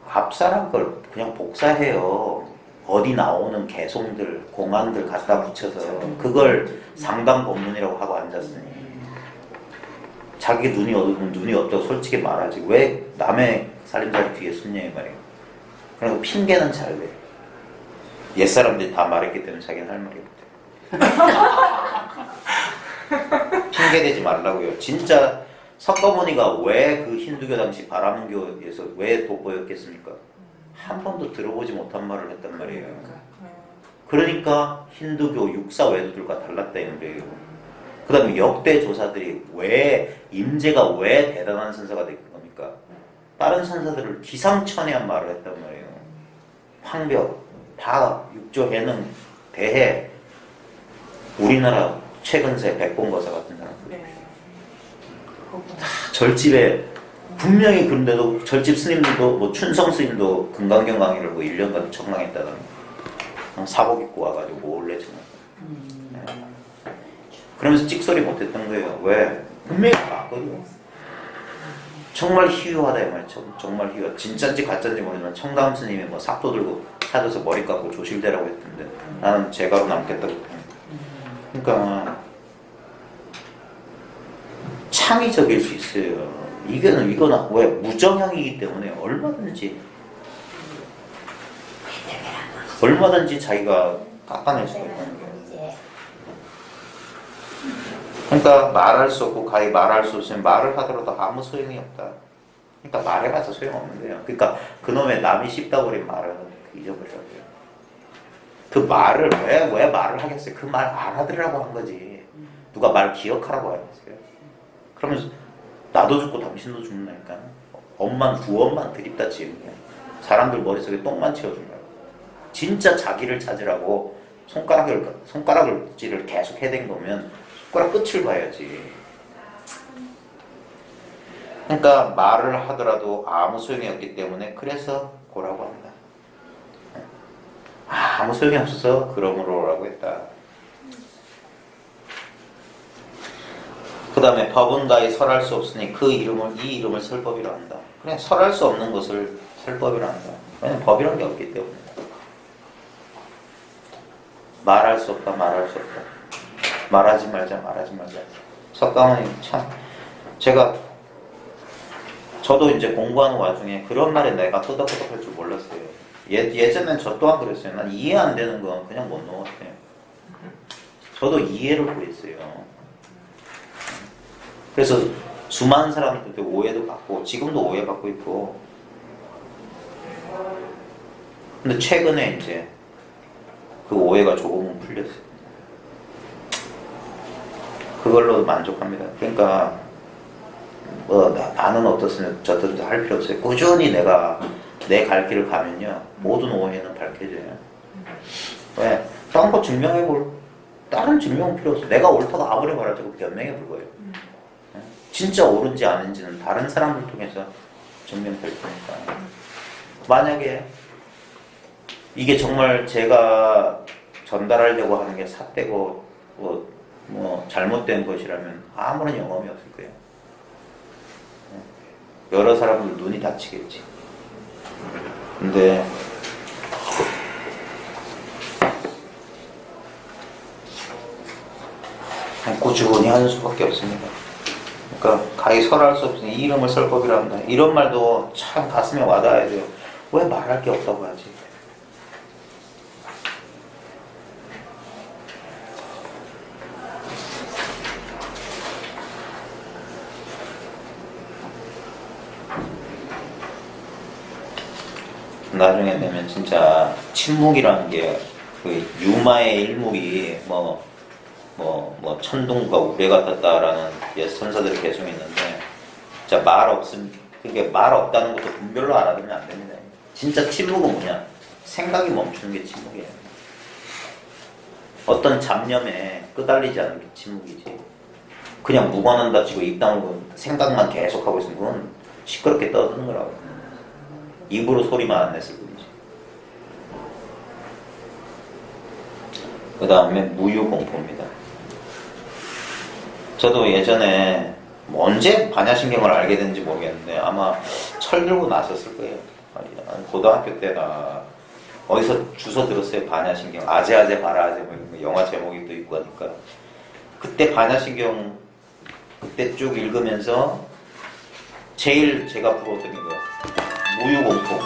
앞사람 걸 그냥 복사해요. 어디 나오는 개송들, 공안들 갖다 붙여서 그걸 상담 법문이라고 하고 앉았으니 자기 눈이 어두면 눈이 없다고 솔직히 말하지 왜 남의 살림살이 뒤에 숨냐 이 말이에요. 그러니까 핑계는 잘 돼. 옛사람들이 다 말했기 때문에 자기는 할 말이 없대. 핑계대지 말라고요. 진짜 석가모니가 왜 그 힌두교 당시 바라문교에서 왜 돋보였겠습니까? 한 번도 들어보지 못한 말을 했단 말이에요. 그러니까 힌두교 육사 외도들과 달랐다 이 말이에요. 그 다음에 역대 조사들이 왜 임재가 왜 대단한 선사가 된 겁니까? 다른 선사들을 기상천외한 말을 했단 말이에요. 황벽, 다 육조 해능, 대해, 우리나라 최근세 백본거사 같은 사람. 절집에 분명히 그런데도 절집 스님들도 뭐 춘성 스님도 금강경 강의를 뭐 1년간 청강했다더니 사복 입고 와가지고 몰래 청강. 그러면서 찍소리 못했던 거예요. 왜? 분명히 봤거든요. 정말 희유하다 이 말이죠. 정말 희유. 진짜인지 가짜인지 모르지만 청담 스님이 뭐 삽도 들고 찾아서 머리 깎고 조실대라고 했던데 나는 제가로 남겠다고 했는데. 그러니까 창의적일 수 있어요. 이거는 왜 무정형이기 때문에 얼마든지 자기가 깎아낼 수가 있다는 거예요. 그러니까 말할 수 없고 가히 말할 수 없으면 말을 하더라도 아무 소용이 없다. 그러니까 말해봐서 소용없는 거예요. 그러니까 그놈의 남이 쉽다고 그린 말은 잊어버려야 돼요. 그 말을 왜 말을 하겠어요? 그 말 알아들으라고 한 거지. 누가 말 기억하라고 하겠어요? 그러면서 나도 죽고 당신도 죽는다니까. 엄만 구원만 드립다 지은 거야. 사람들 머릿속에 똥만 채워준 거야. 진짜 자기를 찾으라고 손가락질을 계속 해댄 거면 손가락 끝을 봐야지. 그러니까 말을 하더라도 아무 소용이 없기 때문에 그래서 고라고 한다. 아무 소용이 없어서 그러므로라고 했다. 그 다음에 법은 가히 설할 수 없으니 이 이름을 설법이라 한다. 그냥 설할 수 없는 것을 설법이라 한다. 왜냐면 법이란 게 없기 때문에. 말할 수 없다. 말하지 말자. 석가모니 참 저도 이제 공부하는 와중에 그런 말에 내가 끄덕끄덕할 줄 몰랐어요. 예전엔 저 또한 그랬어요. 난 이해 안 되는 건 그냥 못 넘어갔어요. 저도 이해를 구했어요. 그래서 수많은 사람들한테 오해도 받고 지금도 오해받고 있고. 근데 최근에 이제 그 오해가 조금은 풀렸어요. 그걸로 만족합니다. 그러니까 나는 어떻으면 저것도 할 필요 없어요. 꾸준히 내가 내 갈 길을 가면요 모든 오해는 밝혀져요. 왜? 다른 거 증명해볼 다른 증명은 필요 없어. 내가 옳다고 아무리 말하자고 변명해볼 거예요. 진짜 옳은지 아닌지는 다른 사람을 통해서 증명될 테니까. 만약에 이게 정말 제가 전달하려고 하는 게 삿되고 뭐 잘못된 것이라면 아무런 영험이 없을 거예요. 여러 사람들 눈이 다치겠지. 근데 꾸준히 하는 수밖에 없습니다. 그러니까 가히 설할 수 없으니 이 이름을 설 법이라 한다. 이런 말도 참 가슴에 와닿아야 돼요. 왜 말할 게 없다고 하지? 나중에 되면 진짜 침묵이라는 게 그 유마의 일묵이 천둥과 우레 같았다라는 옛 선사들이 계속 있는데 진짜 그게 말 없다는 것도 분별로 알아두면 안 됩니다. 진짜 침묵은 뭐냐? 생각이 멈추는 게 침묵이에요. 어떤 잡념에 끄달리지 않는 게 침묵이지. 그냥 무관한다 치고 입 다물고 생각만 계속하고 있으면 그건 시끄럽게 떠드는 거라고. 입으로 소리만 안 냈을 뿐이지. 그 다음에 무유공포입니다. 저도 예전에 언제 반야신경을 알게 됐는지 모르겠는데 아마 철 들고 나섰을 거예요. 고등학교 때나 어디서 주워 들었어요. 반야신경 아재아재 바라아재 뭐 이런 거 영화 제목이 또 있고 하니까 그때 반야신경 그때 쭉 읽으면서 제일 제가 부러웠던 게 무유공포.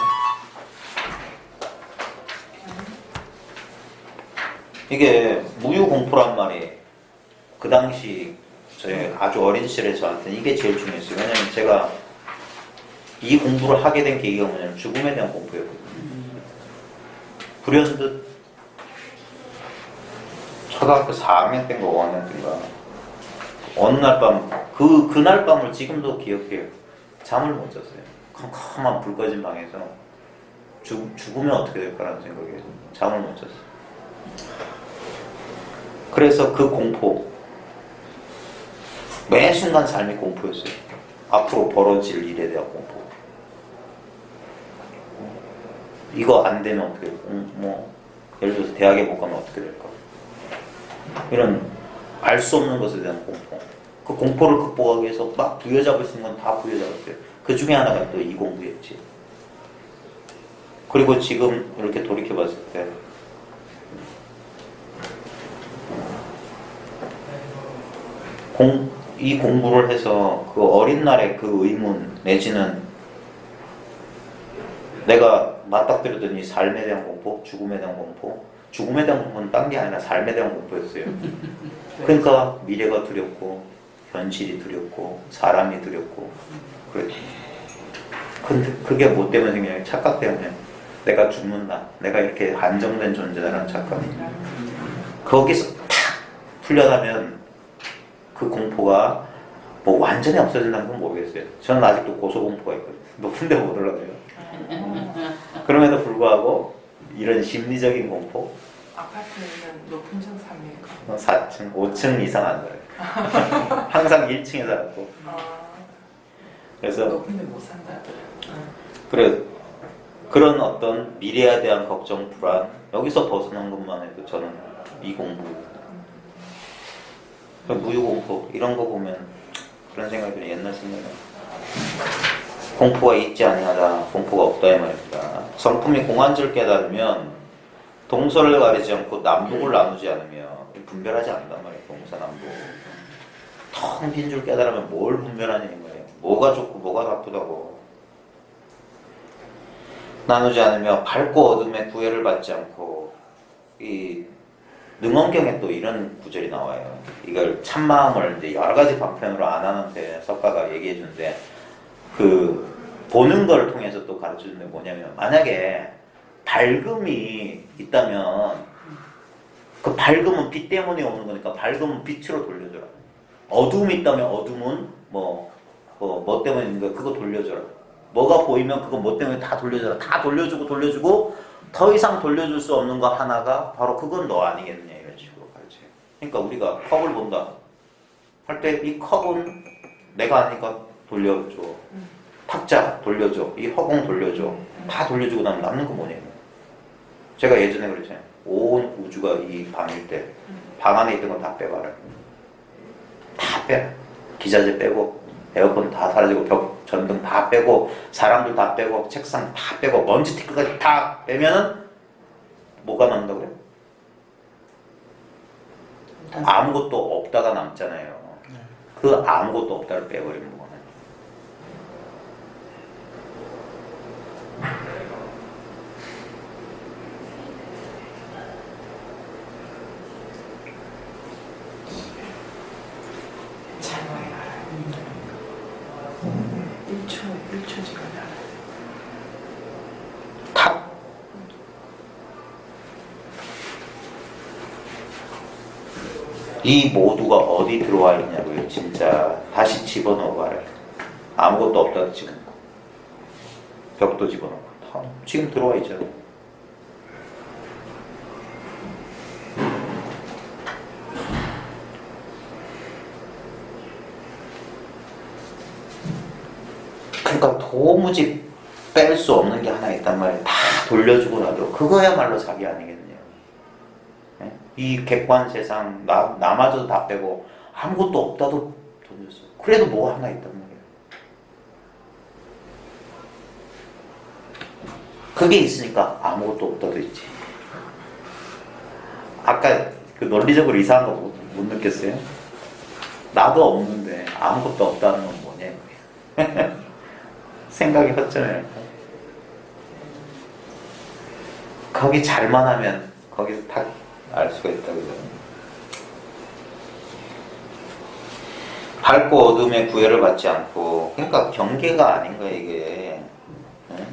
이게 무유공포란 말이 그 당시 저희 아주 어린 시절에 저한테는 이게 제일 중요했어요. 왜냐면 제가 이 공부를 하게 된 계기가 뭐냐면 죽음에 대한 공부였거든요. 불현듯 초등학교 4학년 때인가 5학년 때인가 어느 날 밤 그날 밤을 지금도 기억해요. 잠을 못 잤어요. 컴컴한 불 꺼진 방에서 죽으면 어떻게 될까라는 생각에 잠을 못 잤어요. 그래서 그 공포 매 순간 삶이 공포였어요. 앞으로 벌어질 일에 대한 공포. 이거 안 되면 어떻게 될까? 예를 들어서 대학에 못 가면 어떻게 될까? 이런 알 수 없는 것에 대한 공포. 그 공포를 극복하기 위해서 막 부여잡을 수 있는 건 다 부여잡았어요. 그 중에 하나가 또 이 공부였지. 그리고 지금 이렇게 돌이켜봤을 때 이 공부를 해서 그 어린 날의 그 의문 내지는 내가 맞닥뜨렸던 이 삶에 대한 공포, 죽음에 대한 공포, 죽음에 대한 공포는 딴 게 아니라 삶에 대한 공포였어요. 그러니까 미래가 두렵고 현실이 두렵고 사람이 두렵고 그랬죠. 근데 그게 뭐 때문에 생겨요? 착각 때문에. 내가 죽는다. 내가 이렇게 안정된 존재다라는 착각. 거기서 탁 풀려나면 그 공포가 뭐 완전히 없어진다는 건 모르겠어요. 저는 아직도 고소공포가 있거든요. 높은데 못 올라가요. 그럼에도 불구하고 이런 심리적인 공포. 아파트에 있는 높은 층 삽니까? 4층, 5층 이상 안 살아요. 항상 1층에 살았고. 그래서 높은 데 못 산다. 그래 그런 어떤 미래에 대한 걱정, 불안 여기서 벗어난 것만 해도 저는 이 공부 무유공포 이런 거 보면 그런 생각이 들어요. 옛날 생각이 공포가 있지 아니하다 공포가 없다 이 말입니다. 성품이 공안줄 깨달으면 동서를 가리지 않고 남북을 나누지 않으며 분별하지 않는단 말이에요. 동서남북 텅 빈 줄 깨달으면 뭘 분별하냐 이 말이에요. 뭐가 좋고 뭐가 나쁘다고 나누지 않으며 밝고 어둠의 구애를 받지 않고 이 능엄경에 또 이런 구절이 나와요. 이걸 참마음을 이제 여러 가지 방편으로 안 하는데 석가가 얘기해 주는데 그 보는 걸 통해서 또 가르쳐 주는 게 뭐냐면 만약에 밝음이 있다면 그 밝음은 빛 때문에 오는 거니까 밝음은 빛으로 돌려줘라. 어둠이 있다면 어둠은 뭐 때문에 있는 거야 그거 돌려줘라. 뭐가 보이면 그거 뭐 때문에 다 돌려줘라. 다 돌려주고 더 이상 돌려줄 수 없는 거 하나가 바로 그건 너 아니겠느냐 이런 식으로 가르쳐요. 그러니까 우리가 컵을 본다 할 때 이 컵은 내가 아니까 돌려줘. 탁자 돌려줘. 이 허공 돌려줘. 다 돌려주고 나면 남는 거 뭐냐면 제가 예전에 그랬잖아요. 온 우주가 이 방일 때 방 안에 있던 거 다 빼봐라. 다 빼. 기자재 빼고 에어컨 다 사라지고 벽 전등 다 빼고 사람들 다 빼고 책상 다 빼고 먼지 티끌까지 다 빼면은 뭐가 남는다고요? 아무것도 없다가 남잖아요. 그 아무것도 없다를 빼버리면 뭐가 나요? 장어에 알아요. 1초 지각이 알아요. 탁 이 모두가 어디 들어와 있냐고요. 진짜 다시 집어넣어봐요. 아무것도 없다고 집어넣고 벽도 집어넣고 다 지금 들어와 있잖아요. 그러니까 도무지 뺄 수 없는 게 하나 있단 말이에요. 다 돌려주고 나도 그거야말로 자기 아니겠네요. 예? 이 객관 세상 나마저도 다 빼고 아무것도 없다도 돌렸어. 그래도 뭐 하나 있단 말이에요. 그게 있으니까 아무것도 없다도 있지. 아까 그 논리적으로 이상한 거 못 느꼈어요? 나도 없는데 아무것도 없다는 건 뭐냐. 생각이 헛잖아요. 거기 잘만 하면 거기서 다 알 수가 있다 그죠. 밝고 어둠의 구애를 받지 않고, 그러니까 경계가 아닌 거야 이게. 네?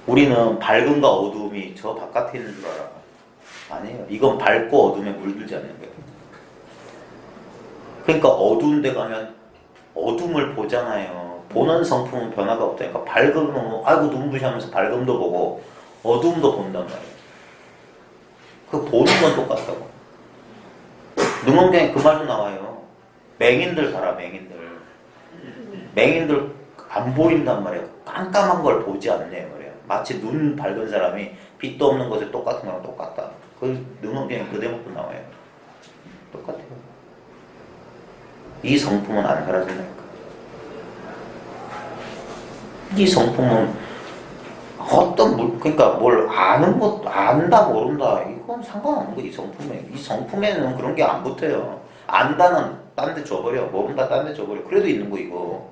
우리는 밝음과 어둠이 저 바깥에 있는 줄 알아. 아니에요. 이건 밝고 어둠에 물들지 않는 거예요. 그러니까 어두운 데 가면 어둠을 보잖아요. 보는 성품은 변화가 없다니까. 밝음은 아이고 눈부시하면서 밝음도 보고 어둠도 본단 말이에요. 그 보는 건 똑같다고. 능엄경에 그 말도 나와요. 맹인들 봐라, 맹인들. 맹인들 안 보인단 말이에요. 깜깜한 걸 보지 않네 말이에요. 마치 눈 밝은 사람이 빛도 없는 곳에 똑같은 거랑 똑같다. 그 능엄경에 그 대목도 나와요. 똑같아요. 이 성품은 안 사라진다니까. 이 성품은 그러니까 뭘 아는 것도 안다 모른다 이건 상관없는 거. 이 성품에는 그런 게 안 붙어요. 안다는 딴 데 줘버려, 모른다 딴 데 줘버려. 그래도 있는 거 이거.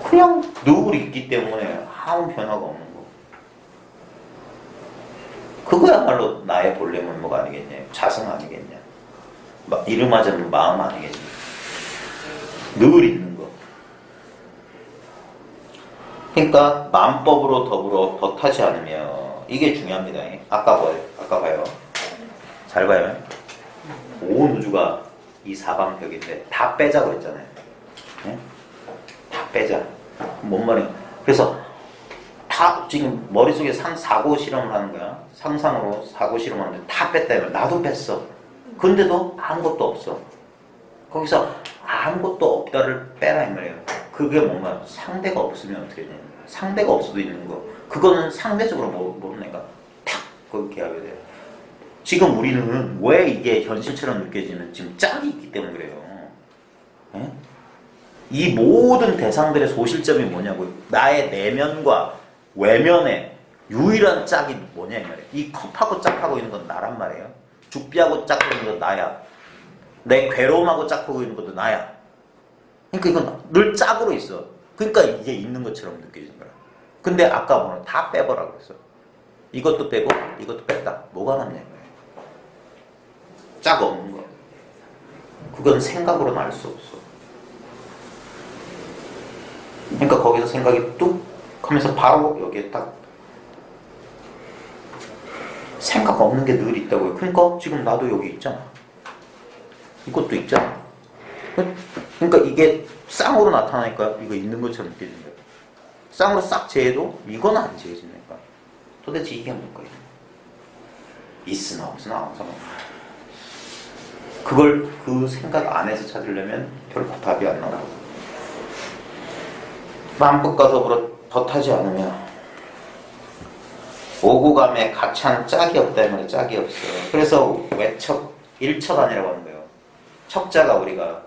그냥 늘 있기 때문에 아무 변화가 없는 거. 그거야말로 나의 본래 면모가 아니겠냐, 자성 아니겠냐, 이름하자면 마음 아니겠냐. 늘 있는 거. 그러니까 만법으로 더불어 덧하지 않으며, 이게 중요합니다. 아까 봐요. 잘 봐요. 온 우주가 이 사방벽인데 다 빼자고 했잖아요. 네? 다 빼자. 뭔 말이에요? 그래서 다 지금 머릿속에 사고 실험을 하는 거야. 상상으로 사고 실험하는데 다 뺐다. 나도 뺐어. 근데도 아무것도 없어. 거기서 아무것도 없다를 빼라 이 말이에요. 그게 뭔가 상대가 없으면 어떻게 되냐. 상대가 없어도 있는 거. 그거는 상대적으로 모르니까 탁 그렇게 하게 돼요. 지금 우리는 왜 이게 현실처럼 느껴지는 지금 짝이 있기 때문에 그래요. 예? 이 모든 대상들의 소실점이 뭐냐고요. 나의 내면과 외면의 유일한 짝이 뭐냐 이 말이에요. 이 컵하고 짝하고 있는 건 나란 말이에요. 죽비하고 짝하고 있는 건 나야. 내 괴로움하고 짝하고 있는 것도 나야. 그러니까 이건 늘 짝으로 있어. 그러니까 이게 있는 것처럼 느껴지는 거야. 근데 아까 뭐는 다 빼버라 그랬어. 이것도 빼고 이것도 뺐다. 뭐가 남냐 이거야. 짝 없는 거. 그건 생각으로는 알 수 없어. 그러니까 거기서 생각이 뚝 하면서 바로 여기에 딱 생각 없는 게 늘 있다고요. 그러니까 지금 나도 여기 있잖아. 이것도 있잖아. 그러니까 이게 쌍으로 나타나니까 이거 있는 것처럼 느껴지는 거예요. 쌍으로 싹 재해도 이건 안 재해지니까. 도대체 이게 뭘까요? 있으나 없으나 아무 상관 없어요. 그걸 그 생각 안에서 찾으려면 결코 답이 안 나오고. 만법과 더불어 덧하지 않으며 오구감에 가찬 짝이 없다 이 말이에요. 짝이 없어요. 그래서 외척, 일척안이라고 하는 거예요. 척자가 우리가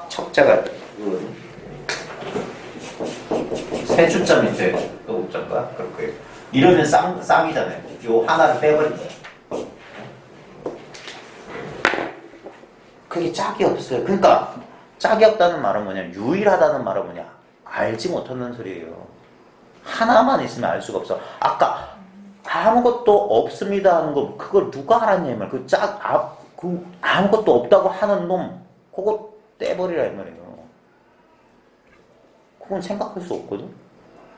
척자가 세 숫자 밑에 또 숫자인가? 그럴 거예요. 이러면 쌍이잖아요. 요 하나를 빼버린 거예요. 그게 짝이 없어요. 그러니까 짝이 없다는 말은 뭐냐? 유일하다는 말은 뭐냐? 알지 못한다는 소리예요. 하나만 있으면 알 수가 없어. 아까 아무것도 없습니다 하는 거 그걸 누가 알았냐 이 말. 그 아무것도 없다고 하는 놈 그거 떼버리라 이 말이에요. 그건 생각할 수 없거든.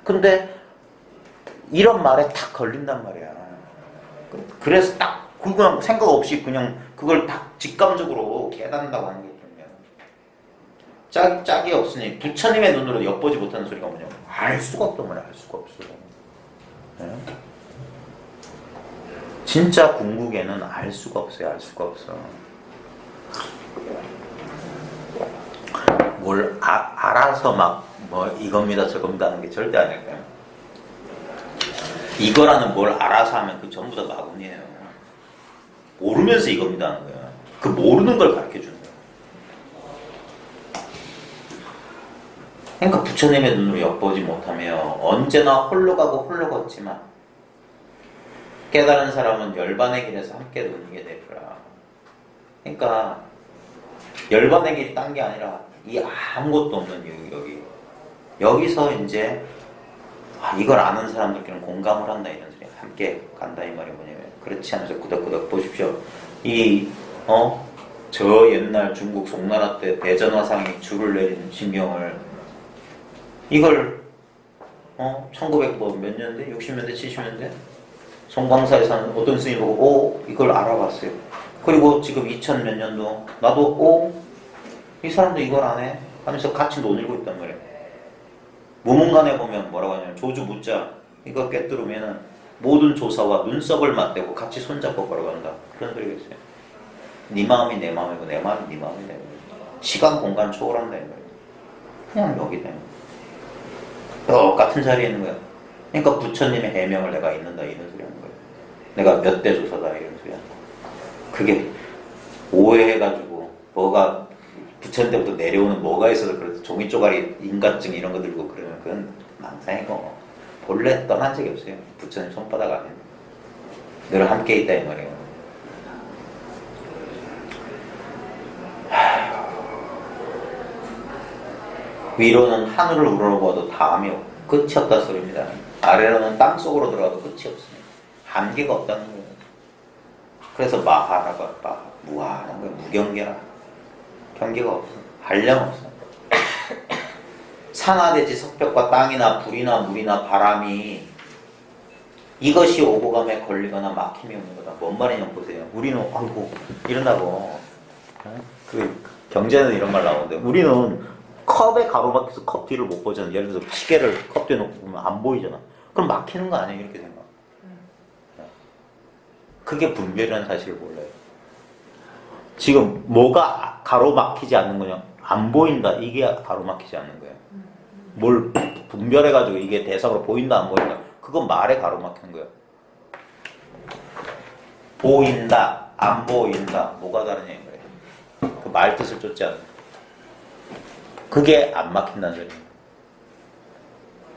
근데 이런 말에 탁 걸린단 말이야. 그래서 딱 그냥 생각 없이 그냥 그걸 딱 직감적으로 깨닫는다고 하는 게 있거든요. 짝이 없으니 부처님의 눈으로 엿보지 못하는 소리가 뭐냐면 알 수가 없단 말이야. 알 수가 없어. 네? 진짜 궁극에는 알 수가 없어요. 알 수가 없어. 뭘 알아서 막 뭐 이겁니다 저겁니다 하는 게 절대 아닐 거예요. 이거라는 뭘 알아서 하면 그 전부 다 마군이에요. 모르면서 이겁니다 하는 거예요. 그 모르는 걸 가르쳐 주는 거예요. 그러니까 부처님의 눈으로 엿보지 못하며 언제나 홀로 가고 홀로 걷지만 깨달은 사람은 열반의 길에서 함께 누리게 되리라. 그러니까 열반의 길이 딴 게 아니라 이 아무것도 없는 여기서 이제 이걸 아는 사람들끼리는 공감을 한다 이런 소리. 함께 간다 이 말이 뭐냐면 그렇지 않아서 꾸덕꾸덕 보십시오. 저 옛날 중국 송나라 때 대전화상이 줄을 내린 신경을 이걸 1900 몇 년대? 60년대 70년대? 송광사에 사는 어떤 스님이 보고 이걸 알아봤어요. 그리고 지금 2000 몇 년도 나도 이 사람도 이걸 안 해? 하면서 같이 논의고 있단 말이에요. 무문간에 보면 뭐라고 하냐면 조주 묻자 이거 깨뜨리면은 모든 조사와 눈썹을 맞대고 같이 손잡고 걸어간다. 그런 소리가 있어요. 네 마음이 내 마음이고 내 마음이 네 마음이 내 마음이고 시간 공간 초월한다 이 말이에요. 그냥 여기다. 똑같은 자리에 있는 거야. 그러니까 부처님의 해명을 내가 읽는다 이런 소리 하는 거예요. 내가 몇 대 조사다 이런 소리 하는 거예요. 그게 오해해가지고 뭐가 부처님 때부터 내려오는 뭐가 있어서 그래서 종이 쪼가리 인가증 이런 거 들고 그러면 그건 망상이고 본래 떠난 적이 없어요. 부처님 손바닥 안에 늘 함께 있다 이 말이에요. 위로는 하늘을 우러러봐도 다음이 끝이 없다 소리입니다. 아래로는 땅속으로 들어가도 끝이 없습니다. 한계가 없다는 거예요. 그래서 마하라고 무한한 거예요. 무경계라. 경계가 없어. 한량 없어. 산하대지 석벽과 땅이나 불이나 물이나 바람이 이것이 오고 감에 걸리거나 막힘이 오는 거다. 뭔 말이냐면 보세요. 우리는 이런다고 그 경제는 이런 말 나오는데 우리는 컵에 가로막혀서 컵 뒤를 못 보잖아. 예를 들어서 시계를 컵 뒤에 놓고 보면 안 보이잖아. 그럼 막히는 거 아니에요? 이렇게 생각. 그게 분별이라는 사실을 몰라요. 지금 뭐가 가로막히지 않는 거냐? 안 보인다. 이게 가로막히지 않는 거예요. 뭘 분별해가지고 이게 대상으로 보인다 안 보인다. 그건 말에 가로막히는 거예요. 보인다 안 보인다. 뭐가 다르냐 이거예요. 그 말 뜻을 쫓지 않는. 그게 안 막힌다는 소리예요.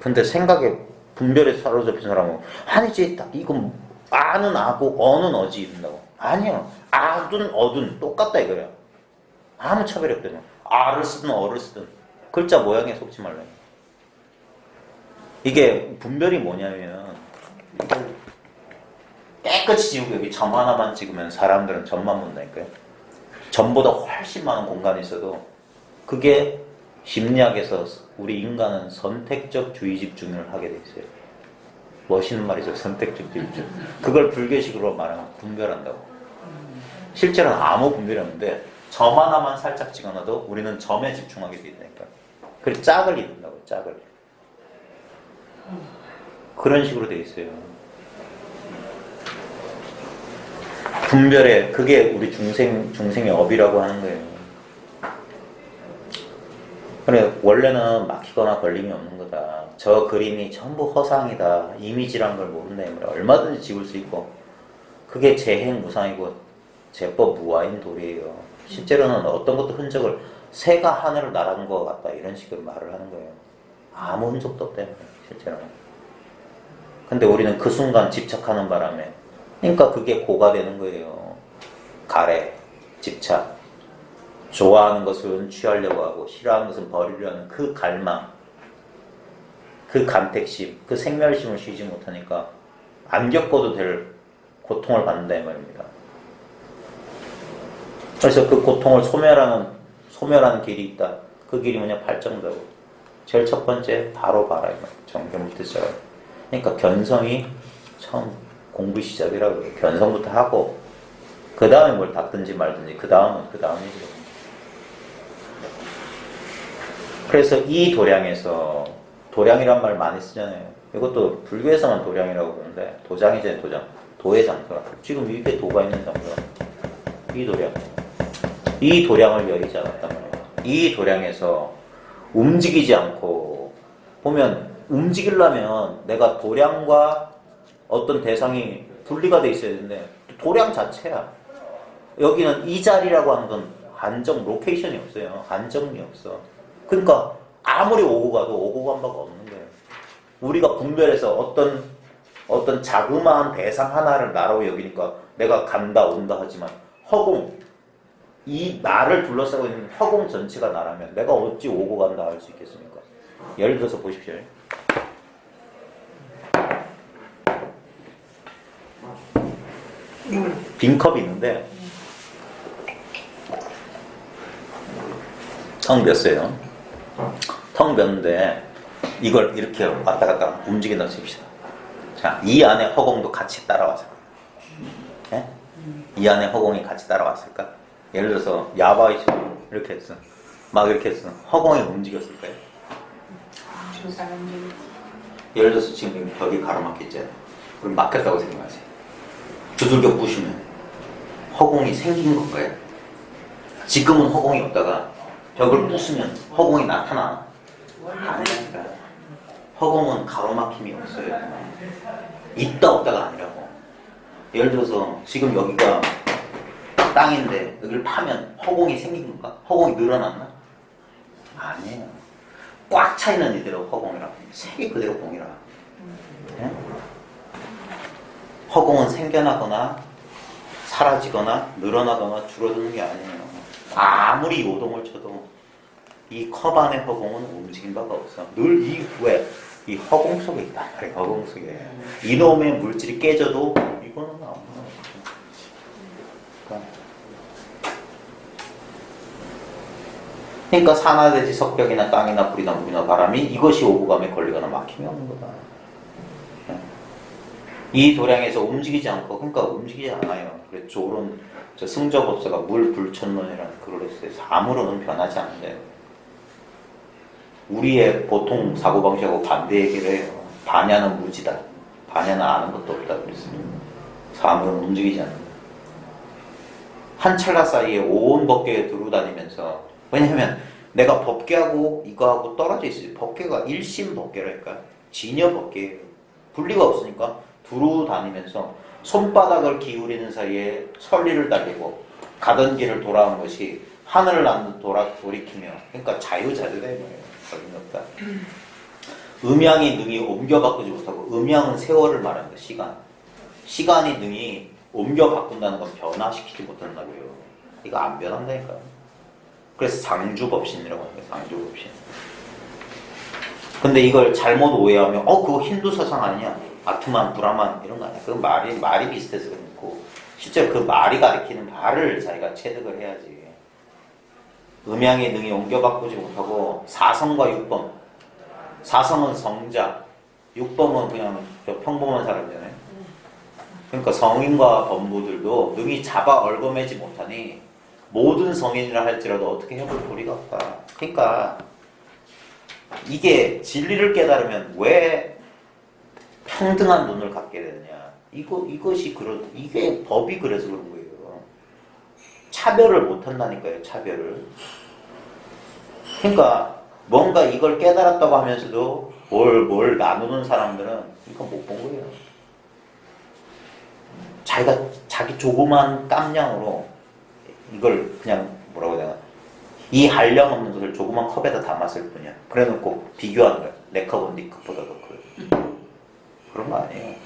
근데 생각에 분별에 사로잡힌 사람은 아니지 이건 아는 아고 어는 어지 이런다고. 아니요. 아든 어든 똑같다 이거예요. 아무 차별이 없다며. 아를 쓰든 어를 쓰든 글자 모양에 속지 말라요. 이게 분별이 뭐냐면 깨끗이 지우고 여기 점 하나만 찍으면 사람들은 점만 본다니까요. 점보다 훨씬 많은 공간이 있어도 그게 심리학에서 우리 인간은 선택적 주의 집중을 하게 돼 있어요. 멋있는 말이죠. 선택적 주의 집중. 그걸 불교식으로 말하면 분별한다고. 실제로는 아무 분별이 없는데 점 하나만 살짝 찍어놔도 우리는 점에 집중하게 돼 있다니까. 그래서 짝을 이룬다고. 짝을. 그런 식으로 돼 있어요. 분별에 그게 우리 중생의 업이라고 하는 거예요. 그래 원래는 막히거나 걸림이 없는 거다. 저 그림이 전부 허상이다. 이미지란 걸 모른다. 얼마든지 지울 수 있고 그게 재행무상이고 제법 무아인 도리예요. 실제로는 어떤 것도 흔적을 새가 하늘을 날아간 것 같다 이런 식으로 말을 하는 거예요. 아무 흔적도 없대요. 실제로는. 근데 우리는 그 순간 집착하는 바람에 그러니까 그게 고가 되는 거예요. 가래, 집착. 좋아하는 것은 취하려고 하고 싫어하는 것은 버리려 하는 그 갈망, 그 간택심, 그 생멸심을 쉬지 못하니까 안 겪어도 될 고통을 받는다 이 말입니다. 그래서 그 고통을 소멸하는 길이 있다. 그 길이 뭐냐? 발정다고. 제일 첫 번째 바로 봐라. 정견부터 시작해. 그러니까 견성이 처음 공부 시작이라고 해요. 견성부터 하고 그 다음에 뭘 닦든지 말든지 그 다음이죠. 그래서 이 도량에서 도량이란 말 많이 쓰잖아요. 이것도 불교에서만 도량이라고 부르는데 도장이잖아요. 도장. 도의 장소라. 지금 이게 도가 있는 장소라. 이 도량. 이 도량을 여의지 않았단 말이에요. 이 도량에서 움직이지 않고 보면 움직이려면 내가 도량과 어떤 대상이 분리가 돼 있어야 되는데 도량 자체야. 여기는 이 자리라고 하는 건 안정, 로케이션이 없어요. 안정이 없어. 그러니까 아무리 오고 가도 오고 간 바가 없는 거예요. 우리가 분별해서 어떤 자그마한 대상 하나를 나라고 여기니까 내가 간다 온다 하지만 허공, 이 나를 둘러싸고 있는 허공 전체가 나라면 내가 어찌 오고 간다 할 수 있겠습니까? 예를 들어서 보십시오. 빈 컵이 있는데 텅 비었어요. 텅 비었는데 이걸 이렇게 왔다 갔다 움직인다고 칩시다. 자, 이 안에 허공도 같이 따라왔을 거예요. 예? 이 안에 허공이 같이 따라왔을까? 예를 들어서 야바이 이렇게 했어. 막 이렇게 했어. 허공이 움직였을까요? 저 사람들이 예를 들어서 지금 벽이 가로막혔잖아요. 그럼 막혔다고 생각하세요. 두들겨 부시면 허공이 생긴 건가요? 지금은 허공이 없다가 벽을 부수면 허공이 나타나? 아니니까. 허공은 가로막힘이 없어요. 있다 없다가 아니라고. 예를 들어서 지금 여기가 땅인데 여기를 파면 허공이 생긴 건가? 허공이 늘어났나? 아니에요. 꽉 차 있는 이대로 허공이라. 색이 그대로 공이라. 네? 허공은 생겨나거나 사라지거나 늘어나거나 줄어드는 게 아니에요. 아무리 요동을 쳐도 이 컵 안의 허공은 움직인 바가 없어. 늘 이 허공 속에 있단 말이에요. 허공 속에. 이놈의 물질이 깨져도 이거는 아무나 그러니까 산화대지 석벽이나 땅이나 불이나 물이나 바람이 이것이 오고 감에 걸리거나 막힘이 없는 거다. 이 도량에서 움직이지 않고, 그러니까 움직이지 않아요. 그래서 조론, 승적업소가 물불천론이라는 글을 했어요. 아무로는 변하지 않는데요. 우리의 보통 사고방식하고 반대 얘기를 해요. 반야는 무지다. 반야는 아는 것도 없다. 그랬습니다. 사물은 움직이지 않는다. 한 찰나 사이에 온 법계에 두루 다니면서, 왜냐하면 내가 법계하고 이거하고 떨어져 있어요. 법계가 일심 법계라니까. 진여 법계예요. 분리가 없으니까 두루 다니면서 손바닥을 기울이는 사이에 선리를 달리고 가던 길을 돌아온 것이 하늘을 낳는 돌이키며, 그러니까 자유자재다 이 말이에요. 어림없다. 음양이 능히 옮겨 바꾸지 못하고, 음양은 세월을 말합니다. 시간이 능히 옮겨 바꾼다는 건 변화시키지 못한다고요. 이거 안 변한다니까요. 그래서 상주법신이라고 합니다. 상주법신. 근데 이걸 잘못 오해하면 그거 힌두 사상 아니냐? 아트만, 브라만 이런 거 아니야. 그 말이 비슷해서 그렇고, 실제 그 말이 가리키는 말을 자기가 체득을 해야지. 음양이 능히 옮겨 바꾸지 못하고 사성과 육범. 사성은 성자, 육범은 그냥 평범한 사람이잖아요. 그러니까 성인과 범부들도 능히 잡아 얽어매지 못하니 모든 성인이라 할지라도 어떻게 해볼 도리가 없다. 그러니까 이게 진리를 깨달으면 왜 평등한 눈을 갖게 되느냐. 이게 법이 그래서 그런 거예요. 차별을 못 한다니까요, 차별을. 그러니까 뭔가 이걸 깨달았다고 하면서도 뭘 나누는 사람들은 이거 못 본 거예요. 자기 조그만 깜냥으로 이걸 그냥 뭐라고 해야 되나, 이 한량 없는 것을 조그만 컵에다 담았을 뿐이야. 그래 놓고 비교하는 거야. 내 컵은 네 컵보다 더 커요. 그런 거 아니에요.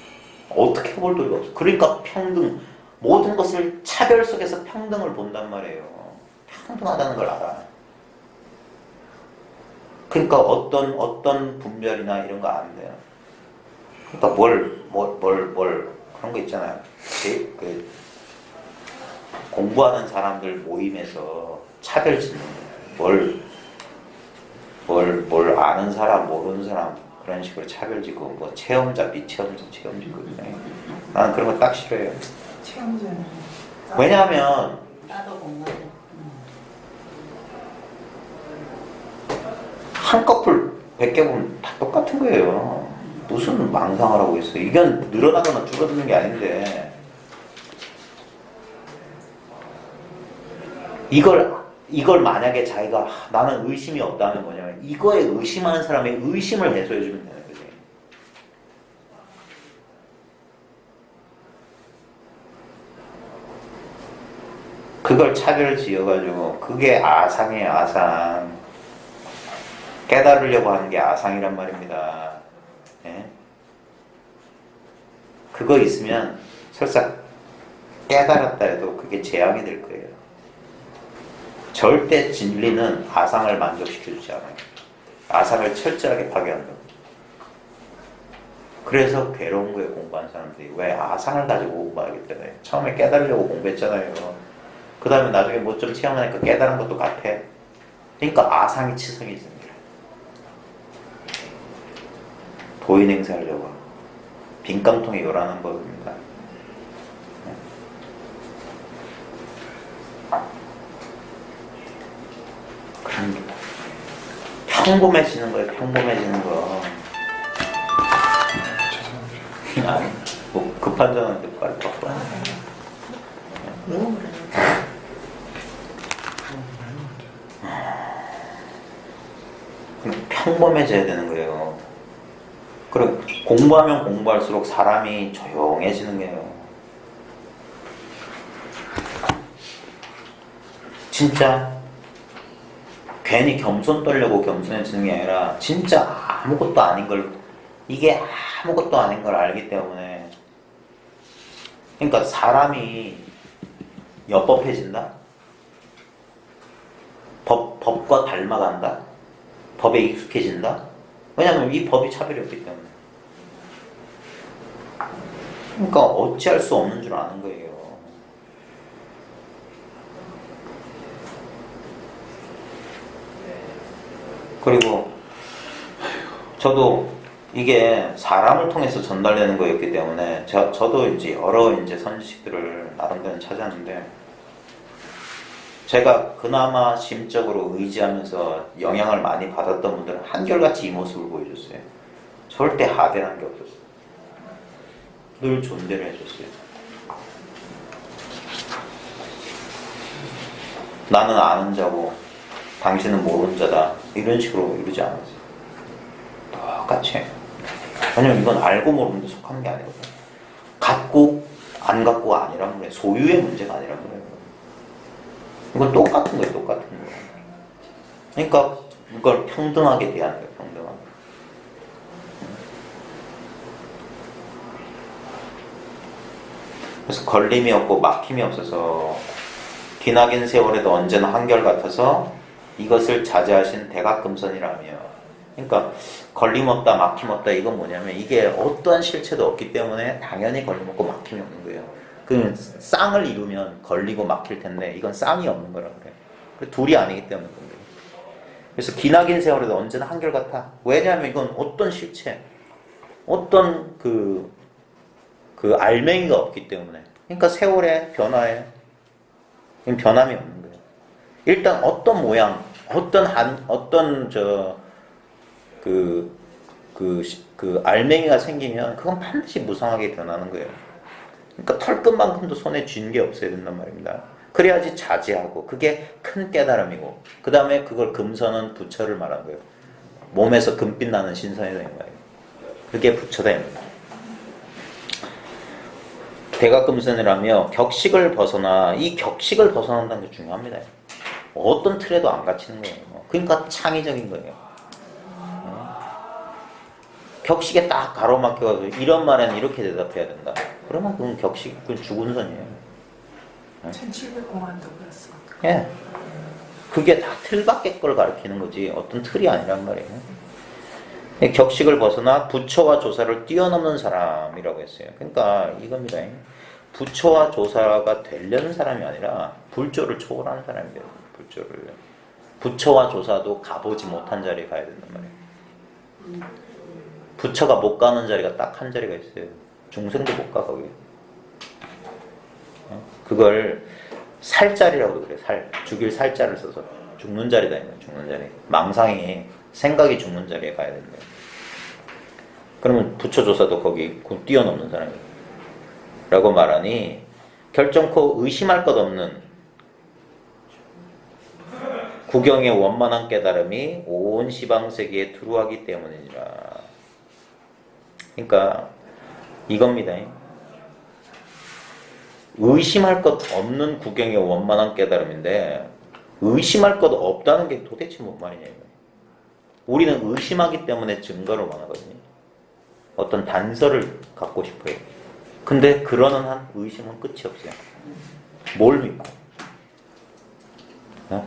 어떻게 볼 도리가 없어. 그러니까 평등, 모든 것을 차별 속에서 평등을 본단 말이에요. 평등하다는 걸 알아. 그러니까 어떤 분별이나 이런 거 안 돼요. 그러니까 그런 거 있잖아요. 공부하는 사람들 모임에서 차별 짓는 걸 아는 사람, 모르는 사람, 그런 식으로 차별지고 뭐 체험자, 미체험자, 체험지고 나는 그런 거 딱 싫어해요. 체험자는 왜냐하면 나도 공부해. 한꺼풀 100개 보면 다 똑같은 거예요. 무슨 망상을 하고 있어요. 이건 늘어나거나 줄어드는 게 아닌데 이걸 만약에 자기가 나는 의심이 없다면 뭐냐면 이거에 의심하는 사람의 의심을 해소해 주면 되는 거지. 그걸 차별을 지어가지고 그게 아상이에요. 아상. 깨달으려고 하는 게 아상이란 말입니다. 예? 그거 있으면 설사 깨달았다 해도 그게 재앙이 될 거예요. 절대 진리는 아상을 만족시켜주지 않아요. 아상을 철저하게 파괴한다고. 그래서 괴로운 거예요, 공부하는 사람들이. 왜? 아상을 가지고 공부하기 때문에. 처음에 깨달으려고 공부했잖아요. 그 다음에 나중에 뭐 좀 체험하니까 깨달은 것도 같아. 그러니까 아상이 치성이 있습니다. 도인 행사하려고. 빈깡통에 요란한 법입니다. 그런 게 평범해지는 거예요. 평범해지는 거. 아니, 뭐 급한 전화인데 빨리 바꿔. 너무 그래. 평범해져야 되는 거예요. 그리고 공부하면 공부할수록 사람이 조용해지는 거예요. 진짜 괜히 겸손 떨려고 겸손해지는 게 아니라 진짜 아무것도 아닌 걸, 이게 아무것도 아닌 걸 알기 때문에. 그러니까 사람이 옅법해진다? 법과 닮아간다? 법에 익숙해진다? 왜냐하면 이 법이 차별이 없기 때문에. 그러니까 어찌할 수 없는 줄 아는 거예요. 그리고 저도 이게 사람을 통해서 전달되는 거였기 때문에 저도 이제 여러 이제 선지식들을 나름대로 찾았는데, 제가 그나마 심적으로 의지하면서 영향을 많이 받았던 분들은 한결같이 이 모습을 보여줬어요. 절대 하대라는 게 없었어요. 늘 존대를 해줬어요. 나는 아는 자고 당신은 모르는 자다, 이런 식으로 이루지 않았어요. 똑같이 해요. 왜냐면 이건 알고 모르는 데 속하는 게 아니거든요. 갖고 안 갖고가 아니란 말이에요. 소유의 문제가 아니란 말이에요. 이건 똑같은 거예요. 똑같은 거. 그러니까 이걸 평등하게 대하는 거예요. 평등하게. 그래서 걸림이 없고 막힘이 없어서 기나긴 세월에도 언제나 한결같아서 이것을 자제하신 대각금선이라며. 그러니까 걸림없다 막힘없다 이건 뭐냐면 이게 어떠한 실체도 없기 때문에 당연히 걸림없고 막힘이 없는 거예요. 그 쌍을 이루면 걸리고 막힐 텐데 이건 쌍이 없는 거라 그래요. 둘이 아니기 때문에 그런 거예요. 그래서 기나긴 세월에도 언제나 한결같아. 왜냐하면 이건 어떤 실체, 어떤 그 알맹이가 없기 때문에. 그러니까 세월의 변화에 변함이 없는 거예요. 일단 어떤 모양, 어떤 알맹이가 생기면 그건 반드시 무상하게 변하는 거예요. 그러니까 털끝만큼도 손에 쥔 게 없어야 된단 말입니다. 그래야지 자제하고 그게 큰 깨달음이고, 그 다음에 그걸 금선은 부처를 말한 거예요. 몸에서 금빛 나는 신선이다 이 말이에요. 그게 부처다입니다. 대각금선이라며 격식을 벗어나, 이 격식을 벗어난다는 게 중요합니다. 어떤 틀에도 안 갇히는 거예요. 그러니까 창의적인 거예요. 격식에 딱 가로막혀가지고 이런 말에는 이렇게 대답해야 된다. 그러면 그건 그건 죽은 선이에요. 1700공안도 그랬어. 예. 그게 다 틀 밖의 걸 가리키는 거지 어떤 틀이 아니란 말이에요. 격식을 벗어나 부처와 조사를 뛰어넘는 사람이라고 했어요. 그러니까 이겁니다. 부처와 조사가 되려는 사람이 아니라 불조를 초월하는 사람이 돼요. 불조를. 부처와 조사도 가보지 못한 자리에 가야 된단 말이에요. 부처가 못 가는 자리가 딱 한 자리가 있어요. 중생도 못 가 거기. 그걸 살자리라고도 그래. 죽일 살자를 써서 죽는 자리다 이거야. 죽는 자리. 망상이 생각이 죽는 자리에 가야 된다. 그러면 부처조사도 거기 뛰어넘는 사람이에요. 라고 말하니 결정코 의심할 것 없는 구경의 원만한 깨달음이 온 시방세계에 두루하기 때문이니라. 그러니까 이겁니다. 의심할 것 없는 구경의 원만한 깨달음인데 의심할 것 없다는 게 도대체 뭔 말이냐 이거예요. 우리는 의심하기 때문에 증거를 원하거든요. 어떤 단서를 갖고 싶어요. 근데 그러는 한 의심은 끝이 없어요. 뭘 믿고?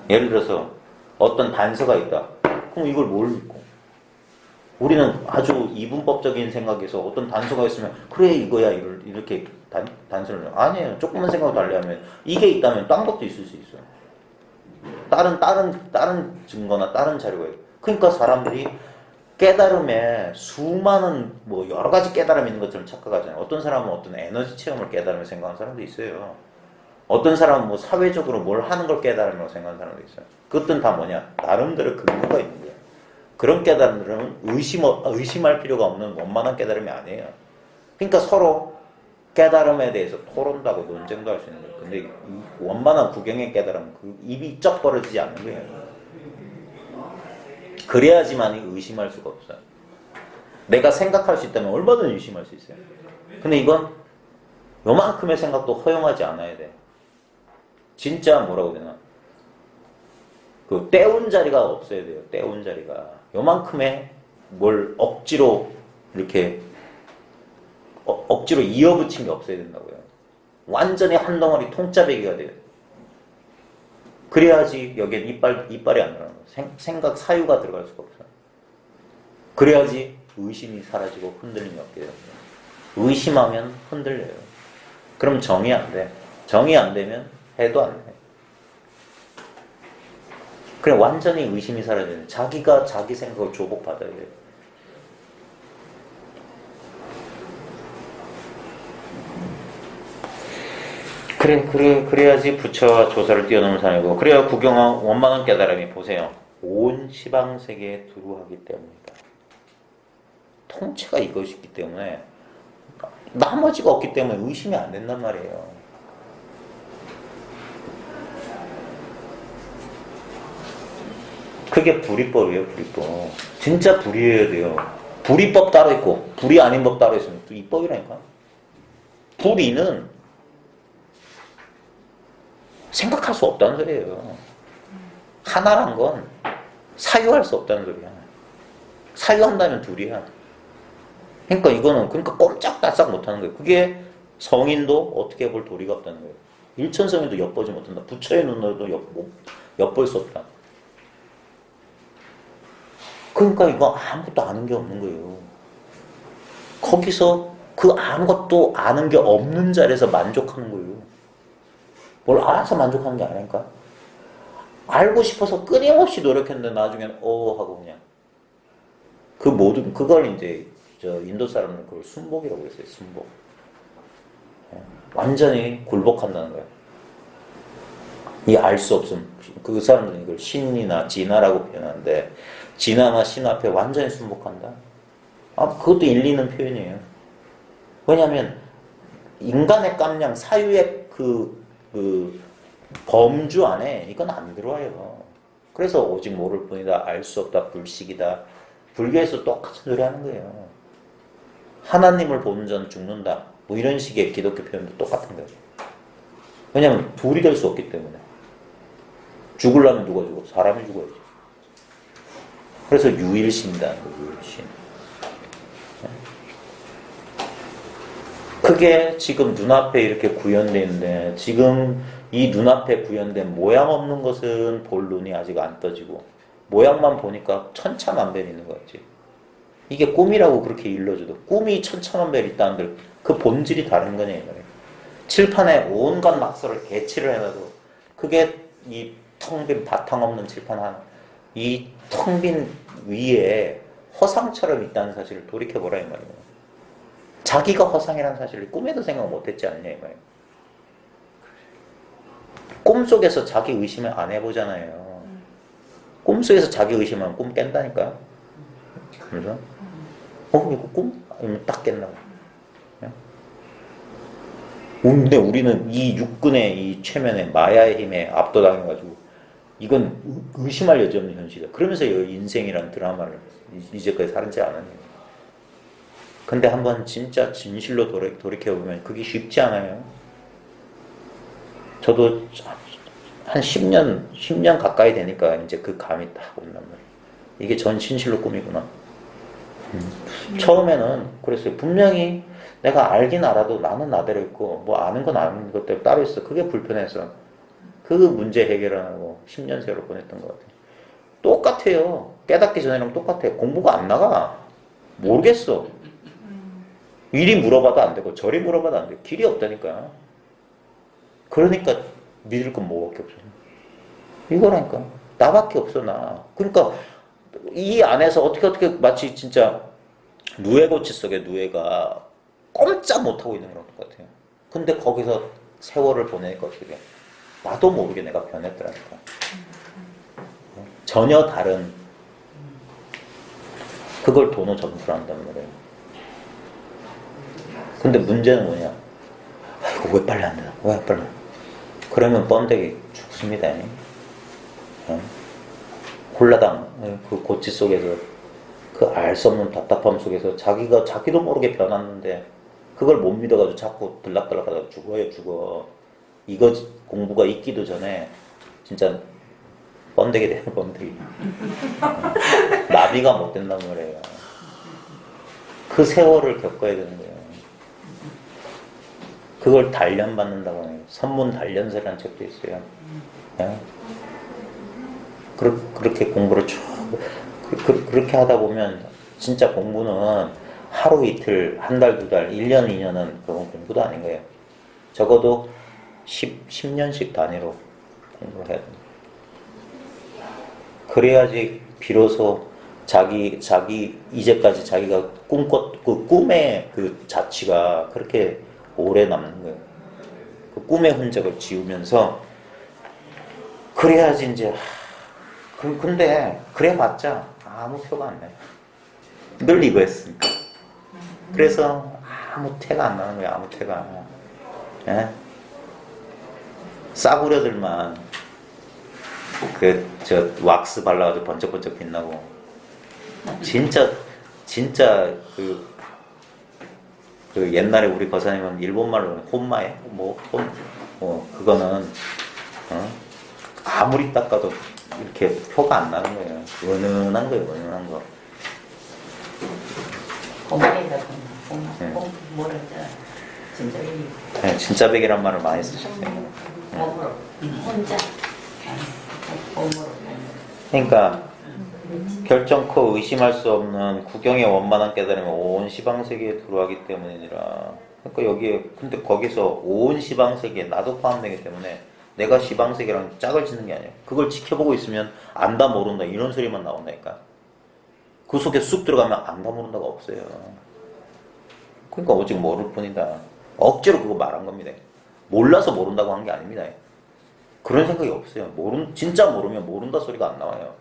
예를 들어서 어떤 단서가 있다. 그럼 이걸 뭘 믿고? 우리는 아주 이분법적인 생각에서 어떤 단서가 있으면 그래 이거야 이렇게 단서를 아니에요. 조금만 생각을 달리하면 이게 있다면 딴 것도 있을 수 있어요. 다른 증거나 다른 자료가 있어요. 그러니까 사람들이 깨달음에 수많은 뭐 여러 가지 깨달음이 있는 것처럼 착각하잖아요. 어떤 사람은 어떤 에너지 체험을 깨달음을 생각하는 사람도 있어요. 어떤 사람은 뭐 사회적으로 뭘 하는 걸 깨달음으로 생각하는 사람도 있어요. 그것들은 다 뭐냐? 나름대로 근거가 있는 거예요. 그런 깨달음들은 의심할 필요가 없는 원만한 깨달음이 아니에요. 그러니까 서로 깨달음에 대해서 토론도 하고 논쟁도 할 수 있는 거예요. 근데 이 원만한 구경의 깨달음은 그 입이 쩍 벌어지지 않는 거예요. 그래야지만 의심할 수가 없어요. 내가 생각할 수 있다면 얼마든지 의심할 수 있어요. 근데 이건 요만큼의 생각도 허용하지 않아야 돼. 진짜 뭐라고 해야 되나? 그 때운 자리가 없어야 돼요. 때운 자리가. 요만큼의 뭘 억지로 이렇게 억지로 이어붙인 게 없어야 된다고요. 완전히 한 덩어리 통짜배기가 돼요. 그래야지 여기에 이빨이 안 들어가는 거예요. 생각 사유가 들어갈 수가 없어요. 그래야지 의심이 사라지고 흔들림이 없게 돼요. 의심하면 흔들려요. 그럼 정이 안 돼. 정이 안 되면 해도 안 돼. 그래 완전히 의심이 사라지는 자기가 자기 생각을 조복받아야 돼요. 그래야지 부처와 조사를 뛰어넘는 사람이고 그래야 구경한 원만한 깨달음이 보세요. 온 시방세계에 두루하기 때문이다. 통째가 이것이 있기 때문에 나머지가 없기 때문에 의심이 안 된단 말이에요. 그게 불이법이에요. 불이법. 진짜 불이해야 돼요. 불이법 따로 있고 불이 아닌 법 따로 있으면 또 이법이라니까. 불이는 생각할 수 없다는 소리예요. 하나란 건 사유할 수 없다는 소리야. 사유한다면 둘이야. 그러니까 이거는 꼼짝달싹 못하는 거예요. 그게 성인도 어떻게 볼 도리가 없다는 거예요. 일천성인도 엿보지 못한다. 부처의 눈으로도 엿볼 수 없다. 그러니까 이거 아무것도 아는 게 없는 거예요. 거기서 그 아무것도 아는 게 없는 자리에서 만족하는 거예요. 뭘 알아서 만족하는 게 아닐까? 알고 싶어서 끊임없이 노력했는데 나중에는 하고 그냥 그 모든 그걸 이제 인도 사람들은 그걸 순복이라고 했어요. 순복. 완전히 굴복한다는 거예요. 이 알 수 없음. 그 사람들은 이걸 신이나 진화라고 표현하는데 진화나 신 앞에 완전히 순복한다. 그것도 일리 있는 표현이에요. 왜냐하면 인간의 깜냥 사유의 그 범주 안에 이건 안 들어와요. 그래서 오직 모를 뿐이다, 알 수 없다, 불식이다. 불교에서 똑같은 소리 하는 거예요. 하나님을 보는 자는 죽는다. 뭐 이런 식의 기독교 표현도 똑같은 거죠. 왜냐하면 둘이 될 수 없기 때문에. 죽으려면 누가 죽어? 사람이 죽어야지. 그래서 유일신이다. 유일신. 그게 지금 눈앞에 이렇게 구현되어 있는데 지금 이 눈앞에 구현된 모양 없는 것은 볼 눈이 아직 안 떠지고 모양만 보니까 천차만별이 있는 거 같지. 이게 꿈이라고 그렇게 일러줘도 꿈이 천차만별 있다는데 그 본질이 다른 거냐 이 말이에요. 칠판에 온갖 낙서를 개치를 해놔도 그게 이 텅 빈 바탕 없는 칠판 하나 이 텅 빈 위에 허상처럼 있다는 사실을 돌이켜보라 이 말이에요. 자기가 허상이라는 사실을 꿈에도 생각 못했지 않냐 이 말이에요. 꿈속에서 자기 의심을 안 해보잖아요. 꿈속에서 자기 의심하면 꿈 깬다니까요. 그래서 이거 꿈? 아니면 딱 깼나고. 근데 우리는 이 육근의 이 최면에 마야의 힘에 압도당해가지고 이건 의심할 여지 없는 현실이다. 그러면서 인생이라는 드라마를 이제까지 살지 않았네요. 근데 한번 진짜 진실로 돌이켜보면 그게 쉽지 않아요. 저도 한 10년 가까이 되니까 이제 그 감이 딱 온단 말이에요. 이게 전 진실로 꿈이구나. 처음에는 그랬어요. 분명히 내가 알긴 알아도 나는 나대로 있고 뭐 아는 건 아는 것 때문에 따로 있어. 그게 불편해서 그 문제 해결하고 10년 세월을 보냈던 것 같아요. 똑같아요. 깨닫기 전에랑 똑같아요. 공부가 안 나가. 모르겠어. 이리 물어봐도 안 되고 저리 물어봐도 안 되고 길이 없다니까. 그러니까 믿을 건 뭐밖에 없어. 이거라니까. 나밖에 없어 나. 그러니까 이 안에서 어떻게 마치 진짜 누에고치 속에 누에가 꼼짝 못하고 있는 거랑 똑같아요. 근데 거기서 세월을 보내니까 어떻게 돼? 나도 모르게 내가 변했더라니까. 전혀 다른 그걸 도노 점수를 한단 말이에요. 근데 문제는 뭐냐? 아이고 왜 빨리 안 되나? 왜 빨리 안 되나? 그러면 번데기 죽습니다. 홀라당 그 고치 속에서 그 알 수 없는 답답함 속에서 자기도 모르게 변했는데 그걸 못 믿어가지고 자꾸 들락들락하다가 죽어. 이거 공부가 있기도 전에 진짜 번데기 돼요. 번데기. 나비가 못 된단 말이에요. 그 세월을 겪어야 되는 거예요. 그걸 단련받는다고 해요. 선문 단련서라는 책도 있어요. 네? 그렇게 공부를 쭉 그렇게 하다 보면 진짜 공부는 하루 이틀, 한 달, 두 달, 1년, 2년은 그건 공부도 아닌 거예요. 적어도 10년씩 단위로 공부를 해야 됩니다. 그래야지 비로소 이제까지 자기가 그 꿈의 그 자취가 그렇게 오래 남는 거예요. 그 꿈의 흔적을 지우면서 그래야지 이제 근데 그래봤자 아무 표가 안 나요. 늘 이거 했으니까. 그래서 아무 태가 안 나는 거예요. 아무 태가. 예? 싸구려들만 저 왁스 발라가지고 번쩍번쩍 빛나고 진짜 그 옛날에 우리 거사님은 일본말로 혼마에 그거는 아무리 닦아도 이렇게 표가 안 나는 거예요. 은은한 거예요. 은은한 거. 고만이다 네. 뭐라 저 진짜 이 네, 진짜 백이란 말을 많이 쓰셨어요. 몸으로 혼자 몸으로 그러니까 결정코 의심할 수 없는 구경의 원만한 깨달음이 온 시방세계에 들어가기 때문이니라. 그러니까 여기에 근데 거기서 온 시방세계 나도 포함되기 때문에 내가 시방세계랑 짝을 짓는 게 아니에요. 그걸 지켜보고 있으면 안다 모른다 이런 소리만 나온다니까. 그 속에 쑥 들어가면 안다 모른다가 없어요. 그러니까 오직 모를 뿐이다. 억지로 그거 말한 겁니다. 몰라서 모른다고 한 게 아닙니다. 그런 생각이 없어요. 진짜 모르면 모른다 소리가 안 나와요.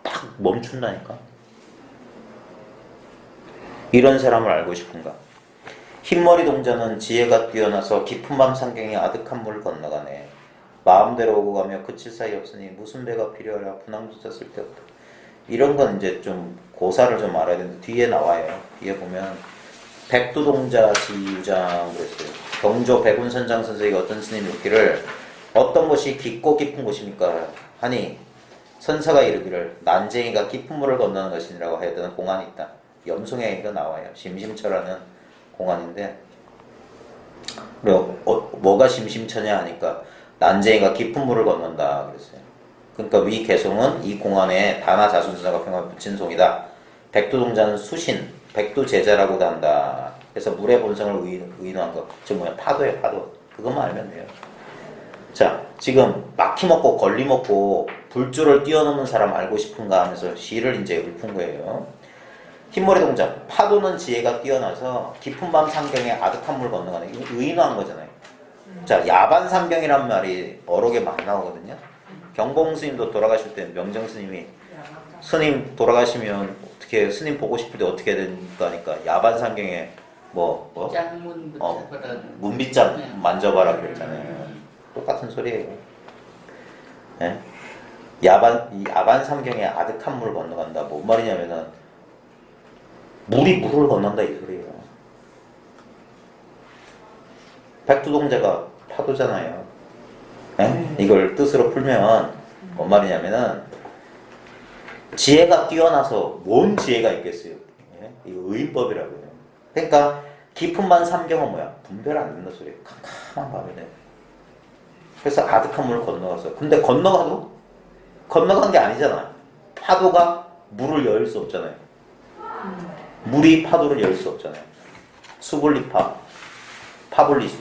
딱 멈춘다니까. 이런 사람을 알고 싶은가? 흰머리 동자는 지혜가 뛰어나서 깊은 밤 상경에 아득한 물을 건너가네. 마음대로 오고 가며 그칠 사이 없으니 무슨 배가 필요하랴 분황조차 쓸데없다. 이런 건 이제 좀 고사를 좀 알아야 되는데 뒤에 나와요. 뒤에 보면 백두동자 지유장 그랬어요. 경조 백운선장 선생이 어떤 스님이 묻기를 어떤 곳이 깊고 깊은 곳입니까? 하니 선사가 이르기를 난쟁이가 깊은 물을 건너는 것이라고 해야 되는 공안이 있다. 염송행이가 나와요. 심심처라는 공안인데 뭐가 심심처냐 하니까 난쟁이가 깊은 물을 건넌다 그랬어요. 그러니까 위 개송은 이 공안에 다나 자순선사가 평을 붙인 송이다. 백두동자는 수신, 백두제자라고도 한다. 그래서 물의 본성을 의인한 것. 저 파도예요, 파도. 그것만 알면 돼요. 자, 지금 막힘없고 걸림없고 불조를 뛰어넘는 사람 알고 싶은가 하면서 시를 이제 읊은 거예요. 흰머리 동작. 파도는 지혜가 뛰어나서 깊은 밤 상경에 아득한 물 건너가는, 이거 의인화한 거잖아요. 자, 야반삼경이란 말이 어록에 많이 나오거든요. 경봉 스님도 돌아가실 때 명정 스님이 스님 돌아가시면 어떻게, 스님 보고 싶을 때 어떻게 해야 된다 하니까 야반삼경에 짱문부터 문빗장 네. 만져봐라 그랬잖아요. 똑같은 소리예요. 예? 야반삼경에 아득한 물을 건너간다. 뭔 말이냐면은 물이 물을 건넌다 이 소리예요. 백두동자가 파도잖아요. 예? 이걸 뜻으로 풀면 뭔 말이냐면은 지혜가 뛰어나서 뭔 지혜가 있겠어요. 예? 이거 의인법이라고요. 그러니까 깊은 밤 삼경은 뭐야? 분별 안 된다 소리예요. 캄캄한 밤이네. 그래서 아득한 물을 건너갔어요. 근데 건너간 게 아니잖아. 파도가 물을 열 수 없잖아요. 물이 파도를 열 수 없잖아요. 수분리파, 파분리수.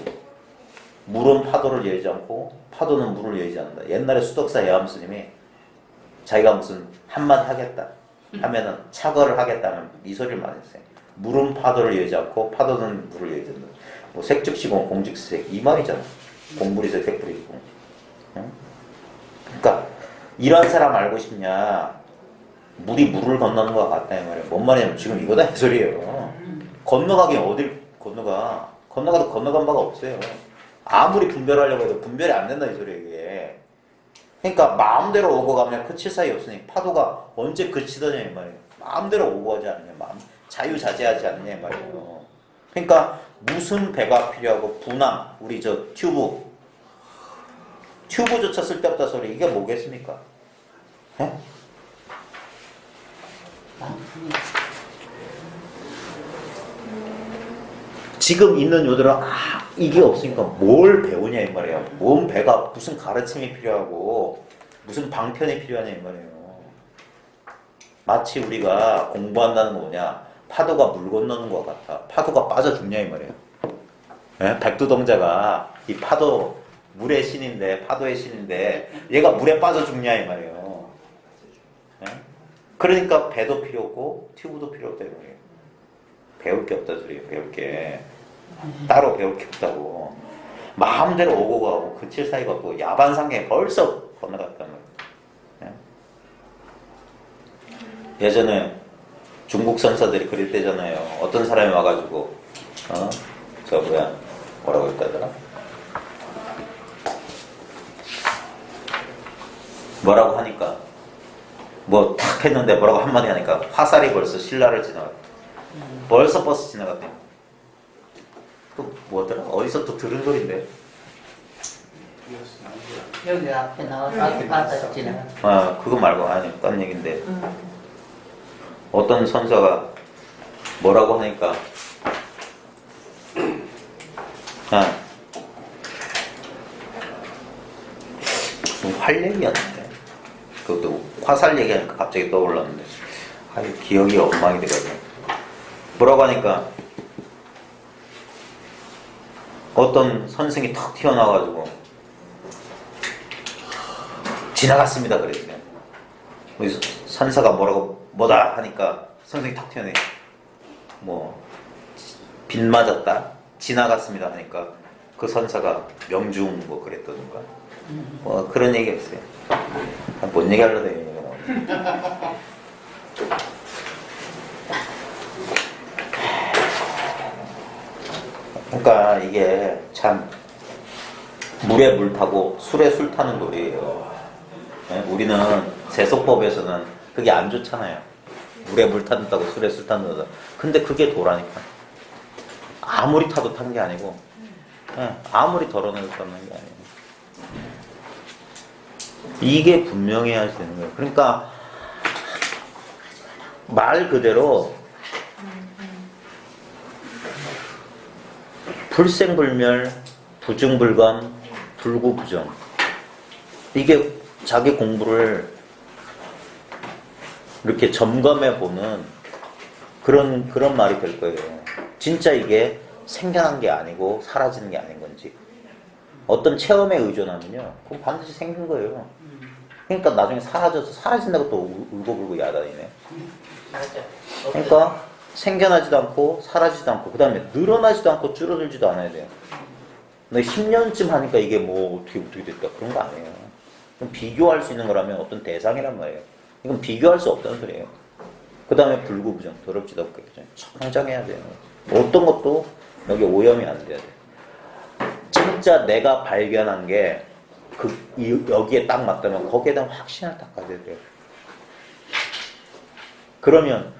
물은 파도를 열지 않고 파도는 물을 열지 않는다. 옛날에 수덕사 예암 스님이 자기가 무슨 한마디 하겠다 하면은 착어를 하겠다는 이 소리를 많이 했어요. 물은 파도를 열지 않고 파도는 물을 열지 않는다. 뭐 색즉시공 공즉색 이 말이잖아. 공부리색 색불이고. 응? 그러니까 이런 사람 알고 싶냐? 물이 물을 건너는 것 같다 이 말이에요. 뭔 말이냐면 지금 이거다 이 소리예요. 건너가긴 어딜 건너가? 건너가도 건너간 바가 없어요. 아무리 분별하려고 해도 분별이 안 된다 이 소리예요 이게. 그러니까 마음대로 오고 가면 그칠 사이 없으니 파도가 언제 그치더냐 이 말이에요. 마음대로 오고 가지 않느냐, 자유자재하지 않느냐 이 말이에요. 그러니까 무슨 배가 필요하고 분함, 우리 저 튜브조차 쓸데없다 소리 이게 뭐겠습니까? 에? 지금 있는 요들은 이게 없으니까 뭘 배우냐 이 말이에요. 뭔 배가 무슨 가르침이 필요하고 무슨 방편이 필요하냐 이 말이에요. 마치 우리가 공부한다는 거 뭐냐, 파도가 물 건너는 것 같아. 파도가 빠져 죽냐 이 말이에요. 예? 백두동자가 이 파도 물의 신인데, 파도의 신인데 얘가 물에 빠져 죽냐 이 말이에요. 예? 그러니까 배도 필요 없고 튜브도 필요 없다 이 말이에요. 배울 게 없다 소리예요. 배울 게 따로 배울 게 없다고. 마음대로 오고 가고 그칠 사이가 없고 야반상경에 벌써 건너갔단 말이에요. 예? 예전에 중국 선사들이 그릴 때잖아요. 어떤 사람이 와가지고 뭐라고 했다더라? 뭐라고 하니까 뭐 탁 했는데 뭐라고 한마디 하니까 화살이 벌써 신라를 지나갔다. 벌써 버스 지나갔대. 또 뭐더라? 어디서 또 들은 소린데? 여기 앞에 나와서 앞에 바다 지나가. 그거 말고 아니 딴 얘긴데 어떤 선사가 뭐라고 하니까 무슨 활 얘기였는데 그것도 화살 얘기하니까 갑자기 떠올랐는데 기억이 엉망이 돼가지고 뭐라고 하니까 어떤 선생이 턱 튀어나와가지고 지나갔습니다 그랬어요. 그래서 선사가 뭐다 하니까 선생이 턱 튀어내 빗 맞았다 지나갔습니다 하니까 그 선사가 명중 뭐 그랬던가 그런 얘기였어요. 뭔 얘기 하려고 해요. 그러니까 이게 참 물에 물 타고 술에 술 타는 놀이에요. 우리는 세속법에서는 그게 안 좋잖아요. 물에 물 탄다고 술에 술 탄다고. 근데 그게 도라니까. 아무리 타도 탄 게 아니고 아무리 덜어내도 타는 게 아니고 이게 분명히 해야 되는 거예요. 그러니까 말 그대로 불생불멸, 부증불감, 불구부정. 이게 자기 공부를 이렇게 점검해보는 그런 말이 될 거예요. 진짜 이게 생겨난 게 아니고 사라지는 게 아닌 건지. 어떤 체험에 의존하면요, 그건 반드시 생긴 거예요. 그러니까 나중에 사라진다고 또 울고불고 야단이네. 맞아. 그러니까 생겨나지도 않고 사라지지도 않고 그 다음에 늘어나지도 않고 줄어들지도 않아야 돼요. 근데 10년쯤 하니까 이게 뭐 어떻게 됐다 그런 거 아니에요. 그럼 비교할 수 있는 거라면 어떤 대상이란 말이에요. 이건 비교할 수 없다는 소리예요. 그 다음에 불구부정, 더럽지도 않고 성장해야 돼요. 어떤 것도 여기 오염이 안 돼야 돼요. 진짜 내가 발견한 게 여기에 딱 맞다면 거기에 대한 확신을 딱 가져야 돼요. 그러면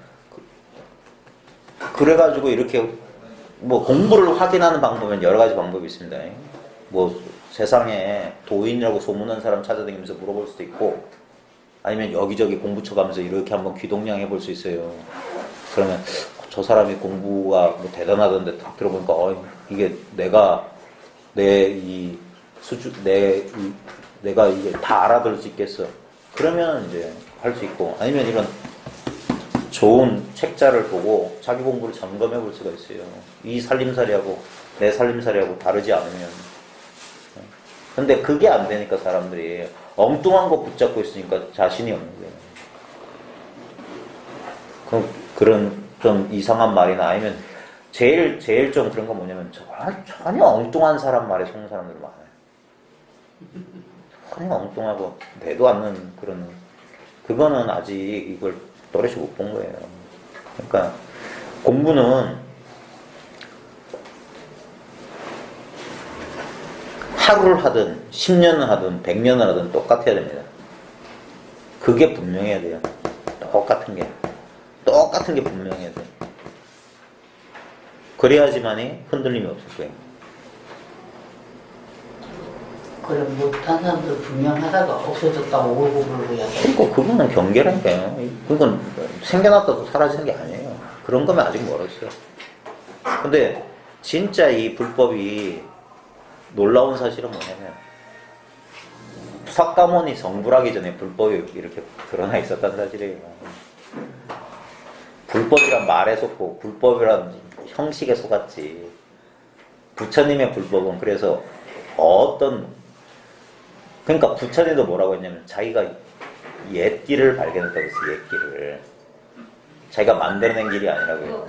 그래가지고 이렇게 뭐 공부를 확인하는 방법은 여러 가지 방법이 있습니다. 뭐 세상에 도인이라고 소문난 사람 찾아다니면서 물어볼 수도 있고, 아니면 여기저기 공부처 가면서 이렇게 한번 귀동냥 해볼 수 있어요. 그러면 저 사람이 공부가 뭐 대단하던데 딱 들어보니까 이게 내가 이게 다 알아들을 수 있겠어. 그러면 이제 할 수 있고, 아니면 이런 좋은 책자를 보고 자기 공부를 점검해 볼 수가 있어요. 이 살림살이하고 내 살림살이하고 다르지 않으면. 근데 그게 안 되니까 사람들이 엉뚱한 거 붙잡고 있으니까 자신이 없는 거예요. 그런 좀 이상한 말이나 아니면 제일 좀 그런 거 뭐냐면 전혀 엉뚱한 사람 말에 속는 사람들 많아요. 전혀 엉뚱하고 내도 않는 그런, 그거는 아직 이걸 또렷이 못 본 거예요. 그러니까 공부는 하루를 하든 10년을 하든 100년을 하든 똑같아야 됩니다. 그게 분명해야 돼요. 똑같은 게 분명해야 돼요. 그래야지만이 흔들림이 없을 거예요. 그래 못한 사람들 분명하다가 없어졌다고 울고불고 야단. 그러니까 그거는 경계라니까요. 그건 생겨났다고 사라지는 게 아니에요. 그런 거면 아직 멀었어요. 근데 진짜 이 불법이 놀라운 사실은 뭐냐면, 석가모니 성불하기 전에 불법이 이렇게 드러나 있었다는 사실이에요. 불법이란 말에 속고 불법이란 형식에 속았지. 부처님의 불법은 그래서 그러니까 부처님도 뭐라고 했냐면 자기가 옛길을 발견했다고 했어요. 옛길을. 자기가 만들어낸 길이 아니라고요.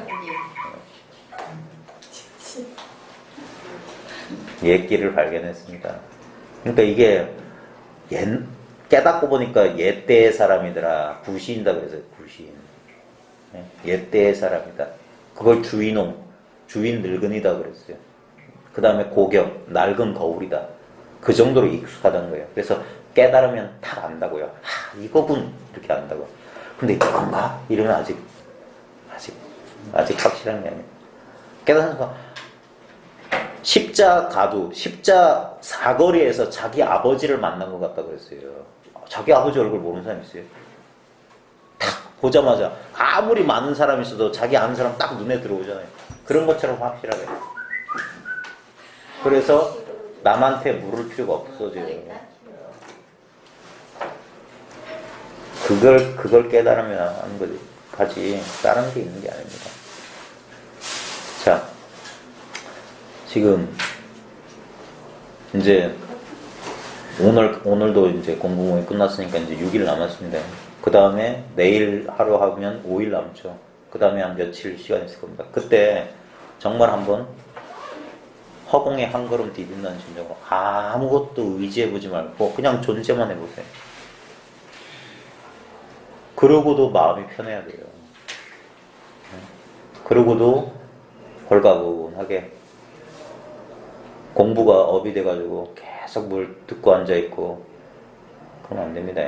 옛길을 발견했습니다. 그러니까 이게 깨닫고 보니까 옛때의 사람이더라. 구시인다 그래서요. 구시인. 옛때의 사람이다. 그걸 주인 늙은이다 그랬어요. 그 다음에 고경, 낡은 거울이다. 그 정도로 익숙하다는 거예요. 그래서 깨달으면 탁 안다고요. 이거군 이렇게 안다고. 근데 이건가? 이러면 아직 확실한 게 아니에요. 깨닫는 거. 십자 사거리에서 자기 아버지를 만난 것 같다고 그랬어요. 자기 아버지 얼굴 모르는 사람 있어요? 탁 보자마자 아무리 많은 사람이 있어도 자기 아는 사람 딱 눈에 들어오잖아요. 그런 것처럼 확실하게. 그래서 남한테 물을 필요가 없어져요. 그걸 깨달으면 하는 거지. 가지 다른 게 있는 게 아닙니다. 자, 지금 이제 오늘도 이제 공부모임 끝났으니까 이제 6일 남았습니다. 그 다음에 내일 하루 하면 5일 남죠. 그 다음에 한 며칠 시간 있을 겁니다. 그때 정말 한번 허공에 한 걸음 디딘다는 심정으로 아무것도 의지해보지 말고 그냥 존재만 해보세요. 그러고도 마음이 편해야 돼요. 그러고도 홀가분하게 공부가 업이 돼가지고 계속 뭘 듣고 앉아있고 그러면 안 됩니다.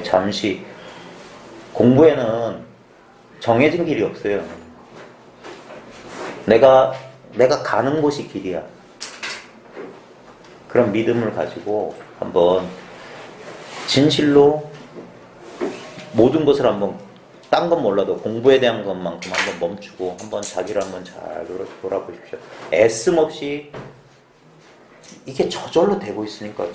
잠시 공부에는 정해진 길이 없어요. 내가 가는 곳이 길이야. 그런 믿음을 가지고 한번 진실로 모든 것을 한번 딴 건 몰라도 공부에 대한 것만큼 한번 멈추고 한번 자기를 한번 잘 돌아보십시오. 애씀 없이 이게 저절로 되고 있으니까